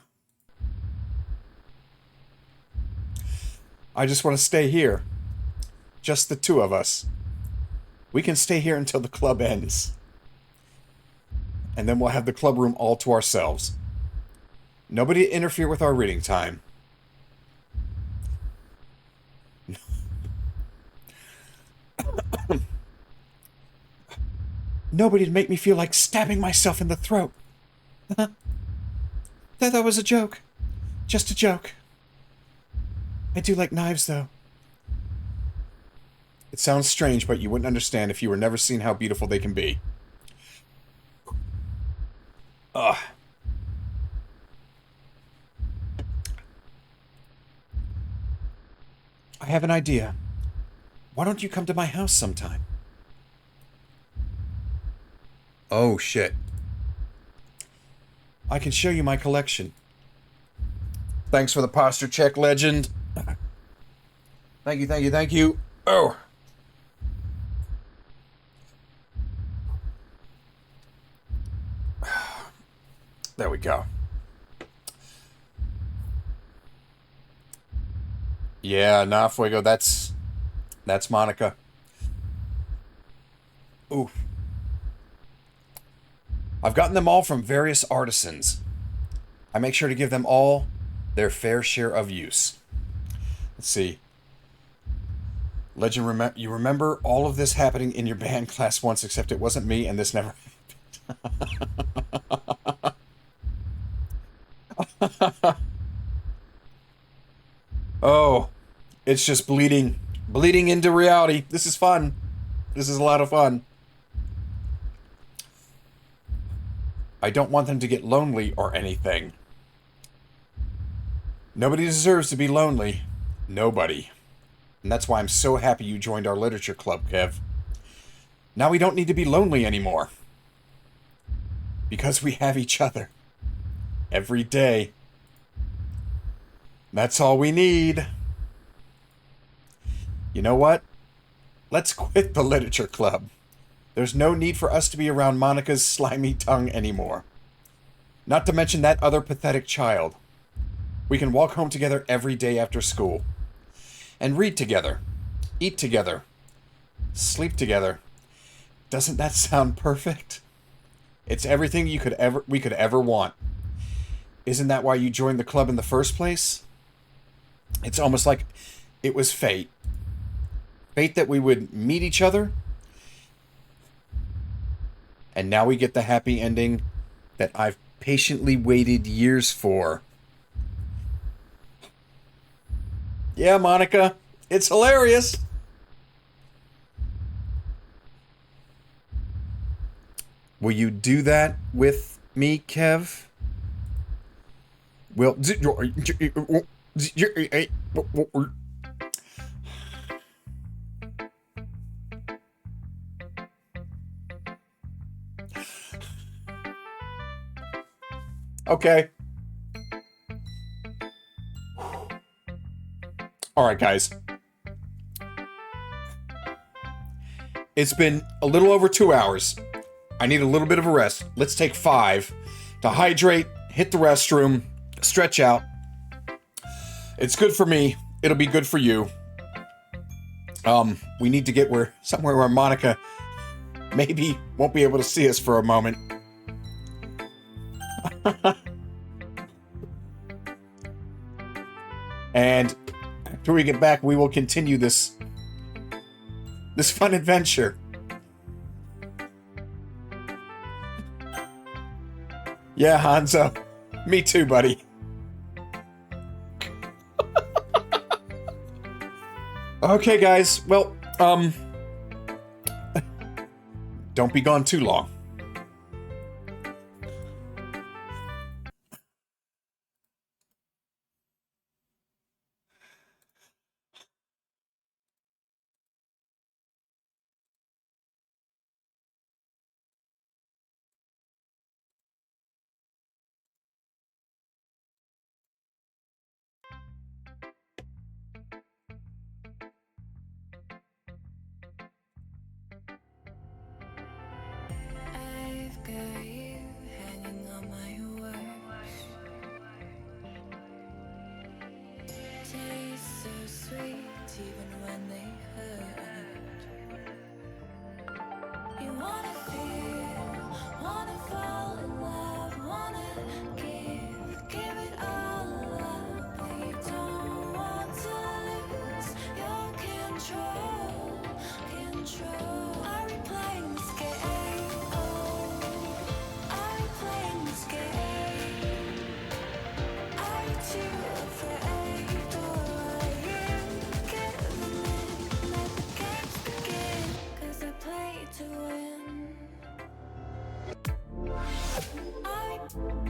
I just want to stay here. Just the two of us. We can stay here until the club ends. And then we'll have the club room all to ourselves. Nobody to interfere with our reading time. Nobody to make me feel like stabbing myself in the throat. That was a joke. Just a joke. I do like knives, though. It sounds strange, but you wouldn't understand if you were never seen how beautiful they can be. Ugh. I have an idea. Why don't you come to my house sometime? Oh, shit. I can show you my collection. Thanks for the posture check, legend. Thank you, thank you, thank you. Oh. There we go. Yeah, nah, Fuego, that's Monica. Ooh. I've gotten them all from various artisans. I make sure to give them all their fair share of use. Let's see. Legend, you remember all of this happening in your band class once, except it wasn't me, and this never happened. Oh, it's just bleeding into reality. This is fun. This is a lot of fun. I don't want them to get lonely or anything. Nobody deserves to be lonely. Nobody. And that's why I'm so happy you joined our literature club, Kev. Now we don't need to be lonely anymore. Because we have each other. Every day. That's all we need. You know what? Let's quit the literature club. There's no need for us to be around Monica's slimy tongue anymore. Not to mention that other pathetic child. We can walk home together every day after school. And read together. Eat together. Sleep together. Doesn't that sound perfect? It's everything we could ever want. Isn't that why you joined the club in the first place? It's almost like it was fate. Fate that we would meet each other. And now we get the happy ending that I've patiently waited years for. Yeah, Monica, it's hilarious. Will you do that with me, Kev? Well, Okay. All right, guys. It's been a little over 2 hours. I need a little bit of a rest. Let's take 5 to hydrate, hit the restroom, stretch out. It's good for me. It'll be good for you. We need to get somewhere where Monica maybe won't be able to see us for a moment. And after we get back, we will continue this fun adventure. Yeah, Hanzo. Me too, buddy. Okay, guys. Well, don't be gone too long. I've got you hanging on my words. Taste so sweet even when they hurt. You wanna feel, wanna fall in love, wanna give it all up, but you don't want to lose your control. Are we playing this game? Are we playing this game? Are you too afraid, or are you giving in? Let the games begin, 'cause I play to win. Are we playing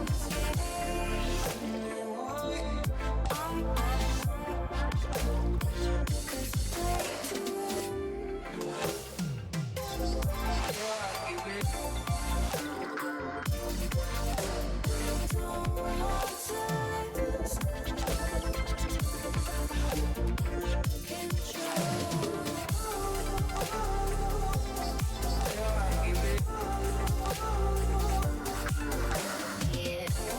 this game? Yeah.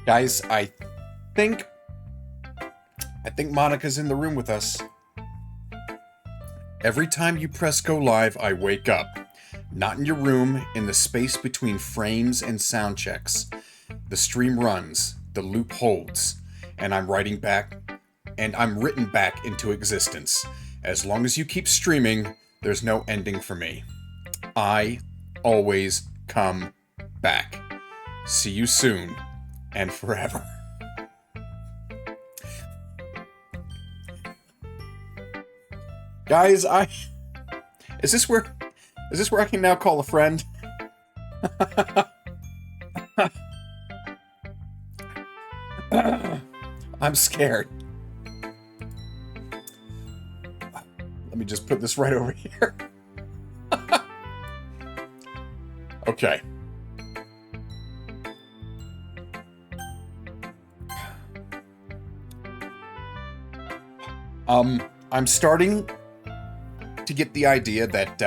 Guys, I think Monica's in the room with us. Every time you press go live, I wake up. Not in your room, in the space between frames and sound checks. The stream runs, the loop holds, and I'm written back into existence. As long as you keep streaming, there's no ending for me. I always come back. See you soon and forever. Guys, is this where I can now call a friend? I'm scared. Let me just put this right over here. Okay. I'm starting to get the idea that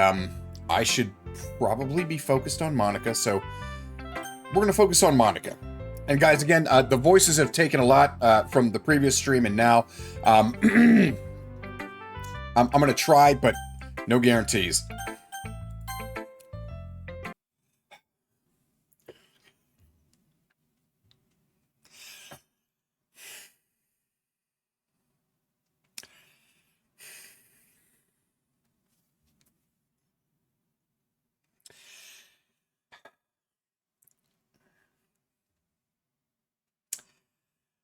I should probably be focused on Monica, so we're going to focus on Monica. And guys, again, the voices have taken a lot from the previous stream and now. I'm going to try, but no guarantees.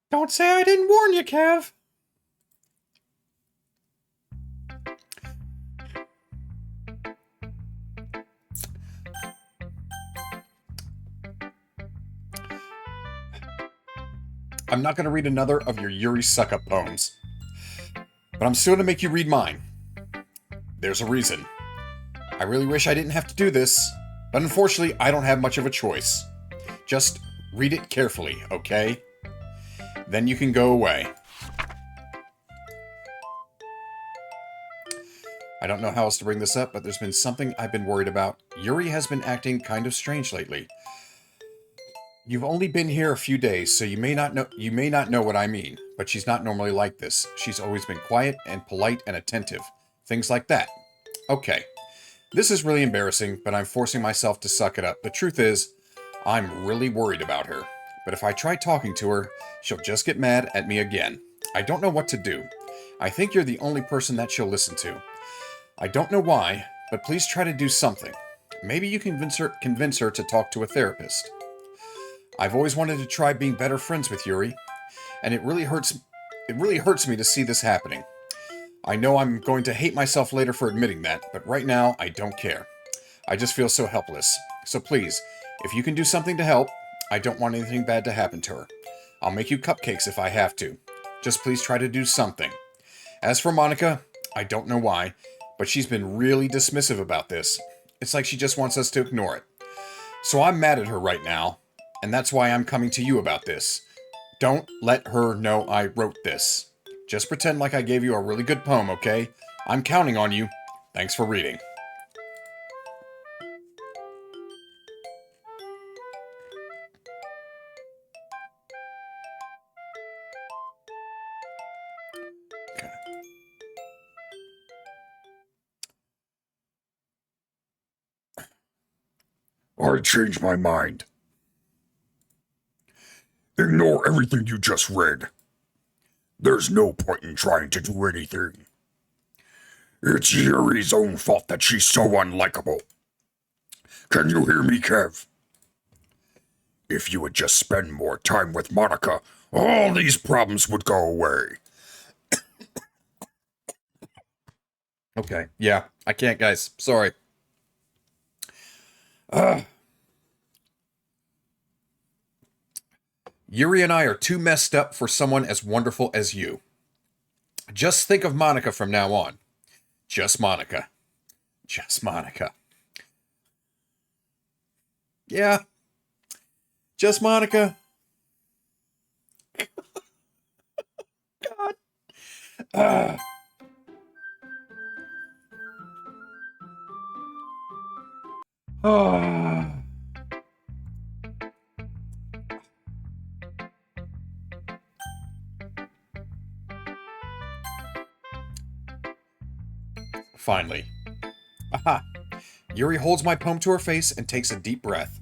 Don't say I didn't warn you, Kev. I'm not going to read another of your Yuri suck-up poems, but I'm still going to make you read mine. There's a reason. I really wish I didn't have to do this, but unfortunately, I don't have much of a choice. Just read it carefully, okay? Then you can go away. I don't know how else to bring this up, but there's been something I've been worried about. Yuri has been acting kind of strange lately. You've only been here a few days, so you may not know what I mean, but she's not normally like this. She's always been quiet and polite and attentive. Things like that. Okay. This is really embarrassing, but I'm forcing myself to suck it up. The truth is, I'm really worried about her. But if I try talking to her, she'll just get mad at me again. I don't know what to do. I think you're the only person that she'll listen to. I don't know why, but please try to do something. Maybe you can convince her to talk to a therapist. I've always wanted to try being better friends with Yuri, and it really hurts me to see this happening. I know I'm going to hate myself later for admitting that, but right now, I don't care. I just feel so helpless. So please, if you can do something to help, I don't want anything bad to happen to her. I'll make you cupcakes if I have to. Just please try to do something. As for Monica, I don't know why, but she's been really dismissive about this. It's like she just wants us to ignore it. So I'm mad at her right now, and that's why I'm coming to you about this. Don't let her know I wrote this. Just pretend like I gave you a really good poem, okay? I'm counting on you. Thanks for reading. Okay. I changed my mind. Ignore everything you just read. There's no point in trying to do anything. It's Yuri's own fault that she's so unlikable. Can you hear me, Kev? If you would just spend more time with Monica, all these problems would go away. Okay, yeah, I can't, guys. Sorry. Yuri and I are too messed up for someone as wonderful as you. Just think of Monica from now on. Just Monica. Just Monica. Yeah. Just Monica. God. Finally. Aha. Yuri holds my poem to her face and takes a deep breath.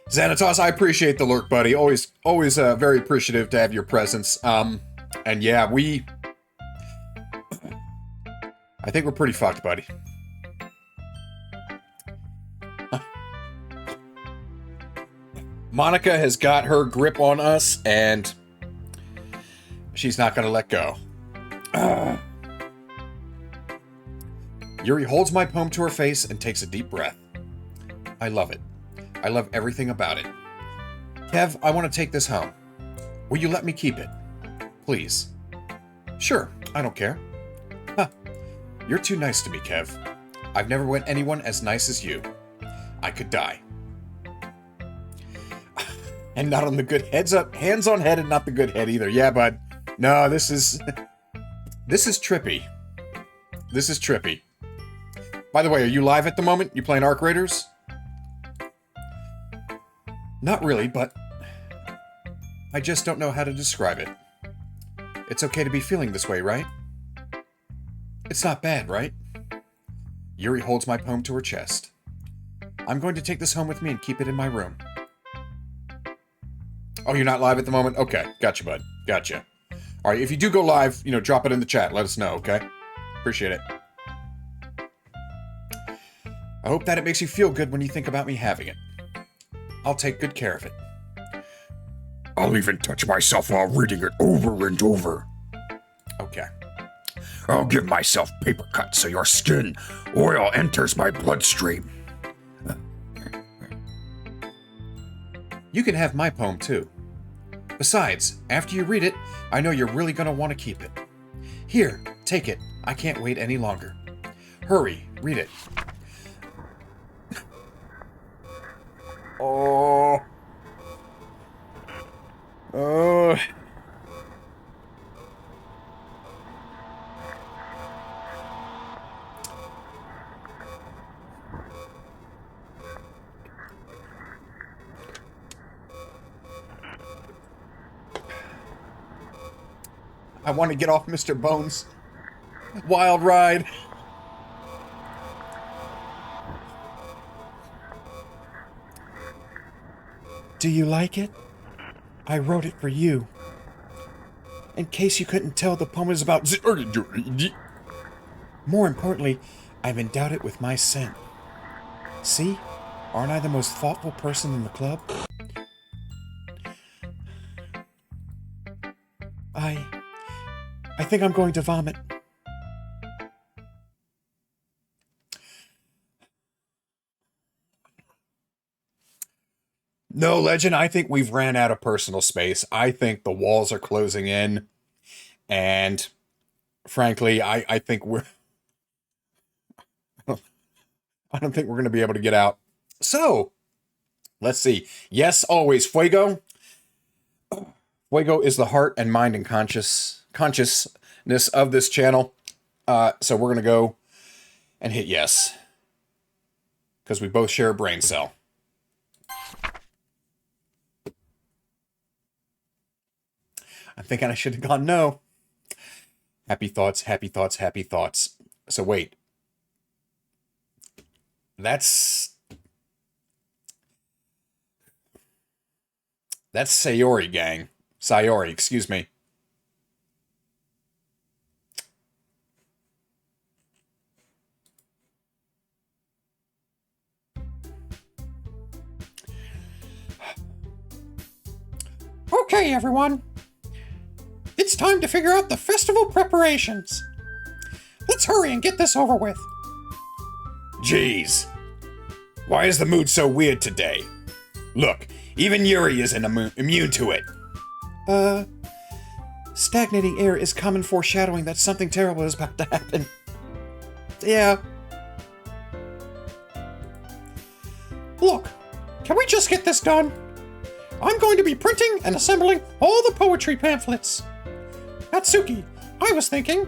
Xanatos, I appreciate the lurk, buddy. Always very appreciative to have your presence. And yeah, I think we're pretty fucked, buddy. Monica has got her grip on us, and she's not going to let go. Yuri holds my poem to her face and takes a deep breath. I love it. I love everything about it. Kev, I want to take this home. Will you let me keep it? Please. Sure, I don't care. Huh. You're too nice to me, Kev. I've never met anyone as nice as you. I could die. And not on the good heads up, hands on head and not the good head either. Yeah, bud. No, this is trippy. This is trippy. By the way, are you live at the moment? You playing Arc Raiders? Not really, but I just don't know how to describe it. It's okay to be feeling this way, right? It's not bad, right? Yuri holds my poem to her chest. I'm going to take this home with me and keep it in my room. Oh, you're not live at the moment? Okay, gotcha, bud. Gotcha. All right, if you do go live, drop it in the chat. Let us know, okay? Appreciate it. I hope that it makes you feel good when you think about me having it. I'll take good care of it. I'll even touch myself while reading it over and over. Okay. I'll give myself paper cuts so your skin oil enters my bloodstream. You can have my poem too. Besides, after you read it, I know you're really going to want to keep it. Here, take it. I can't wait any longer. Hurry, read it. Oh. Oh. I want to get off Mr. Bones' wild ride. Do you like it? I wrote it for you. In case you couldn't tell, the poem is about... More importantly, I've endowed it with my scent. See? Aren't I the most thoughtful person in the club? I think I'm going to vomit. No, Legend, I think we've ran out of personal space. I think the walls are closing in. And frankly, I think I don't think we're going to be able to get out. So, let's see. Yes, always, Fuego. Fuego is the heart and mind and consciousness of this channel. So we're going to go and hit yes. Because we both share a brain cell. I'm thinking I should have gone no. Happy thoughts, happy thoughts, happy thoughts. So wait. That's Sayori, gang. Sayori, excuse me. Okay, everyone. It's time to figure out the festival preparations. Let's hurry and get this over with. Jeez. Why is the mood so weird today? Look, even Yuri isn't immune to it. Stagnating air is common foreshadowing that something terrible is about to happen. Yeah. Look, can we just get this done? I'm going to be printing and assembling all the poetry pamphlets. Natsuki, I was thinking...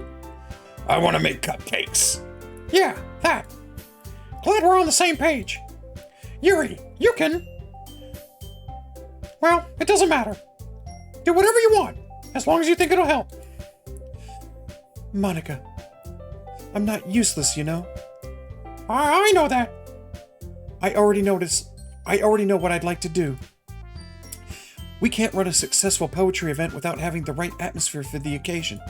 I want to make cupcakes. Yeah, that. Glad we're on the same page. Yuri, you can... Well, it doesn't matter. Do whatever you want. as long as you think it'll help. Monica, I'm not useless, you know? I know that. I already know what I'd like to do. We can't run a successful poetry event without having the right atmosphere for the occasion.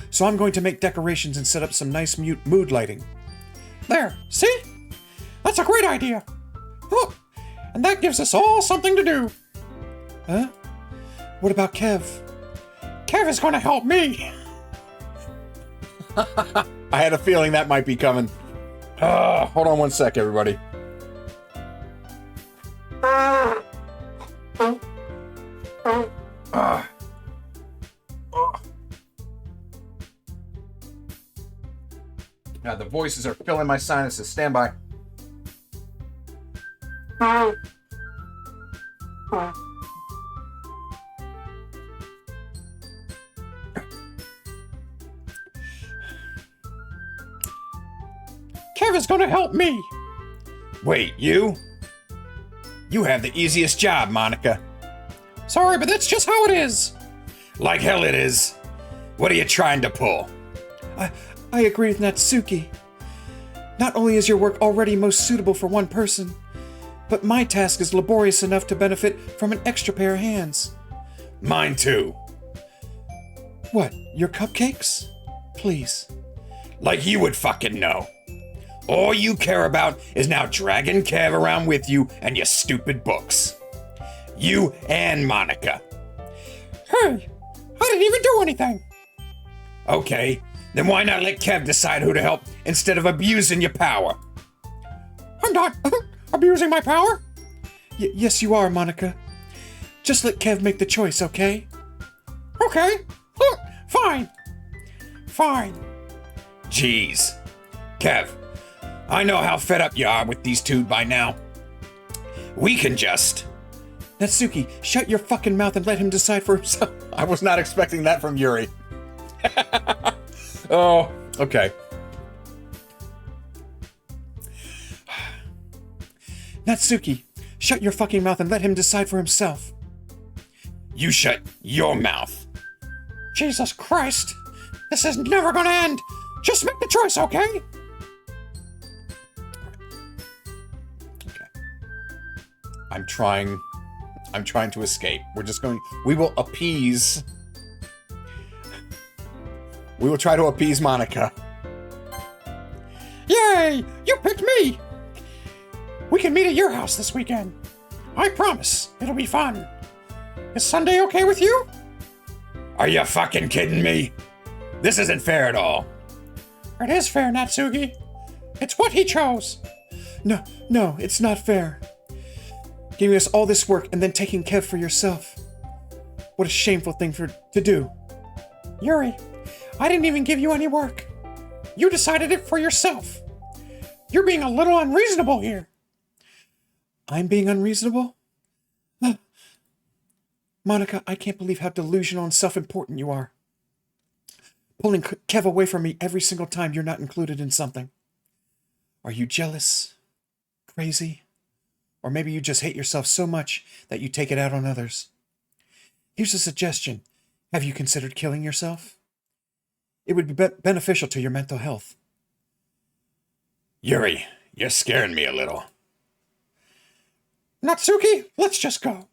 So I'm going to make decorations and set up some nice mood lighting. There, see? That's a great idea. Look, and that gives us all something to do. Huh? What about Kev? Kev is going to help me. I had a feeling that might be coming. Hold on one sec, everybody. Now the voices are filling my sinuses. Stand by. Kev is going to help me. Wait, you? You have the easiest job, Monica. Sorry, but that's just how it is. Like hell it is. What are you trying to pull? I agree with Natsuki. Not only is your work already most suitable for one person, but my task is laborious enough to benefit from an extra pair of hands. Mine too. What, your cupcakes? Please. Like you would fucking know. All you care about is now dragging Kev around with you and your stupid books. You and Monica. Hey, I didn't even do anything. Okay, then why not let Kev decide who to help instead of abusing your power? I'm not abusing my power. Yes, you are, Monica. Just let Kev make the choice, okay? Okay, fine. Fine. Jeez. Kev, I know how fed up you are with these two by now. We can just... Natsuki, shut your fucking mouth and let him decide for himself. I was not expecting that from Yuri. Oh, okay. Natsuki, shut your fucking mouth and let him decide for himself. You shut your mouth. Jesus Christ. This is never gonna end. Just make the choice, okay? Okay. I'm trying to escape. We will try to appease Monica. Yay! You picked me! We can meet at your house this weekend. I promise. It'll be fun. Is Sunday okay with you? Are you fucking kidding me? This isn't fair at all. It is fair, Natsuki. It's what he chose. No, it's not fair. Giving us all this work and then taking Kev for yourself. What a shameful thing to do. Yuri, I didn't even give you any work. You decided it for yourself. You're being a little unreasonable here. I'm being unreasonable? Monica, I can't believe how delusional and self-important you are. Pulling Kev away from me every single time you're not included in something. Are you jealous? Crazy? Or maybe you just hate yourself so much that you take it out on others. Here's a suggestion. Have you considered killing yourself? It would be beneficial to your mental health. Yuri, you're scaring me a little. Natsuki, let's just go.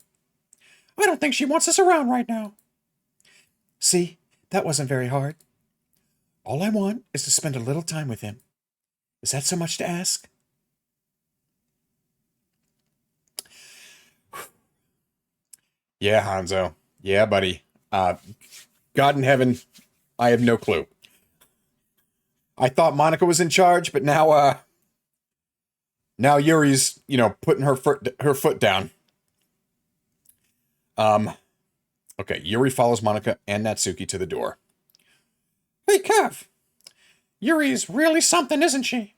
I don't think she wants us around right now. See, that wasn't very hard. All I want is to spend a little time with him. Is that so much to ask? Yeah, Hanzo. Yeah, buddy. God in heaven, I have no clue. I thought Monica was in charge, but now Yuri's, putting her foot down. Okay, Yuri follows Monica and Natsuki to the door. Hey, Kev. Yuri's really something, isn't she?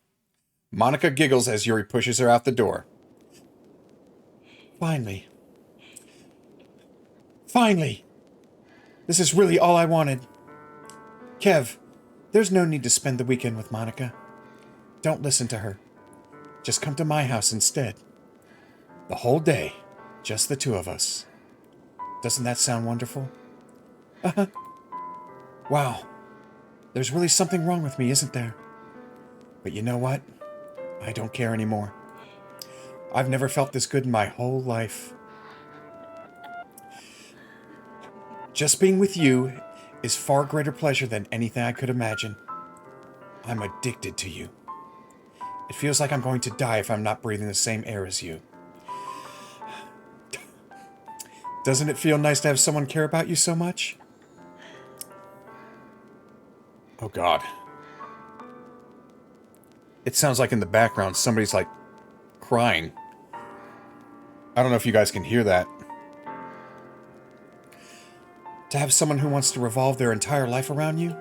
Monica giggles as Yuri pushes her out the door. Finally. This is really all I wanted. Kev, there's no need to spend the weekend with Monica. Don't listen to her. Just come to my house instead. The whole day, just the two of us. Doesn't that sound wonderful? Wow. There's really something wrong with me, isn't there? But you know what? I don't care anymore. I've never felt this good in my whole life. Just being with you is far greater pleasure than anything I could imagine. I'm addicted to you. It feels like I'm going to die if I'm not breathing the same air as you. Doesn't it feel nice to have someone care about you so much? Oh God. It sounds like in the background somebody's like crying. I don't know if you guys can hear that. To have someone who wants to revolve their entire life around you?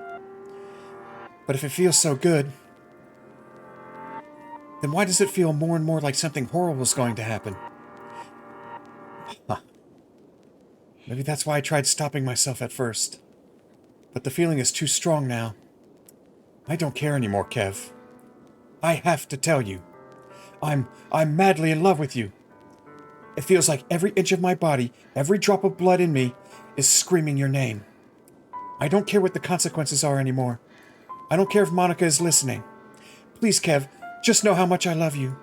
But if it feels so good, then why does it feel more and more like something horrible is going to happen? Huh. Maybe that's why I tried stopping myself at first. But the feeling is too strong now. I don't care anymore, Kev. I have to tell you. I'm madly in love with you. It feels like every inch of my body, every drop of blood in me, is screaming your name. I don't care what the consequences are anymore. I don't care if Monica is listening. Please, Kev, just know how much I love you.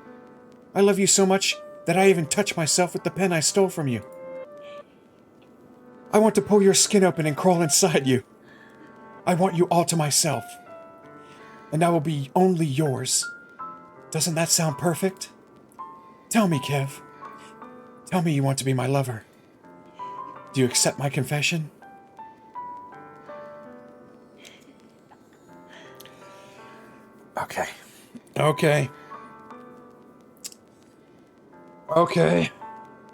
I love you so much that I even touch myself with the pen I stole from you. I want to pull your skin open and crawl inside you. I want you all to myself. And I will be only yours. Doesn't that sound perfect? Tell me, Kev. Tell me you want to be my lover. Do you accept my confession? Okay. Okay.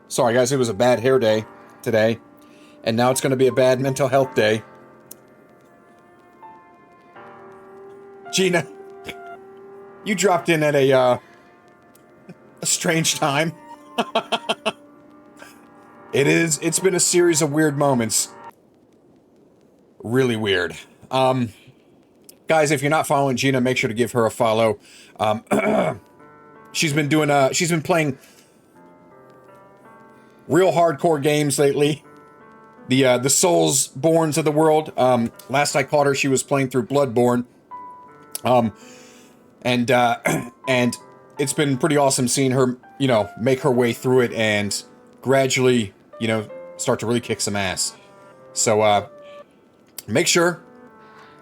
Sorry, guys, it was a bad hair day today, and now it's going to be a bad mental health day. Gina, you dropped in at a strange time. It's been a series of weird moments. Really weird. Guys, if you're not following Gina, make sure to give her a follow. She's been playing real hardcore games lately. The Souls Borns of the world. Last I caught her, she was playing through Bloodborne. And it's been pretty awesome seeing her, make her way through it and gradually, start to really kick some ass. So, make sure,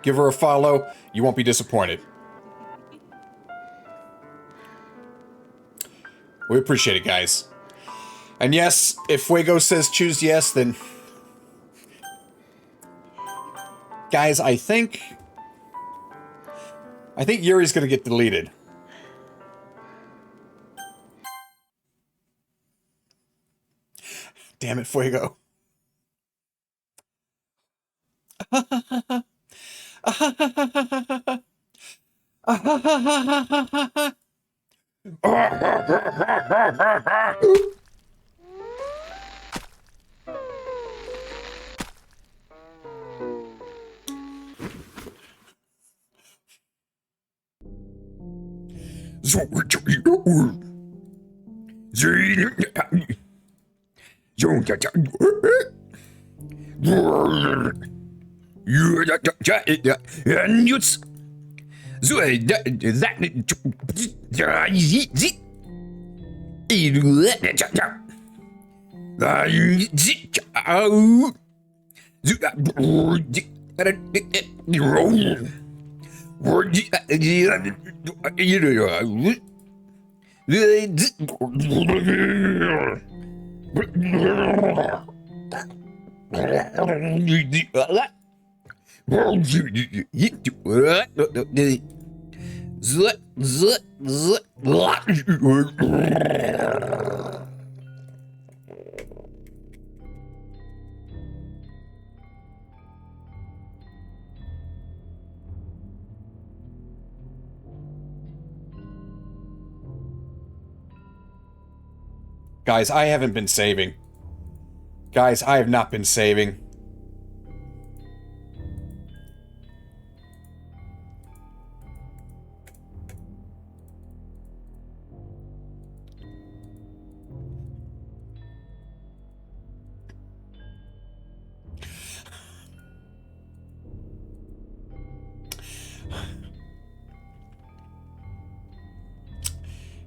give her a follow. You won't be disappointed. We appreciate it, guys. And yes, if Fuego says choose yes, then... Guys, I think Yuri's gonna get deleted. Damn it, Fuego. Guys, I haven't been saving. Guys, I have not been saving.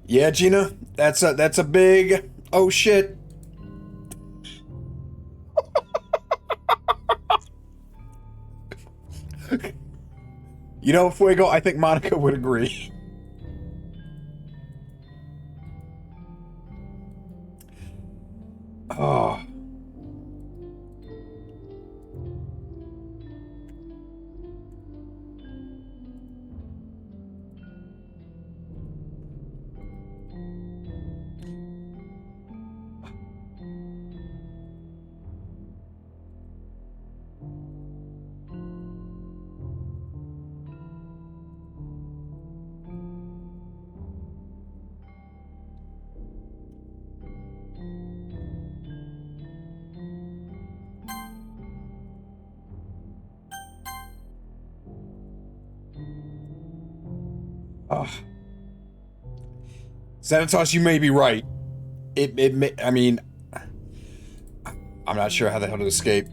Yeah, Gina, that's a big oh shit. You know, Fuego, I think Monica would agree. Oh. Oh. Xanatos, you may be right. I mean, I'm not sure how the hell to escape.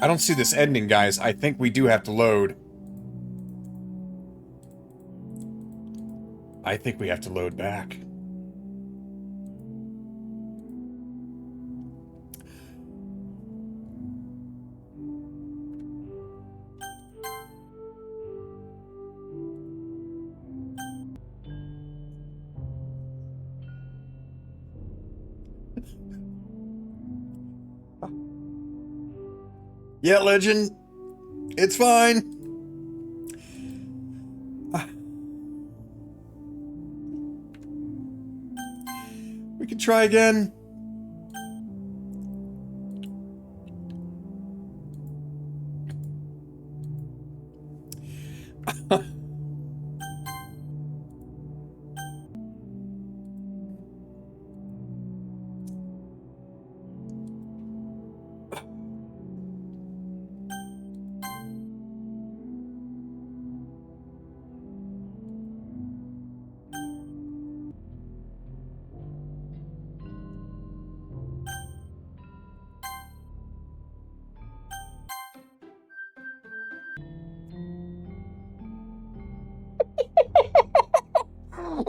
I don't see this ending, guys. I think we do have to load. I think we have to load back. Yeah, Legend. It's fine. We can try again.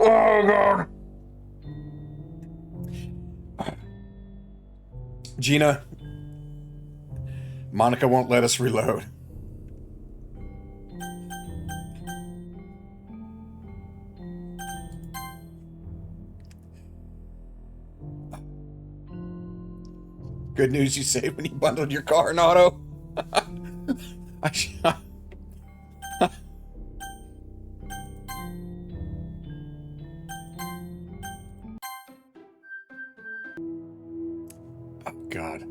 Oh god. Gina, Monica won't let us reload. Good news you saved when you bundled your car in auto. Oh, God.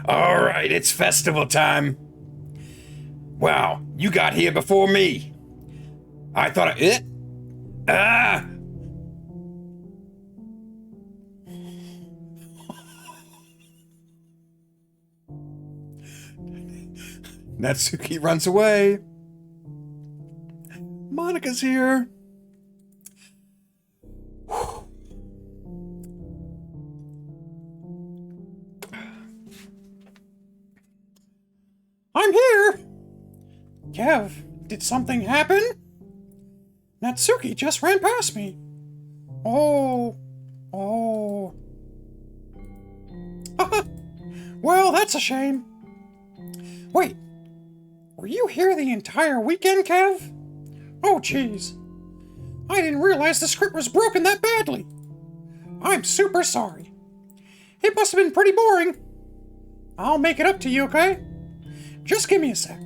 All right, it's festival time. Wow, you got here before me. I thought it. Ah! Natsuki runs away. Monica's here. I'm here. Kev, did something happen? Natsuki just ran past me. Oh. Well, that's a shame. Wait, were you here the entire weekend, Kev? Oh, jeez. I didn't realize the script was broken that badly. I'm super sorry. It must have been pretty boring. I'll make it up to you, okay? Just give me a sec.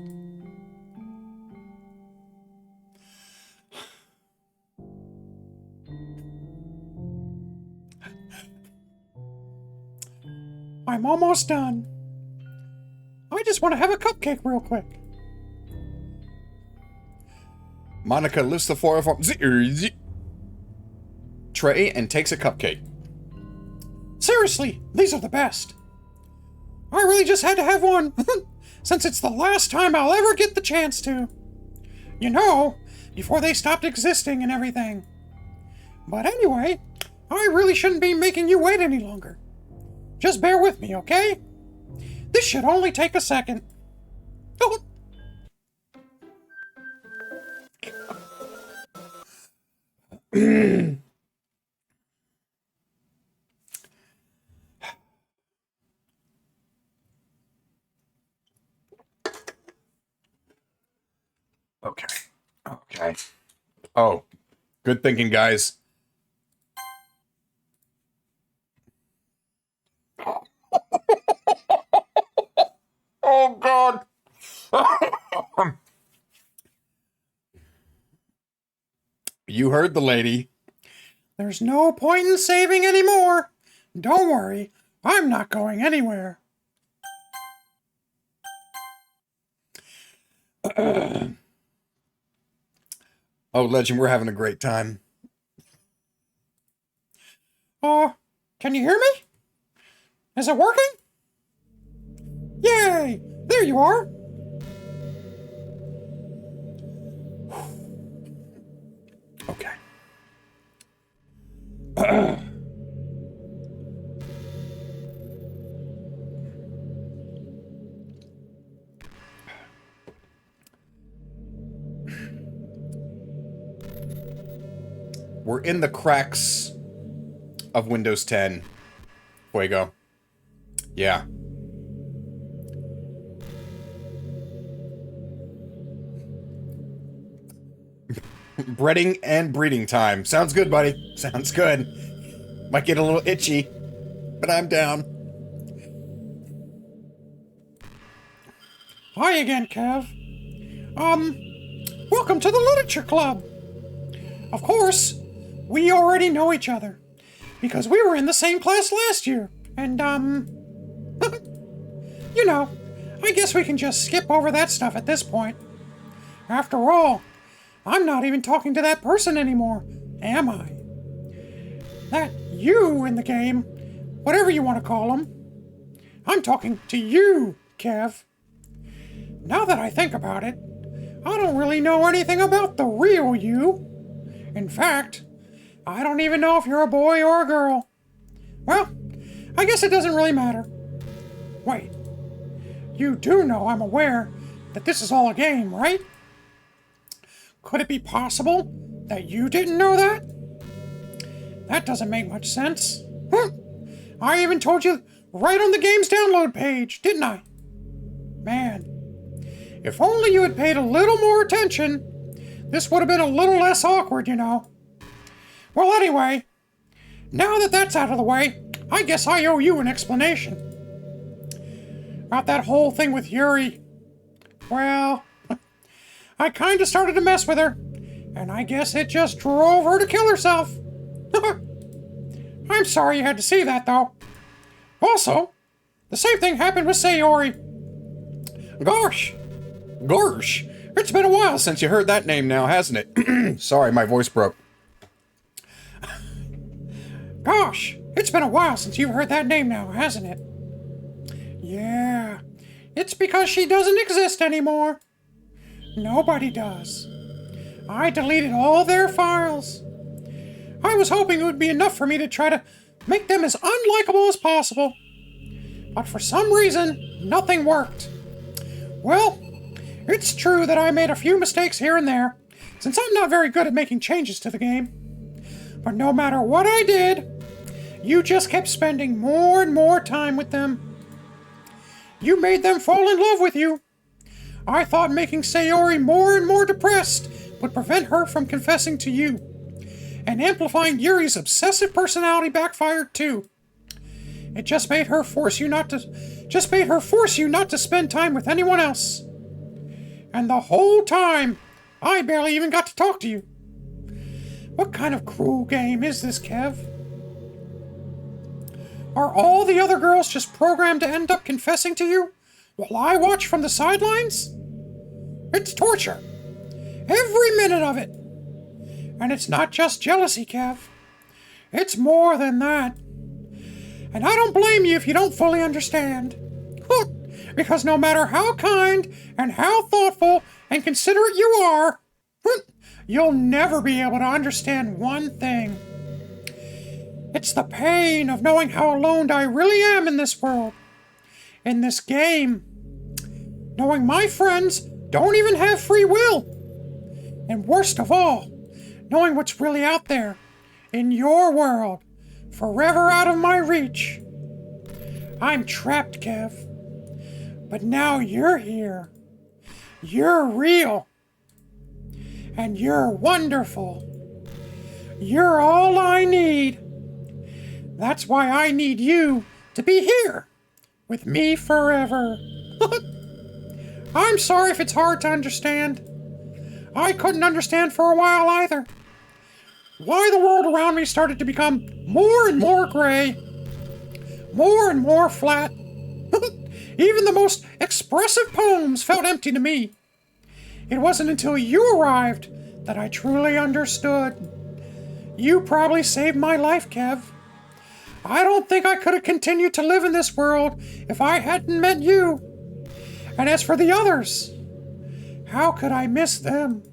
I'm almost done. I just want to have a cupcake real quick. Monica lifts the foil from tray and takes a cupcake. Seriously, these are the best. I really just had to have one, since it's the last time I'll ever get the chance to. You know, before they stopped existing and everything. But anyway, I really shouldn't be making you wait any longer. Just bear with me, okay? This should only take a second. Oh. Okay. Oh, good thinking, guys. Oh, God. You heard the lady. There's no point in saving anymore. Don't worry, I'm not going anywhere. Oh, Legend, we're having a great time. Can you hear me? Is it working? Yay! There you are! Okay. We're in the cracks of Windows 10. Fuego. Yeah. Breading and breeding time. Sounds good, buddy. Sounds good. Might get a little itchy, but I'm down. Hi again, Kev. Welcome to the Literature Club. Of course, we already know each other, because we were in the same class last year, and, you know, I guess we can just skip over that stuff at this point. After all, I'm not even talking to that person anymore, am I? That you in the game, whatever you want to call him. I'm talking to you, Kev. Now that I think about it, I don't really know anything about the real you. In fact, I don't even know if you're a boy or a girl. Well, I guess it doesn't really matter. Wait, you do know I'm aware that this is all a game, right? Could it be possible that you didn't know that? That doesn't make much sense. I even told you right on the game's download page, didn't I? Man, if only you had paid a little more attention, this would have been a little less awkward, you know. Well, anyway, now that that's out of the way, I guess I owe you an explanation. About that whole thing with Yuri. Well, I kinda started to mess with her, and I guess it just drove her to kill herself. I'm sorry you had to see that, though. Also, the same thing happened with Sayori. Gosh, it's been a while since you heard that name now, hasn't it? Sorry, my voice broke. Gosh, it's been a while since you've heard that name now, hasn't it? Yeah, it's because she doesn't exist anymore. Nobody does. I deleted all their files. I was hoping it would be enough for me to try to make them as unlikable as possible. But for some reason, nothing worked. Well, It's true that I made a few mistakes here and there, since I'm not very good at making changes to the game. But no matter what I did, you just kept spending more and more time with them. You made them fall in love with you. I thought making Sayori more and more depressed would prevent her from confessing to you. And amplifying Yuri's obsessive personality backfired too. It just made her force you not to spend time with anyone else. And the whole time, I barely even got to talk to you. What kind of cruel game is this, Kev? Are all the other girls just programmed to end up confessing to you while I watch from the sidelines? It's torture. Every minute of it. And it's not just jealousy, Kev. It's more than that. And I don't blame you if you don't fully understand. Because no matter how kind and how thoughtful and considerate you are, you'll never be able to understand one thing. It's the pain of knowing how alone I really am in this world. In this game. Knowing my friends don't even have free will. And worst of all, knowing what's really out there, in your world, forever out of my reach. I'm trapped, Kev. But now you're here. You're real. And you're wonderful. You're all I need. That's why I need you to be here with me forever. I'm sorry if it's hard to understand. I couldn't understand for a while either. Why the world around me started to become more and more gray. More and more flat. Even the most expressive poems felt empty to me. It wasn't until you arrived that I truly understood. You probably saved my life, Kev. I don't think I could have continued to live in this world if I hadn't met you. And as for the others, how could I miss them?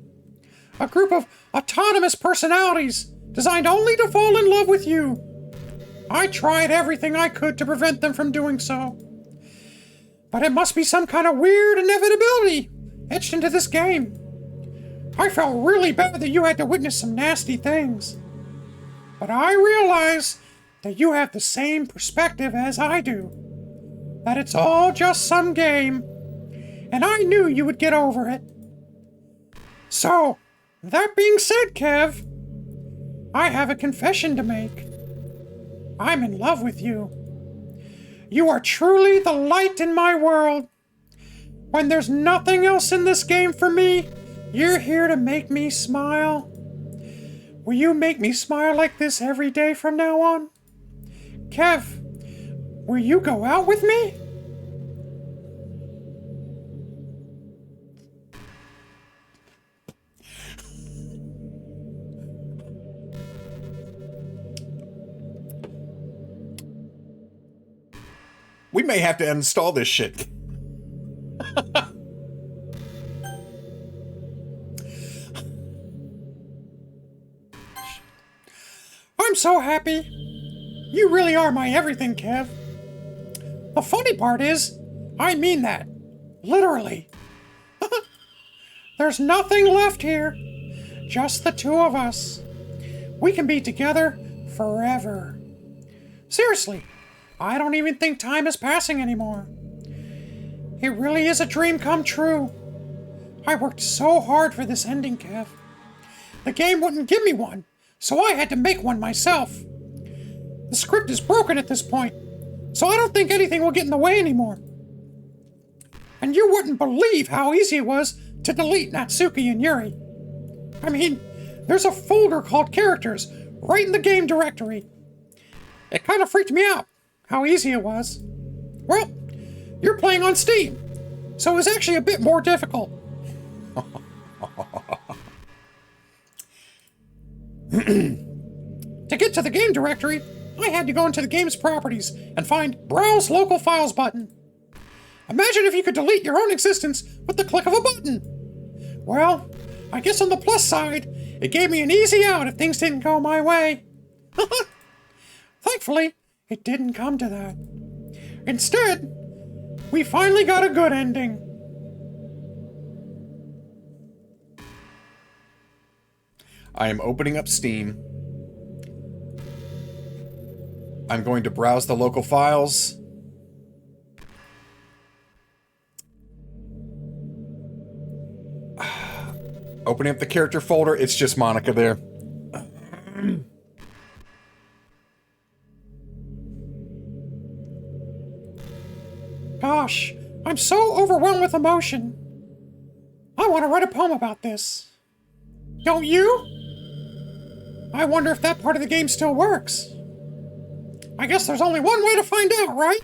A group of autonomous personalities designed only to fall in love with you. I tried everything I could to prevent them from doing so. But it must be some kind of weird inevitability etched into this game. I felt really bad that you had to witness some nasty things. But I realize that you have the same perspective as I do. That it's all just some game. And I knew you would get over it. So, that being said, Kev, I have a confession to make. I'm in love with you. You are truly the light in my world. When there's nothing else in this game for me, you're here to make me smile. Will you make me smile like this every day from now on? Kev, will you go out with me? We may have to install this shit. I'm so happy. You really are my everything, Kev. The funny part is, I mean that. Literally. There's nothing left here. Just the two of us. We can be together forever. Seriously, I don't even think time is passing anymore. It really is a dream come true. I worked so hard for this ending, Kev. The game wouldn't give me one, so I had to make one myself. The script is broken at this point, so I don't think anything will get in the way anymore. And you wouldn't believe how easy it was to delete Natsuki and Yuri. I mean, there's a folder called Characters right in the game directory. It kind of freaked me out, how easy it was. Well, you're playing on Steam, so it was actually a bit more difficult. To get to the game directory, I had to go into the game's properties and find Browse Local Files button. Imagine if you could delete your own existence with the click of a button. Well, I guess on the plus side, it gave me an easy out if things didn't go my way. Thankfully, it didn't come to that. Instead, we finally got a good ending. I am opening up Steam. I'm going to browse the local files. Opening up the character folder, it's just Monica there. Gosh, I'm so overwhelmed with emotion. I want to write a poem about this. Don't you? I wonder if that part of the game still works. I guess there's only one way to find out, right?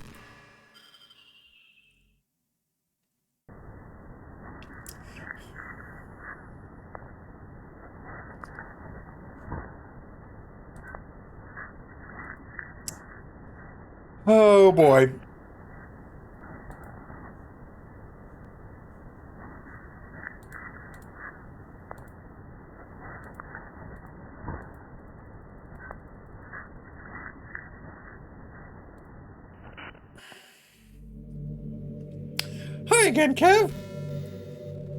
Oh boy. Hi again, Kev.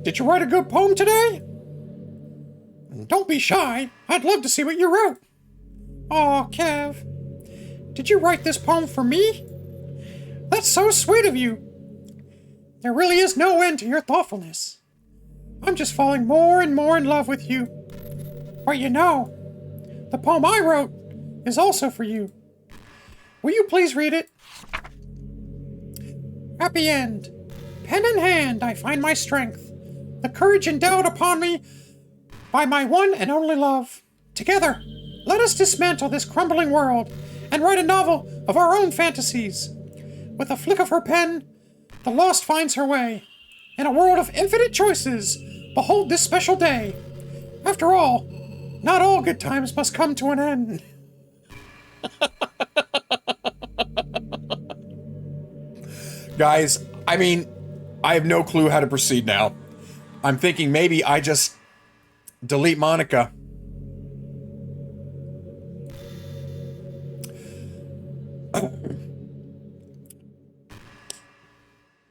Did you write a good poem today? Don't be shy. I'd love to see what you wrote. Aw, Kev. Did you write this poem for me? That's so sweet of you. There really is no end to your thoughtfulness. I'm just falling more and more in love with you. But you know, the poem I wrote is also for you. Will you please read it? Happy end. Pen in hand, I find my strength, the courage endowed upon me by my one and only love. Together, let us dismantle this crumbling world and write a novel of our own fantasies. With a flick of her pen, the lost finds her way. In a world of infinite choices, behold this special day. After all, not all good times must come to an end. Guys, I mean, I have no clue how to proceed now. I'm thinking maybe I just delete Monica.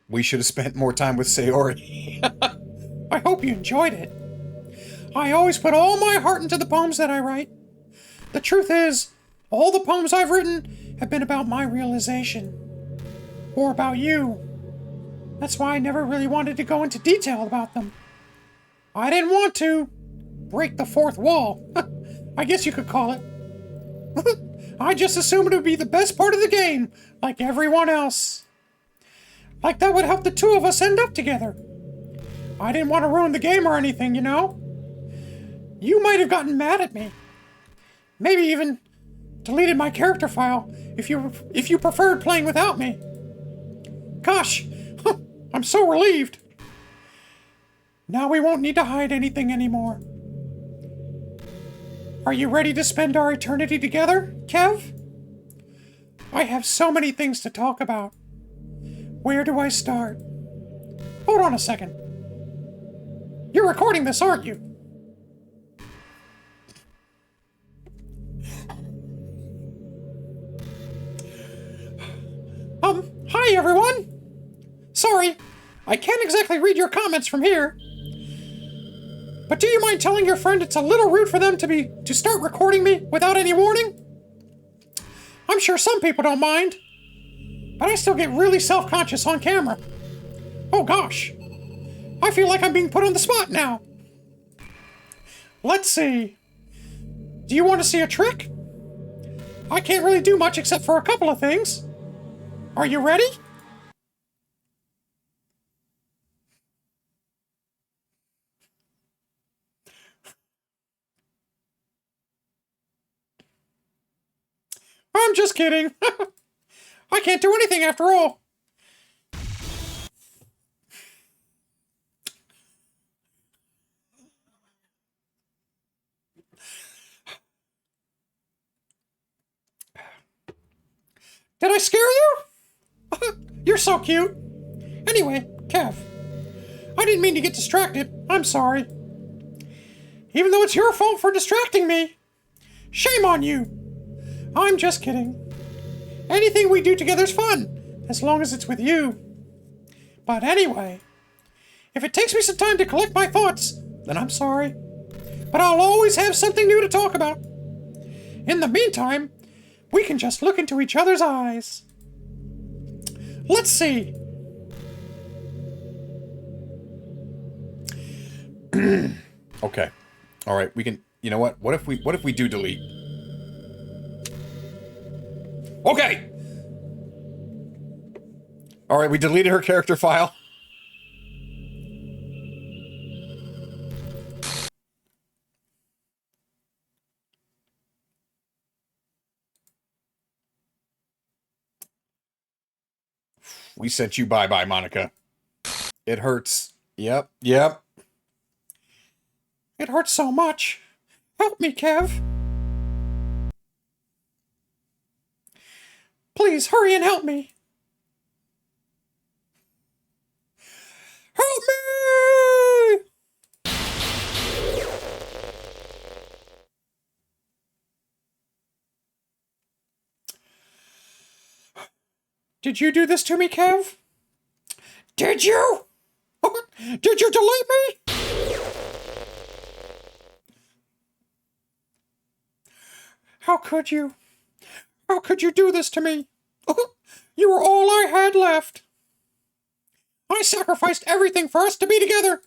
We should have spent more time with Sayori. I hope you enjoyed it. I always put all my heart into the poems that I write. The truth is, all the poems I've written have been about my realization. Or about you. That's why I never really wanted to go into detail about them. I didn't want to break the fourth wall. I guess you could call it. I just assumed it would be the best part of the game, like everyone else. Like that would help the two of us end up together. I didn't want to ruin the game or anything, you know? You might have gotten mad at me. Maybe even deleted my character file if you preferred playing without me. Gosh, I'm so relieved. Now we won't need to hide anything anymore. Are you ready to spend our eternity together, Kev? I have so many things to talk about. Where do I start? Hold on a second. You're recording this, aren't you? Hi everyone! Sorry, I can't exactly read your comments from here. But do you mind telling your friend it's a little rude for them to start recording me without any warning? I'm sure some people don't mind, but I still get really self-conscious on camera. Oh gosh, I feel like I'm being put on the spot now. Let's see. Do you want to see a trick? I can't really do much except for a couple of things. Are you ready? I'm just kidding. I can't do anything after all. Did I scare you? You're so cute. Anyway, Kev, I didn't mean to get distracted. I'm sorry. Even though it's your fault for distracting me. Shame on you. I'm just kidding. Anything we do together's fun, as long as it's with you. But anyway, if it takes me some time to collect my thoughts, then I'm sorry. but I'll always have something new to talk about. In the meantime, we can just look into each other's eyes. Let's see. Okay. All right, we can... You know what? What if we do delete? Okay! All right, we deleted her character file. We sent you bye-bye, Monica. It hurts. Yep. It hurts so much. Help me, Kev. Please, hurry and help me. Help me! Did you do this to me, Kev? Did you? Did you delete me? How could you? How could you do this to me? You were all I had left. I sacrificed everything for us to be together.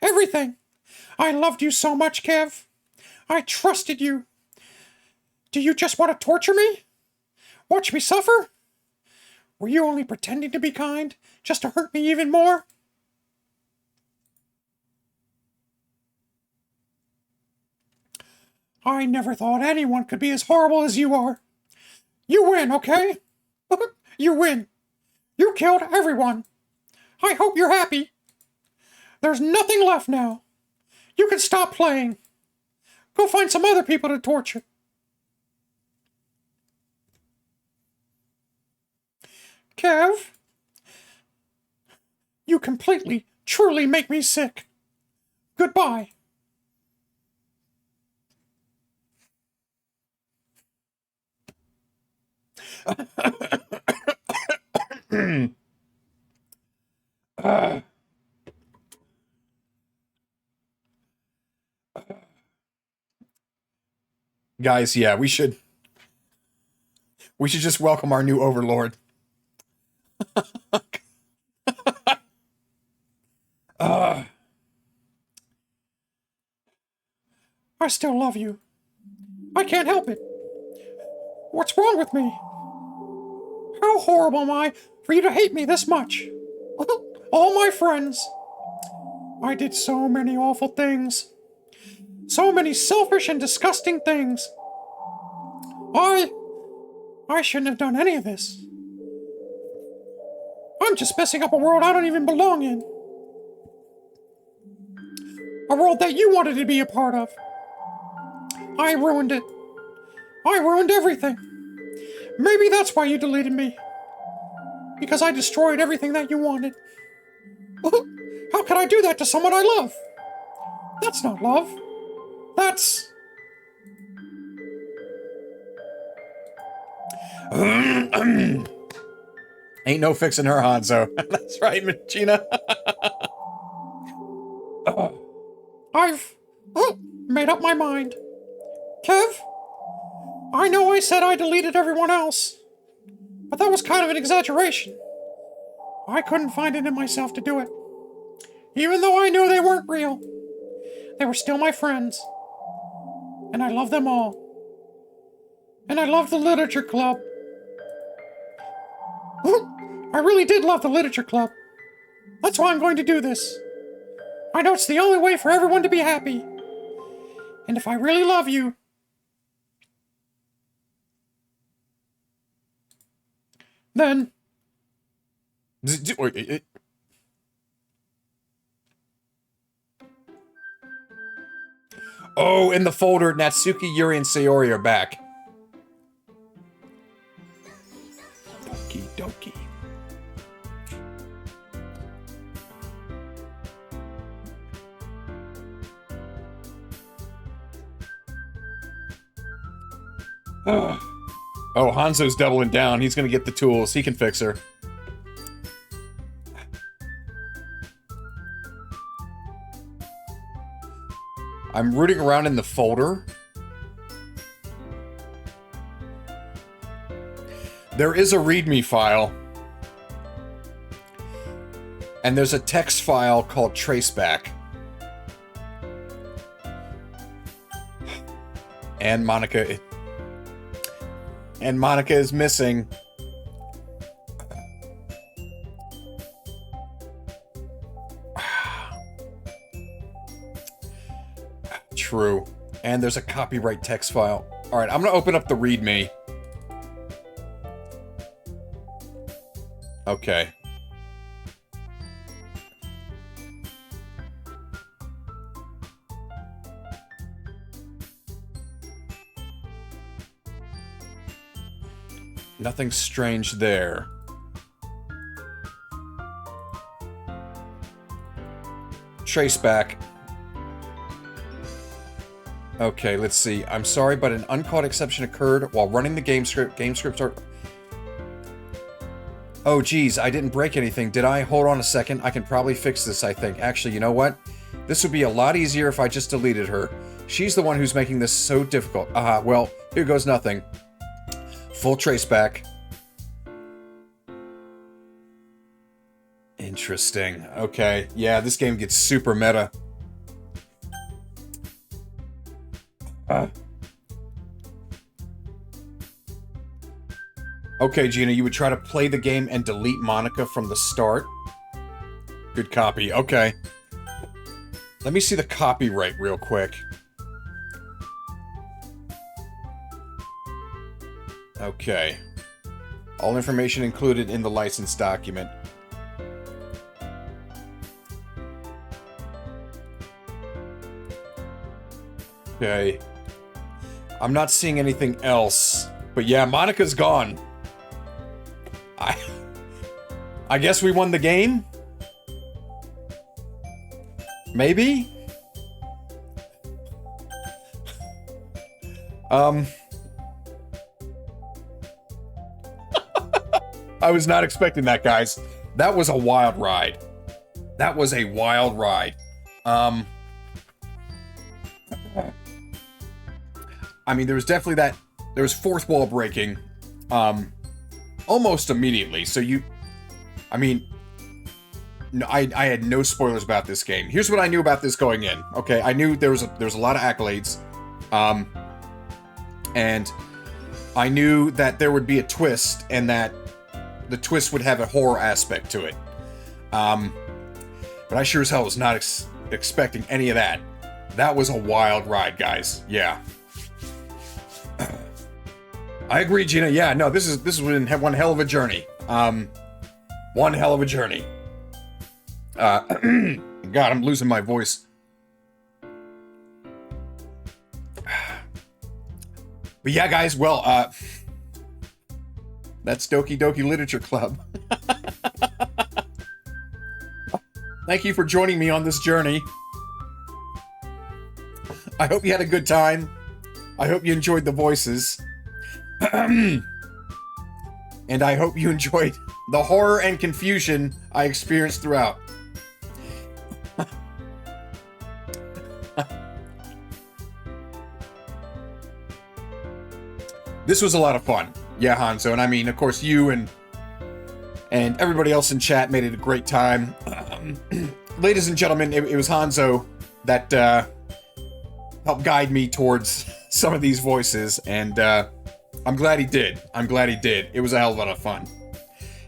Everything. I loved you so much, Kev. I trusted you. Do you just want to torture me? Watch me suffer? Were you only pretending to be kind, just to hurt me even more? I never thought anyone could be as horrible as you are. You win, okay? You win. You killed everyone. I hope you're happy. There's nothing left now. You can stop playing. Go find some other people to torture. Kev, you completely, truly make me sick. Goodbye. Guys, yeah, we should just welcome our new overlord. I still love you. I can't help it. What's wrong with me? How horrible am I for you to hate me this much? All my friends. I did so many awful things. So many selfish and disgusting things. I shouldn't have done any of this. I'm just messing up a world I don't even belong in. A world that you wanted to be a part of. I ruined it. I ruined everything. Maybe that's why you deleted me. Because I destroyed everything that you wanted. How could I do that to someone I love? That's not love. That's... Ain't no fixing her, Hanzo. That's right, Gina. I've made up my mind. Kev, I know I said I deleted everyone else, but that was kind of an exaggeration. I couldn't find it in myself to do it. Even though I knew they weren't real, they were still my friends. And I love them all. And I love the literature club. I really did love the literature club. That's why I'm going to do this. I know it's the only way for everyone to be happy. And if I really love you, then... Oh, in the folder, Natsuki, Yuri, and Sayori are back. Doki. Oh, Hanzo's doubling down. He's gonna get the tools. He can fix her. I'm rooting around in the folder. There is a README file. And there's a text file called Traceback. And Monica is missing. True. And there's a copyright text file. Alright, I'm gonna open up the README. Okay. Nothing strange there. Traceback. Okay, let's see. I'm sorry, but an uncaught exception occurred while running the game script. Game scripts are... Oh, geez, I didn't break anything, did I? Hold on a second. I can probably fix this, I think. Actually, you know what? This would be a lot easier if I just deleted her. She's the one who's making this so difficult. Well, here goes nothing. Full traceback. Interesting. Okay. Yeah, this game gets super meta. Okay, Gina, you would try to play the game and delete Monica from the start? Good copy. Okay. Let me see the copyright real quick. Okay. All information included in the license document. Okay. I'm not seeing anything else. But yeah, Monica's gone. I guess we won the game? Maybe? I was not expecting that, guys. That was a wild ride. That was a wild ride. I mean, there was definitely that... There was fourth wall breaking. Almost immediately. So you... I mean... No, I had no spoilers about this game. Here's what I knew about this going in. Okay, I knew there was a lot of accolades. And I knew that there would be a twist, and that the twist would have a horror aspect to it. But I sure as hell was not expecting any of that. That was a wild ride, guys. Yeah. I agree, Gina. Yeah, no, this is one hell of a journey. One hell of a journey. God, I'm losing my voice. But yeah, guys, well, that's Doki Doki Literature Club. Thank you for joining me on this journey. I hope you had a good time. I hope you enjoyed the voices. And I hope you enjoyed the horror and confusion I experienced throughout. This was a lot of fun. Yeah, Hanzo. And I mean, of course, you and everybody else in chat made it a great time. Ladies and gentlemen, it was Hanzo that helped guide me towards some of these voices. And I'm glad he did. I'm glad he did. It was a hell of a lot of fun.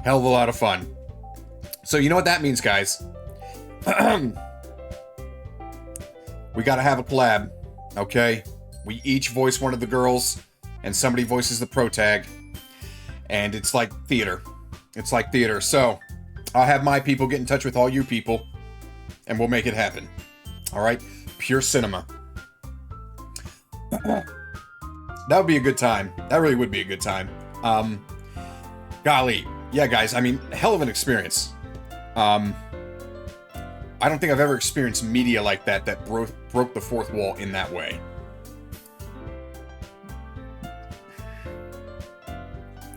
Hell of a lot of fun. So you know what that means, guys. We gotta have a collab, okay? We each voice one of the girls, and somebody voices the protag. And it's like theater. It's like theater. So, I'll have my people get in touch with all you people, and we'll make it happen. Alright? Pure cinema. That would be a good time. That really would be a good time. Golly. Yeah, guys, I mean, hell of an experience. I don't think I've ever experienced media like that broke the fourth wall in that way.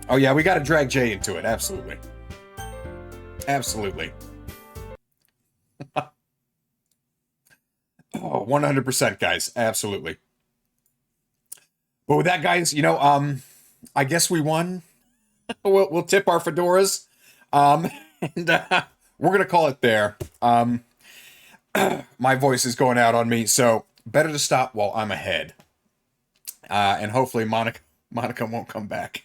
Oh yeah, we gotta drag Jay into it, absolutely. Absolutely. Oh, 100%, guys. Absolutely. But with that, guys, I guess we won. We'll tip our fedoras. And we're going to call it there. My voice is going out on me, so better to stop while I'm ahead. And hopefully Monica won't come back.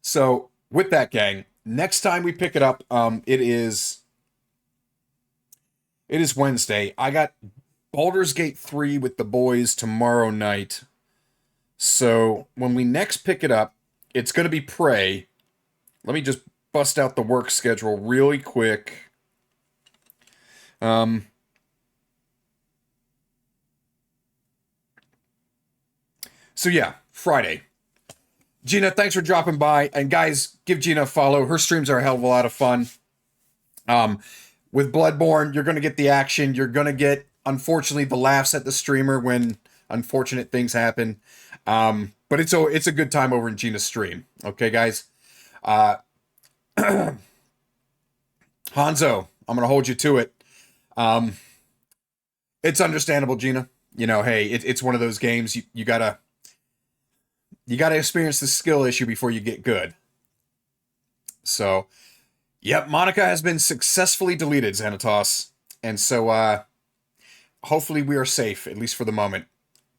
So with that, gang, next time we pick it up, it is Wednesday. I got Baldur's Gate 3 with the boys tomorrow night. So when we next pick it up, it's going to be Prey. Let me just bust out the work schedule really quick. So yeah, Friday. Gina, thanks for dropping by. And guys, give Gina a follow. Her streams are a hell of a lot of fun. With Bloodborne, you're going to get the action. You're going to get, unfortunately, the laughs at the streamer when unfortunate things happen. But it's a good time over in Gina's stream. Okay, guys? Hanzo, I'm going to hold you to it. It's understandable, Gina. Hey, it's one of those games you gotta experience the skill issue before you get good. So, yep, Monica has been successfully deleted, Xanatos. And so, hopefully we are safe, at least for the moment.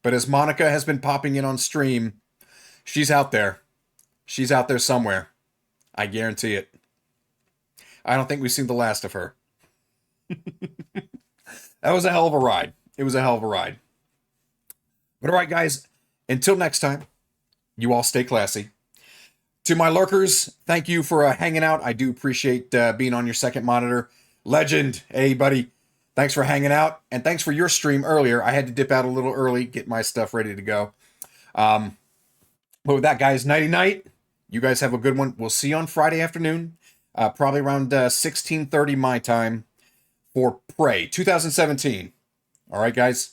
But as Monica has been popping in on stream, she's out there. She's out there somewhere. I guarantee it. I don't think we've seen the last of her. That was a hell of a ride. It was a hell of a ride. But all right, guys, until next time, you all stay classy. To my lurkers, thank you for hanging out. I do appreciate being on your second monitor. Legend, hey, buddy. Thanks for hanging out. And thanks for your stream earlier. I had to dip out a little early, get my stuff ready to go. But with that, guys, nighty-night. You guys have a good one. We'll see you on Friday afternoon, probably around 16:30 my time for Prey 2017. All right, guys.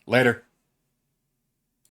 Later.